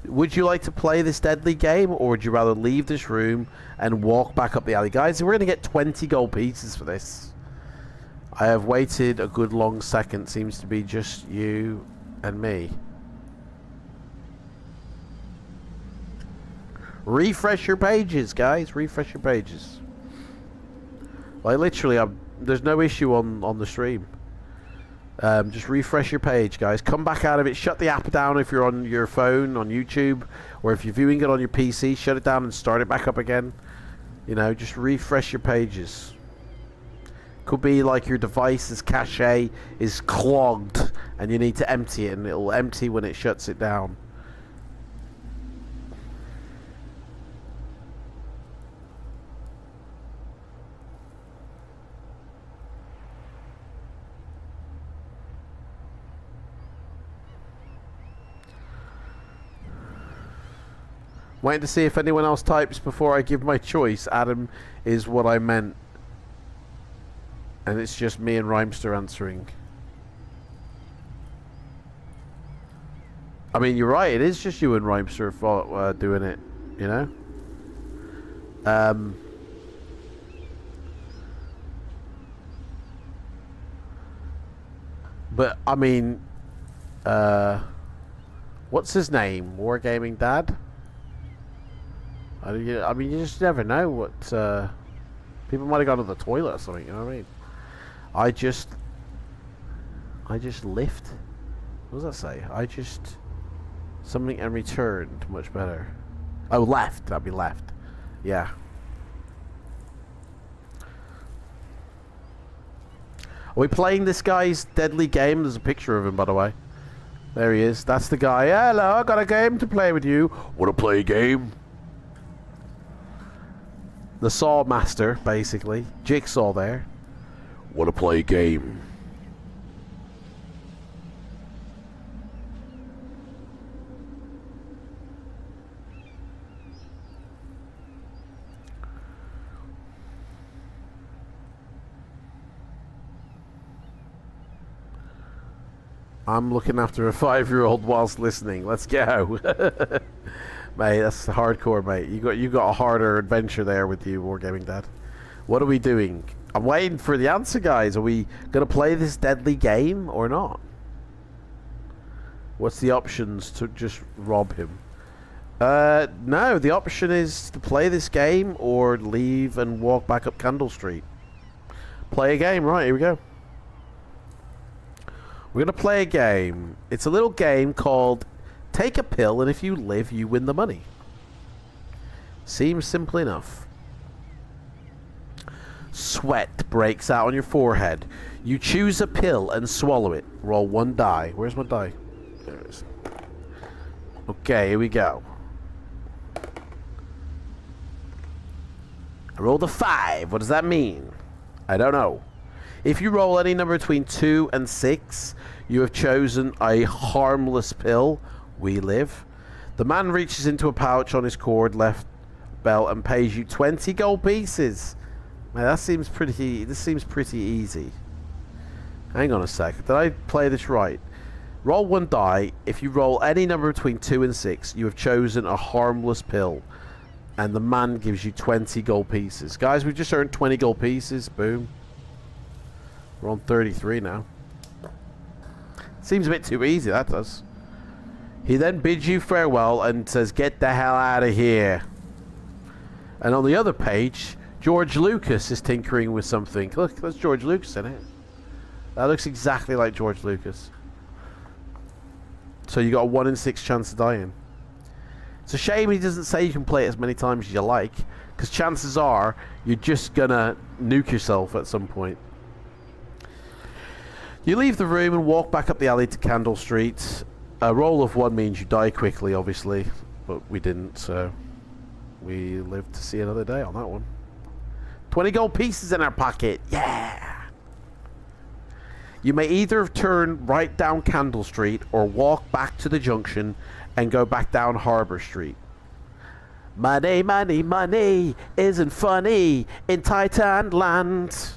Would you like to play this deadly game, or would you rather leave this room and walk back up the alley?" Guys, we're going to get 20 gold pieces for this. I have waited a good long second. Seems to be just you and me. Refresh your pages, guys. Refresh your pages. Like, literally, there's no issue on the stream. Just refresh your page, guys. Come back out of it. Shut the app down if you're on your phone, on YouTube, or if you're viewing it on your PC. Shut it down and start it back up again. You know, just refresh your pages. Could be like your device's cache is clogged and you need to empty it, and it'll empty when it shuts it down. Waiting to see if anyone else types before I give my choice. Adam is what I meant. And it's just me and Rhymester answering. I mean, you're right. It is just you and Rhymester doing it, you know? But, I mean... what's his name? Wargaming Dad? I mean, you just never know what... people might have gone to the toilet or something, you know what I mean? I just lift. What does that say? I just... Something and returned. Much better. Oh, left. That'd be left. Yeah. Are we playing this guy's deadly game? There's a picture of him, by the way. There he is. That's the guy. Hello, I got a game to play with you. Want to play a game? The Saw Master, basically. Jigsaw there. Want to play a game? I'm looking after a 5-year-old whilst listening. Let's go. Mate, that's hardcore, mate. You got a harder adventure there with you, Wargaming Dad. What are we doing? I'm waiting for the answer, guys. Are we going to play this deadly game or not? What's the options to just rob him? No, the option is to play this game or leave and walk back up Candle Street. Play a game, right, here we go. We're going to play a game. It's a little game called Take a Pill, and if you live, you win the money. Seems simple enough. Sweat breaks out on your forehead. You choose a pill and swallow it. Roll 1 die. Where's my die? There it is. Okay, here we go. I rolled a 5. What does that mean? I don't know. If you roll any number between 2 and 6, you have chosen a harmless pill. We live. The man reaches into a pouch on his cord left belt and pays you 20 gold pieces. Man, that seems pretty. This seems pretty easy. Hang on a sec. Did I play this right? Roll 1 die. If you roll any number between 2 and 6, you have chosen a harmless pill. And the man gives you 20 gold pieces. Guys, we've just earned 20 gold pieces. Boom. We're on 33 now. Seems a bit too easy, that does. He then bids you farewell and says, get the hell out of here. And on the other page, George Lucas is tinkering with something. Look, that's George Lucas in it. That looks exactly like George Lucas. So you got a 1 in 6 chance of dying. It's a shame he doesn't say you can play it as many times as you like, because chances are you're just gonna nuke yourself at some point. You leave the room and walk back up the alley to Candle Street. A roll of 1 means you die quickly, obviously, but we didn't, so we lived to see another day on that one. 20 gold pieces in our pocket, yeah! You may either turn right down Candle Street or walk back to the junction and go back down Harbor Street. Money, money, money isn't funny in Titan Land.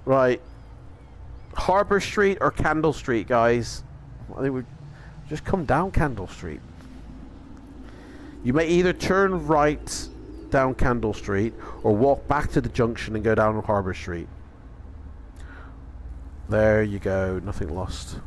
Right. Harbor Street or Candle Street, guys? I think we just come down Candle Street. You may either turn right down Candle Street or walk back to the junction and go down Harbor Street. There you go. Nothing lost.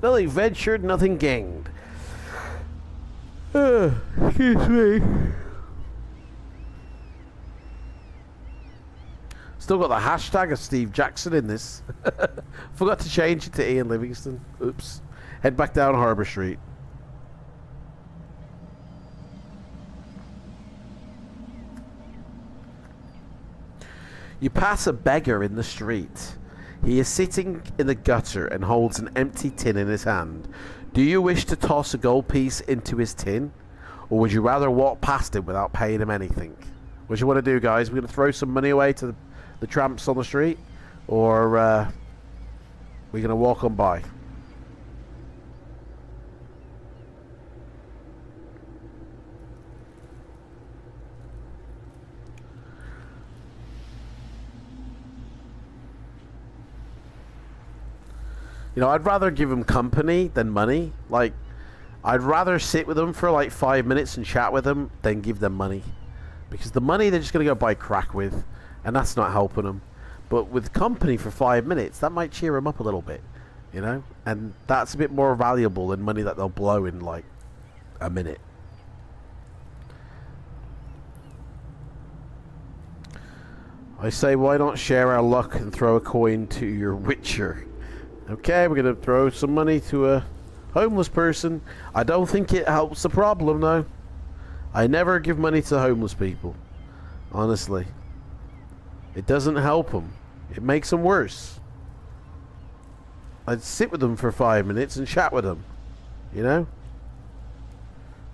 Nothing ventured, nothing gained. Excuse me. Still got the hashtag of Steve Jackson in this. Forgot to change it to Ian Livingston. Oops. Head back down Harbor Street. You pass a beggar in the street. He is sitting in the gutter and holds an empty tin in his hand. Do you wish to toss a gold piece into his tin? Or would you rather walk past him without paying him anything? What do you want to do, guys? We're going to throw some money away to the tramps on the street? Or we're going to walk on by? You know, I'd rather give them company than money. Like, I'd rather sit with them for like 5 minutes and chat with them than give them money. Because the money they're just going to go buy crack with, and that's not helping them. But with company for 5 minutes, that might cheer them up a little bit, you know? And that's a bit more valuable than money that they'll blow in like a minute. I say, why not share our luck and throw a coin to your witcher? Okay, we're going to throw some money to a homeless person. I don't think it helps the problem, though. I never give money to homeless people. Honestly. It doesn't help them. It makes them worse. I'd sit with them for 5 minutes and chat with them. You know?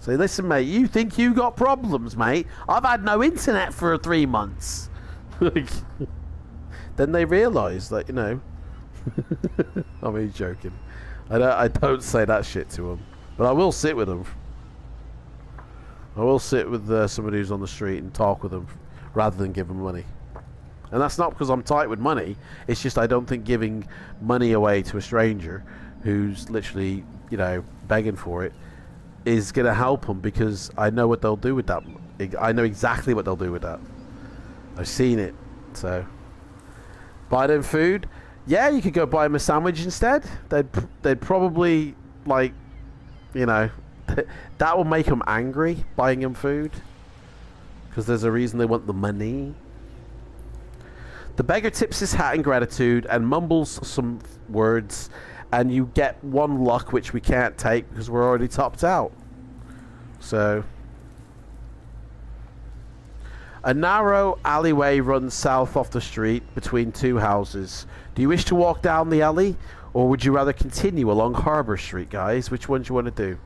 Say, listen, mate, you think you got problems, mate? I've had no internet for 3 months. Then they realise that, you know... I'm only joking. I don't say that shit to them, but I will sit with them. I will sit with somebody who's on the street and talk with them rather than give them money. And that's not because I'm tight with money. It's just I don't think giving money away to a stranger who's literally, you know, begging for it is going to help them, because I know what they'll do with that. I know exactly what they'll do with that. I've seen it. So Buy them food. Yeah, you could go buy them a sandwich instead. They'd probably, like, you know, that will make them angry, buying them food. Because there's a reason they want the money. The beggar tips his hat in gratitude and mumbles some words. And you get 1 luck, which we can't take because we're already topped out. So... A narrow alleyway runs south off the street between 2 houses. Do you wish to walk down the alley, or would you rather continue along Harbour Street, guys? Which one do you want to do?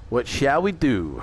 What shall we do?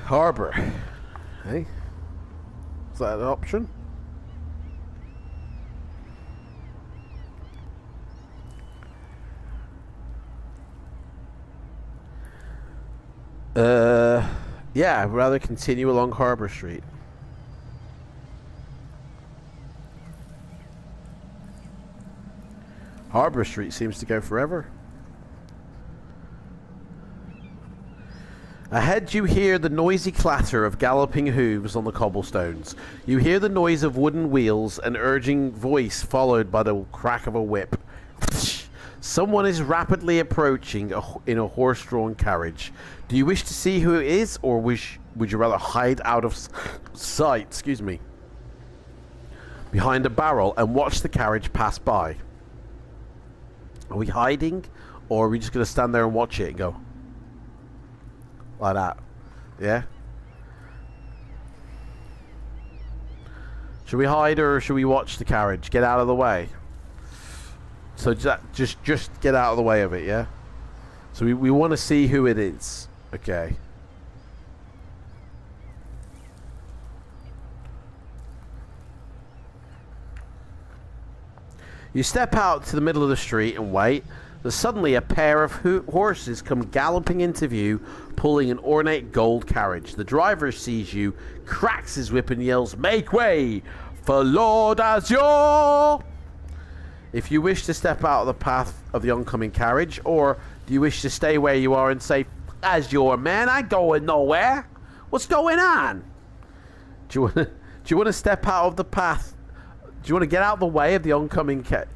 Harbour. Hey? Is that an option? Yeah, I'd rather continue along Harbour Street. Harbour Street seems to go forever. Ahead you hear the noisy clatter of galloping hooves on the cobblestones. You hear the noise of wooden wheels, an urging voice followed by the crack of a whip. Someone is rapidly approaching in a horse-drawn carriage. Do you wish to see who it is, or would you rather hide out of sight, excuse me, behind a barrel and watch the carriage pass by? Are we hiding, or are we just going to stand there and watch it and go like that? Yeah? Should we hide, or should we watch the carriage? Get out of the way. So just get out of the way of it, yeah? So we want to see who it is. Okay. You step out to the middle of the street and wait. There's suddenly a pair of horses come galloping into view, pulling an ornate gold carriage. The driver sees you, cracks his whip and yells, "Make way for Lord Azure!" If you wish to step out of the path of the oncoming carriage, or do you wish to stay where you are and say, "Azure, man, I ain't going nowhere. What's going on?" Do you want to step out of the path? Do you want to get out of the way of the oncoming carriage?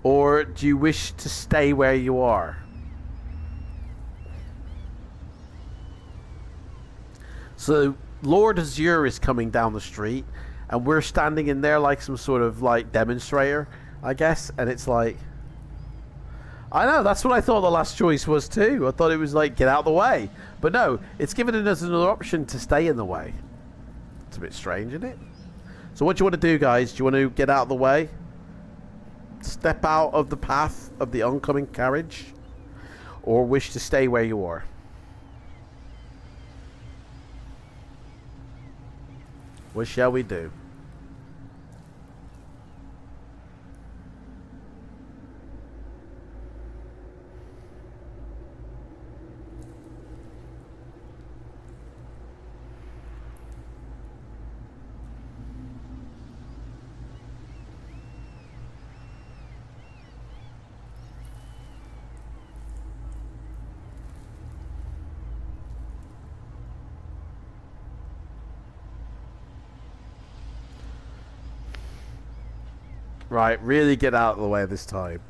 Or do you wish to stay where you are? So Lord Azure is coming down the street, and we're standing in there like some sort of like demonstrator, I guess. And it's like, I know, that's what I thought the last choice was too. I thought it was like, get out of the way. But no, it's given us another option to stay in the way. It's a bit strange, isn't it? So what do you want to do, guys? Do you want to get out of the way? Step out of the path of the oncoming carriage? Or wish to stay where you are? What shall we do? Right, really get out of the way this time.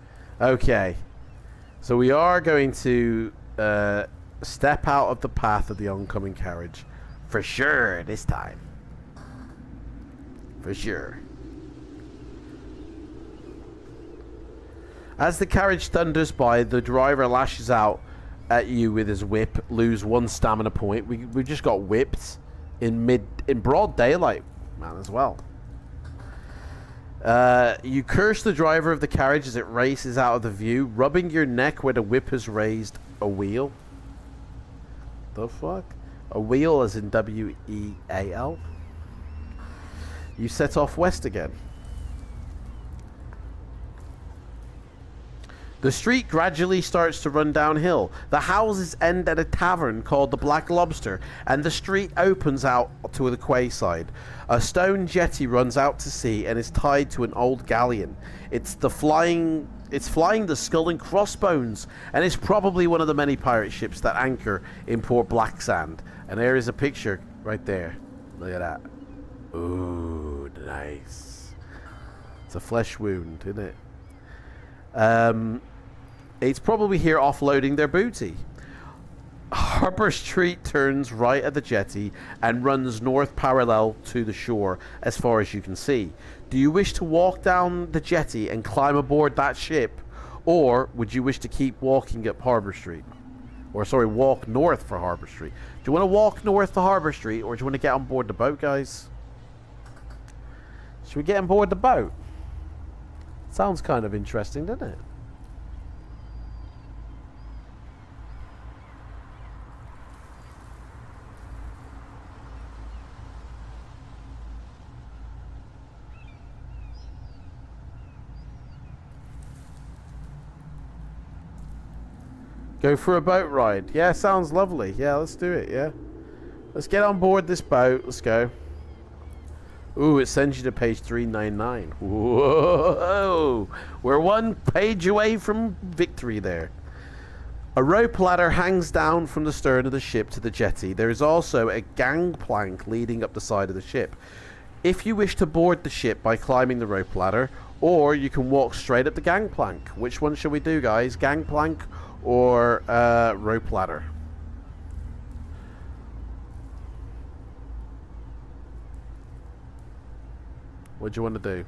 Okay. So we are going to step out of the path of the oncoming carriage. For sure, this time. For sure. As the carriage thunders by, the driver lashes out at you with his whip. Lose 1 stamina point. We just got whipped in broad daylight, man, as well. You curse the driver of the carriage as it races out of the view, rubbing your neck where the whip has raised a wheel. The fuck? A wheel as in W-E-A-L. You set off west again. The street gradually starts to run downhill. The houses end at a tavern called the Black Lobster, and the street opens out to the quayside. A stone jetty runs out to sea and is tied to an old galleon. It's flying the Skull and Crossbones, and it's probably one of the many pirate ships that anchor in Port Blacksand. And there is a picture right there. Look at that. Ooh, nice. It's a flesh wound, isn't it? It's probably here offloading their booty. Harbour Street turns right at the jetty and runs north parallel to the shore as far as you can see. Do you wish to walk down the jetty and climb aboard that ship, or would you wish to keep walking up Harbour Street? Or sorry, walk north for Harbour Street. Do you want to walk north to Harbour Street, or do you want to get on board the boat, guys? Should we get on board the boat? Sounds kind of interesting, doesn't it? Go for a boat ride. Yeah, sounds lovely. Yeah, let's do it, yeah. Let's get on board this boat. Let's go. Ooh, it sends you to page 399. Whoa! We're one page away from victory there. A rope ladder hangs down from the stern of the ship to the jetty. There is also a gangplank leading up the side of the ship. If you wish to board the ship by climbing the rope ladder, or you can walk straight up the gangplank. Which one shall we do, guys? Gangplank or rope ladder? What do you want to do?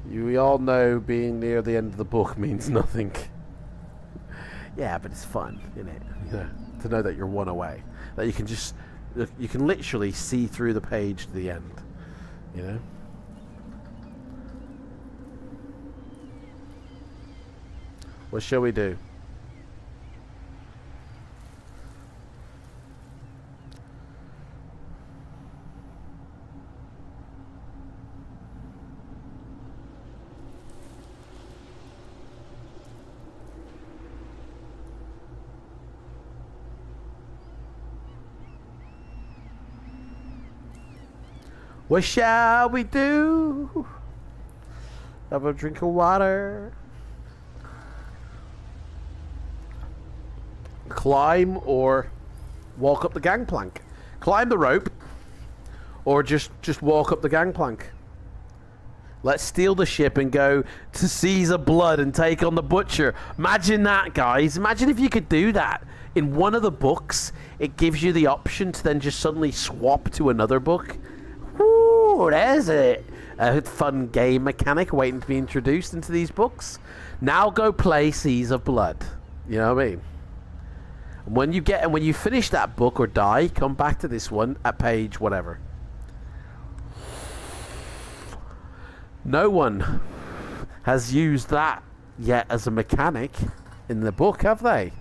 We all know being near the end of the book means nothing. Yeah, but it's fun, isn't it? Yeah, to know that you're one away. That you can just... You can literally see through the page to the end. You know? What shall we do? What shall we do? Have a drink of water. Climb or walk up the gangplank. Climb the rope or just walk up the gangplank. Let's steal the ship and go to Caesar Blood and take on the Butcher. Imagine that, guys. Imagine if you could do that. In one of the books, it gives you the option to then just suddenly swap to another book. Woo, there's a fun game mechanic waiting to be introduced into these books. Now go play Seas of Blood. You know what I mean? And when you finish that book or die, come back to this one at page whatever. No one has used that yet as a mechanic in the book, have they?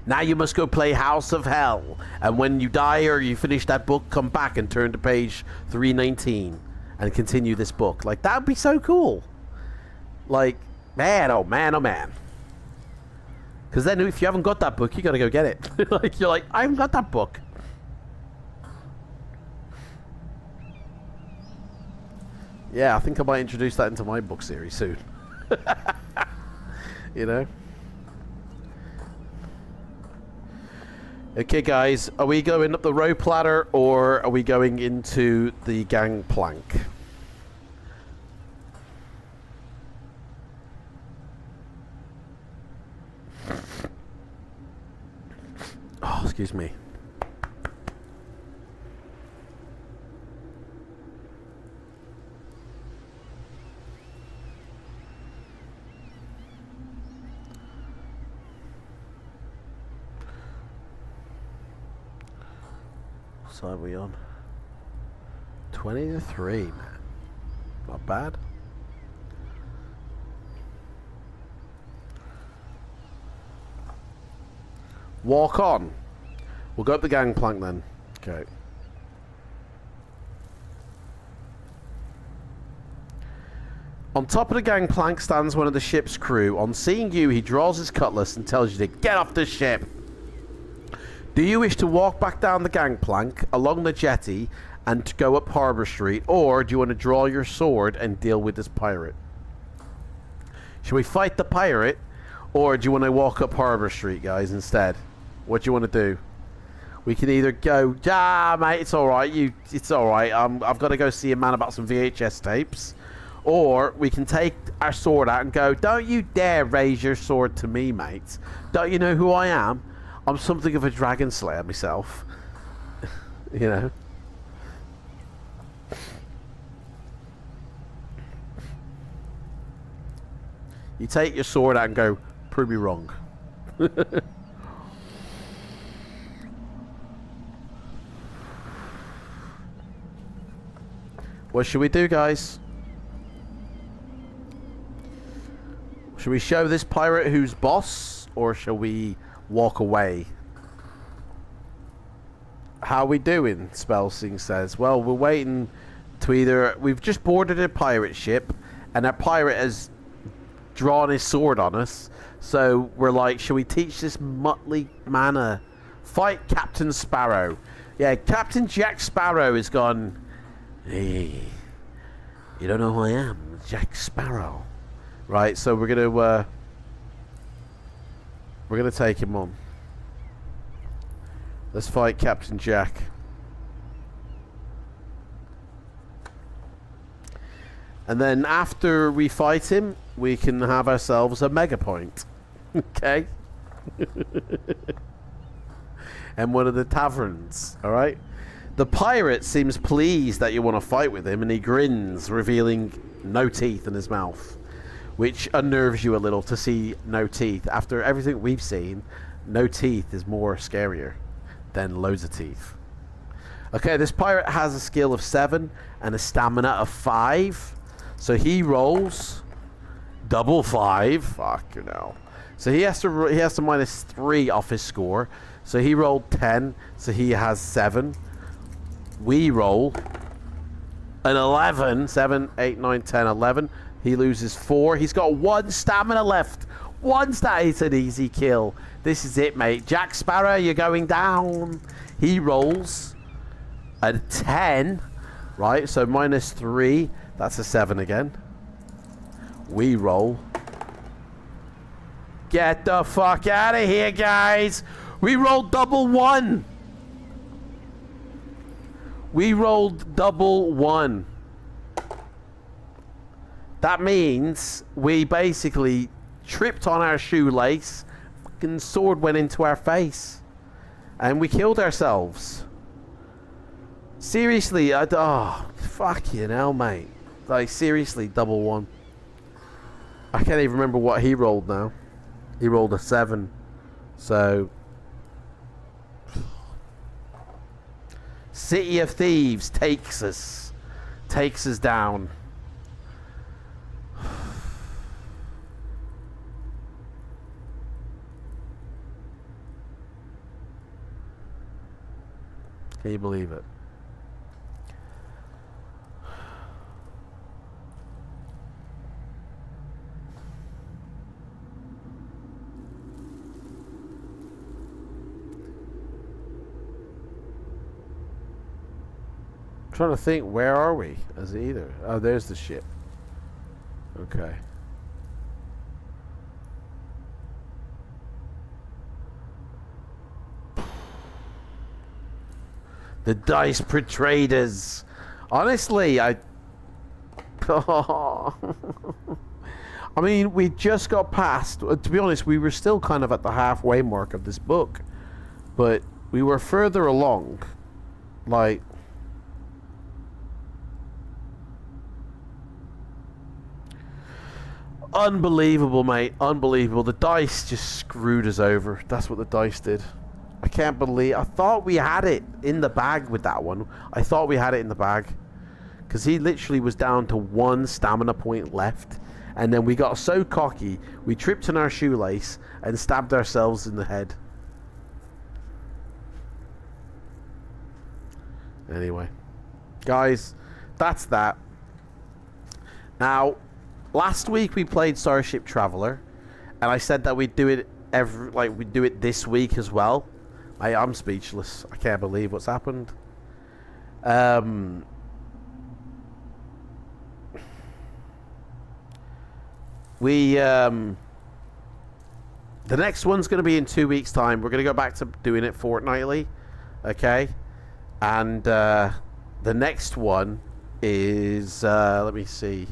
Now you must go play House of Hell, and when you die or you finish that book, come back and turn to page 319 and continue this book. Like, that would be so cool. Like, man, oh man, oh man. Because then if you haven't got that book, you got to go get it. Like, you're like, I haven't got that book. Yeah, I think I might introduce that into my book series soon. You know? Okay, guys, are we going up the rope ladder or are we going into the gangplank? Oh, excuse me. What side are we on? 20-3, man. Not bad. Walk on. We'll go up the gangplank then. Okay. On top of the gangplank stands one of the ship's crew. On seeing you, he draws his cutlass and tells you to get off the ship. Do you wish to walk back down the gangplank along the jetty and to go up Harbour Street, or do you want to draw your sword and deal with this pirate? Should we fight the pirate, or do you want to walk up Harbour Street, guys, instead? What do you want to do? We can either go, mate, it's alright, it's alright, I've got to go see a man about some VHS tapes. Or we can take our sword out and go, don't you dare raise your sword to me, mate. Don't you know who I am? I'm something of a dragon slayer myself. You know? You take your sword out and go, prove me wrong. What should we do, guys? Should we show this pirate who's boss, or shall we walk away? How are we doing? Spelsing says. Well, we're waiting to either... We've just boarded a pirate ship, and that pirate has drawn his sword on us. So we're like, shall we teach this motley man fight Captain Sparrow? Yeah, Captain Jack Sparrow has gone, hey, you don't know who I am, Jack Sparrow. Right, so we're gonna take him on. Let's fight Captain Jack. And then after we fight him, we can have ourselves a mega point. Okay? And one of the taverns, alright? The pirate seems pleased that you want to fight with him, and he grins, revealing no teeth in his mouth. Which unnerves you a little to see no teeth. After everything we've seen, no teeth is more scarier than loads of teeth. Okay, this pirate has a skill of 7 and a stamina of 5. So he rolls double 5. Fuck you know. So he has to -3 off his score. So he rolled 10. So he has 7. We roll an 11. 7, 8, 9, 10, 11. He loses 4. He's got 1 stamina left. 1 stamina. It's an easy kill. This is it, mate. Jack Sparrow, you're going down. He rolls a 10. Right, so -3. That's a 7 again. We roll. Get the fuck out of here, guys. We rolled double 1. We rolled double 1. That means we basically tripped on our shoelace, fucking sword went into our face, and we killed ourselves. Seriously, fucking hell, mate. Like, seriously, double 1. I can't even remember what he rolled now. He rolled a 7. So... City of Thieves takes us down. Can you believe it? I'm trying to think, where are we as either? Oh, there's the ship. Okay. The dice betrayed us. Honestly, I mean, we just got past. To be honest, we were still kind of at the halfway mark of this book, but we were further along. Like, unbelievable, mate. Unbelievable. The dice just screwed us over. That's what the dice did. I can't believe... I thought we had it in the bag with that one. I thought we had it in the bag. because he literally was down to 1 stamina point left, and then we got so cocky we tripped on our shoelace and stabbed ourselves in the head. Anyway, guys, that's that. Now, last week we played Starship Traveler, and I said that we'd do it we'd do it this week as well. I'm speechless. I can't believe what's happened. The next one's going to be in 2 weeks' time. We're going to go back to doing it fortnightly, okay? And the next one is let me see.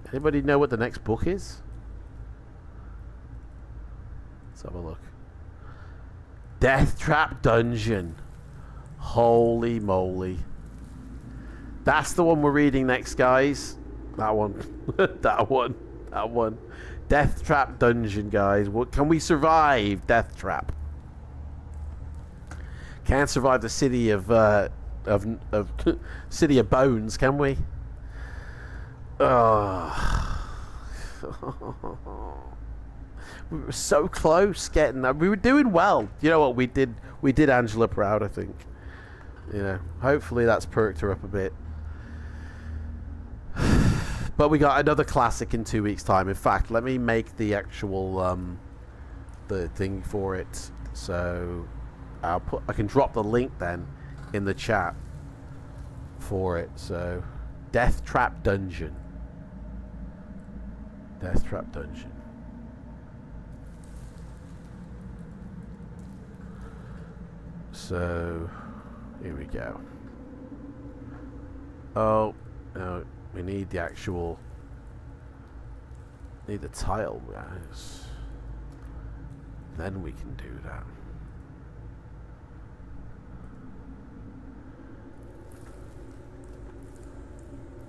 Anybody know what the next book is? Let's have a look. Death Trap Dungeon. Holy moly. That's the one we're reading next, guys. That one. That one. Death Trap Dungeon, guys. What can we survive? Death Trap. Can't survive the city of City of Bones, can we? Oh. We were so close getting that. We were doing well. You know what we did? We did Angela proud, I think. You know, hopefully that's perked her up a bit. But we got another classic in 2 weeks' time. In fact, let me make the actual the thing for it. So I can drop the link then in the chat for it. So Death Trap Dungeon. Death Trap Dungeon. So here we go. Oh no. We need the actual... Need the title, guys. Then we can do that.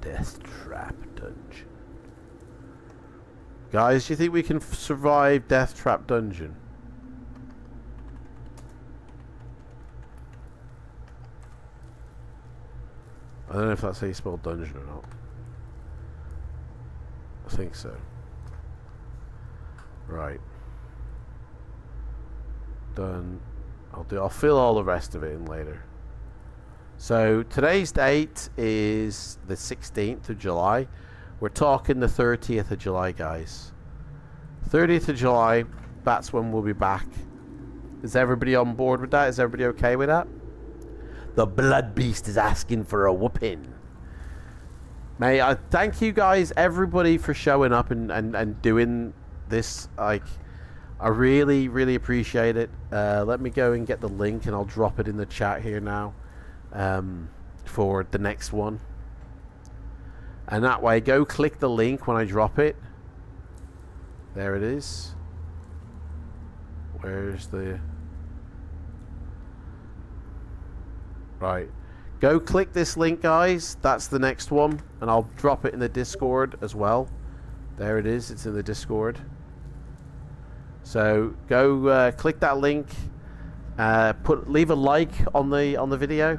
Death Trap Dungeon. Guys, do you think we can survive Death Trap Dungeon? I don't know if that's how you spell dungeon or not. I think so. Right. Done. I'll fill all the rest of it in later. So today's date is the 16th of July. We're talking the 30th of July, guys. 30th of July, that's when we'll be back. Is everybody on board with that? Is everybody okay with that? The Blood Beast is asking for a whooping. May I thank you guys, everybody, for showing up and doing this. Like, I really, really appreciate it. Let me go and get the link, and I'll drop it in the chat here now for the next one. And that way, go click the link when I drop it. There it is. Where's the... Right. Go click this link, guys. That's the next one. And I'll drop it in the Discord as well. There it is. It's in the Discord. So go click that link. Leave a like on the video.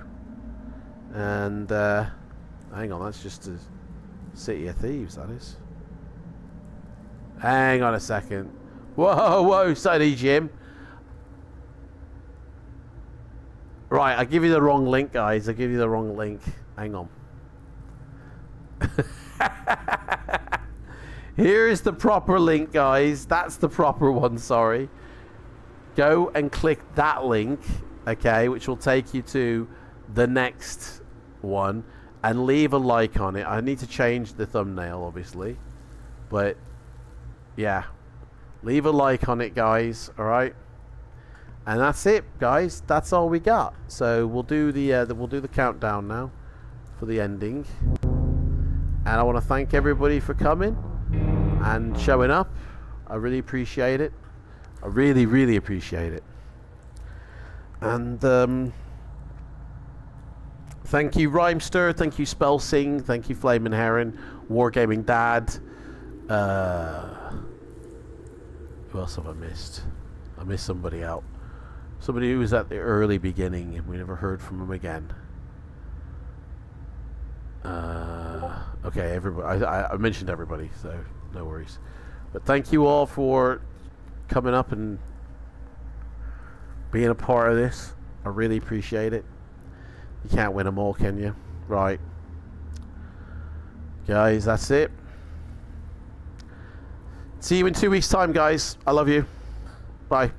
And hang on, that's just a City of Thieves, that is. Hang on a second. Whoa, Sunny Jim. Right, I give you the wrong link, guys. I give you the wrong link. Hang on. Here is the proper link, guys. That's the proper one, sorry. Go and click that link, okay, which will take you to the next one, and leave a like on it. I need to change the thumbnail, obviously. But, yeah. Leave a like on it, guys, alright? And that's it, guys. That's all we got. So we'll do the countdown now for the ending. And I want to thank everybody for coming and showing up. I really appreciate it. I really, really appreciate it. And thank you, Rhymester. Thank you, Spellsing. Thank you, Flamin' Heron. Wargaming Dad. Who else have I missed? I missed somebody out. Somebody who was at the early beginning and we never heard from him again. Okay, everybody. I mentioned everybody, so no worries. But thank you all for coming up and being a part of this. I really appreciate it. You can't win them all, can you? Right. Guys, that's it. See you in 2 weeks' time, guys. I love you. Bye.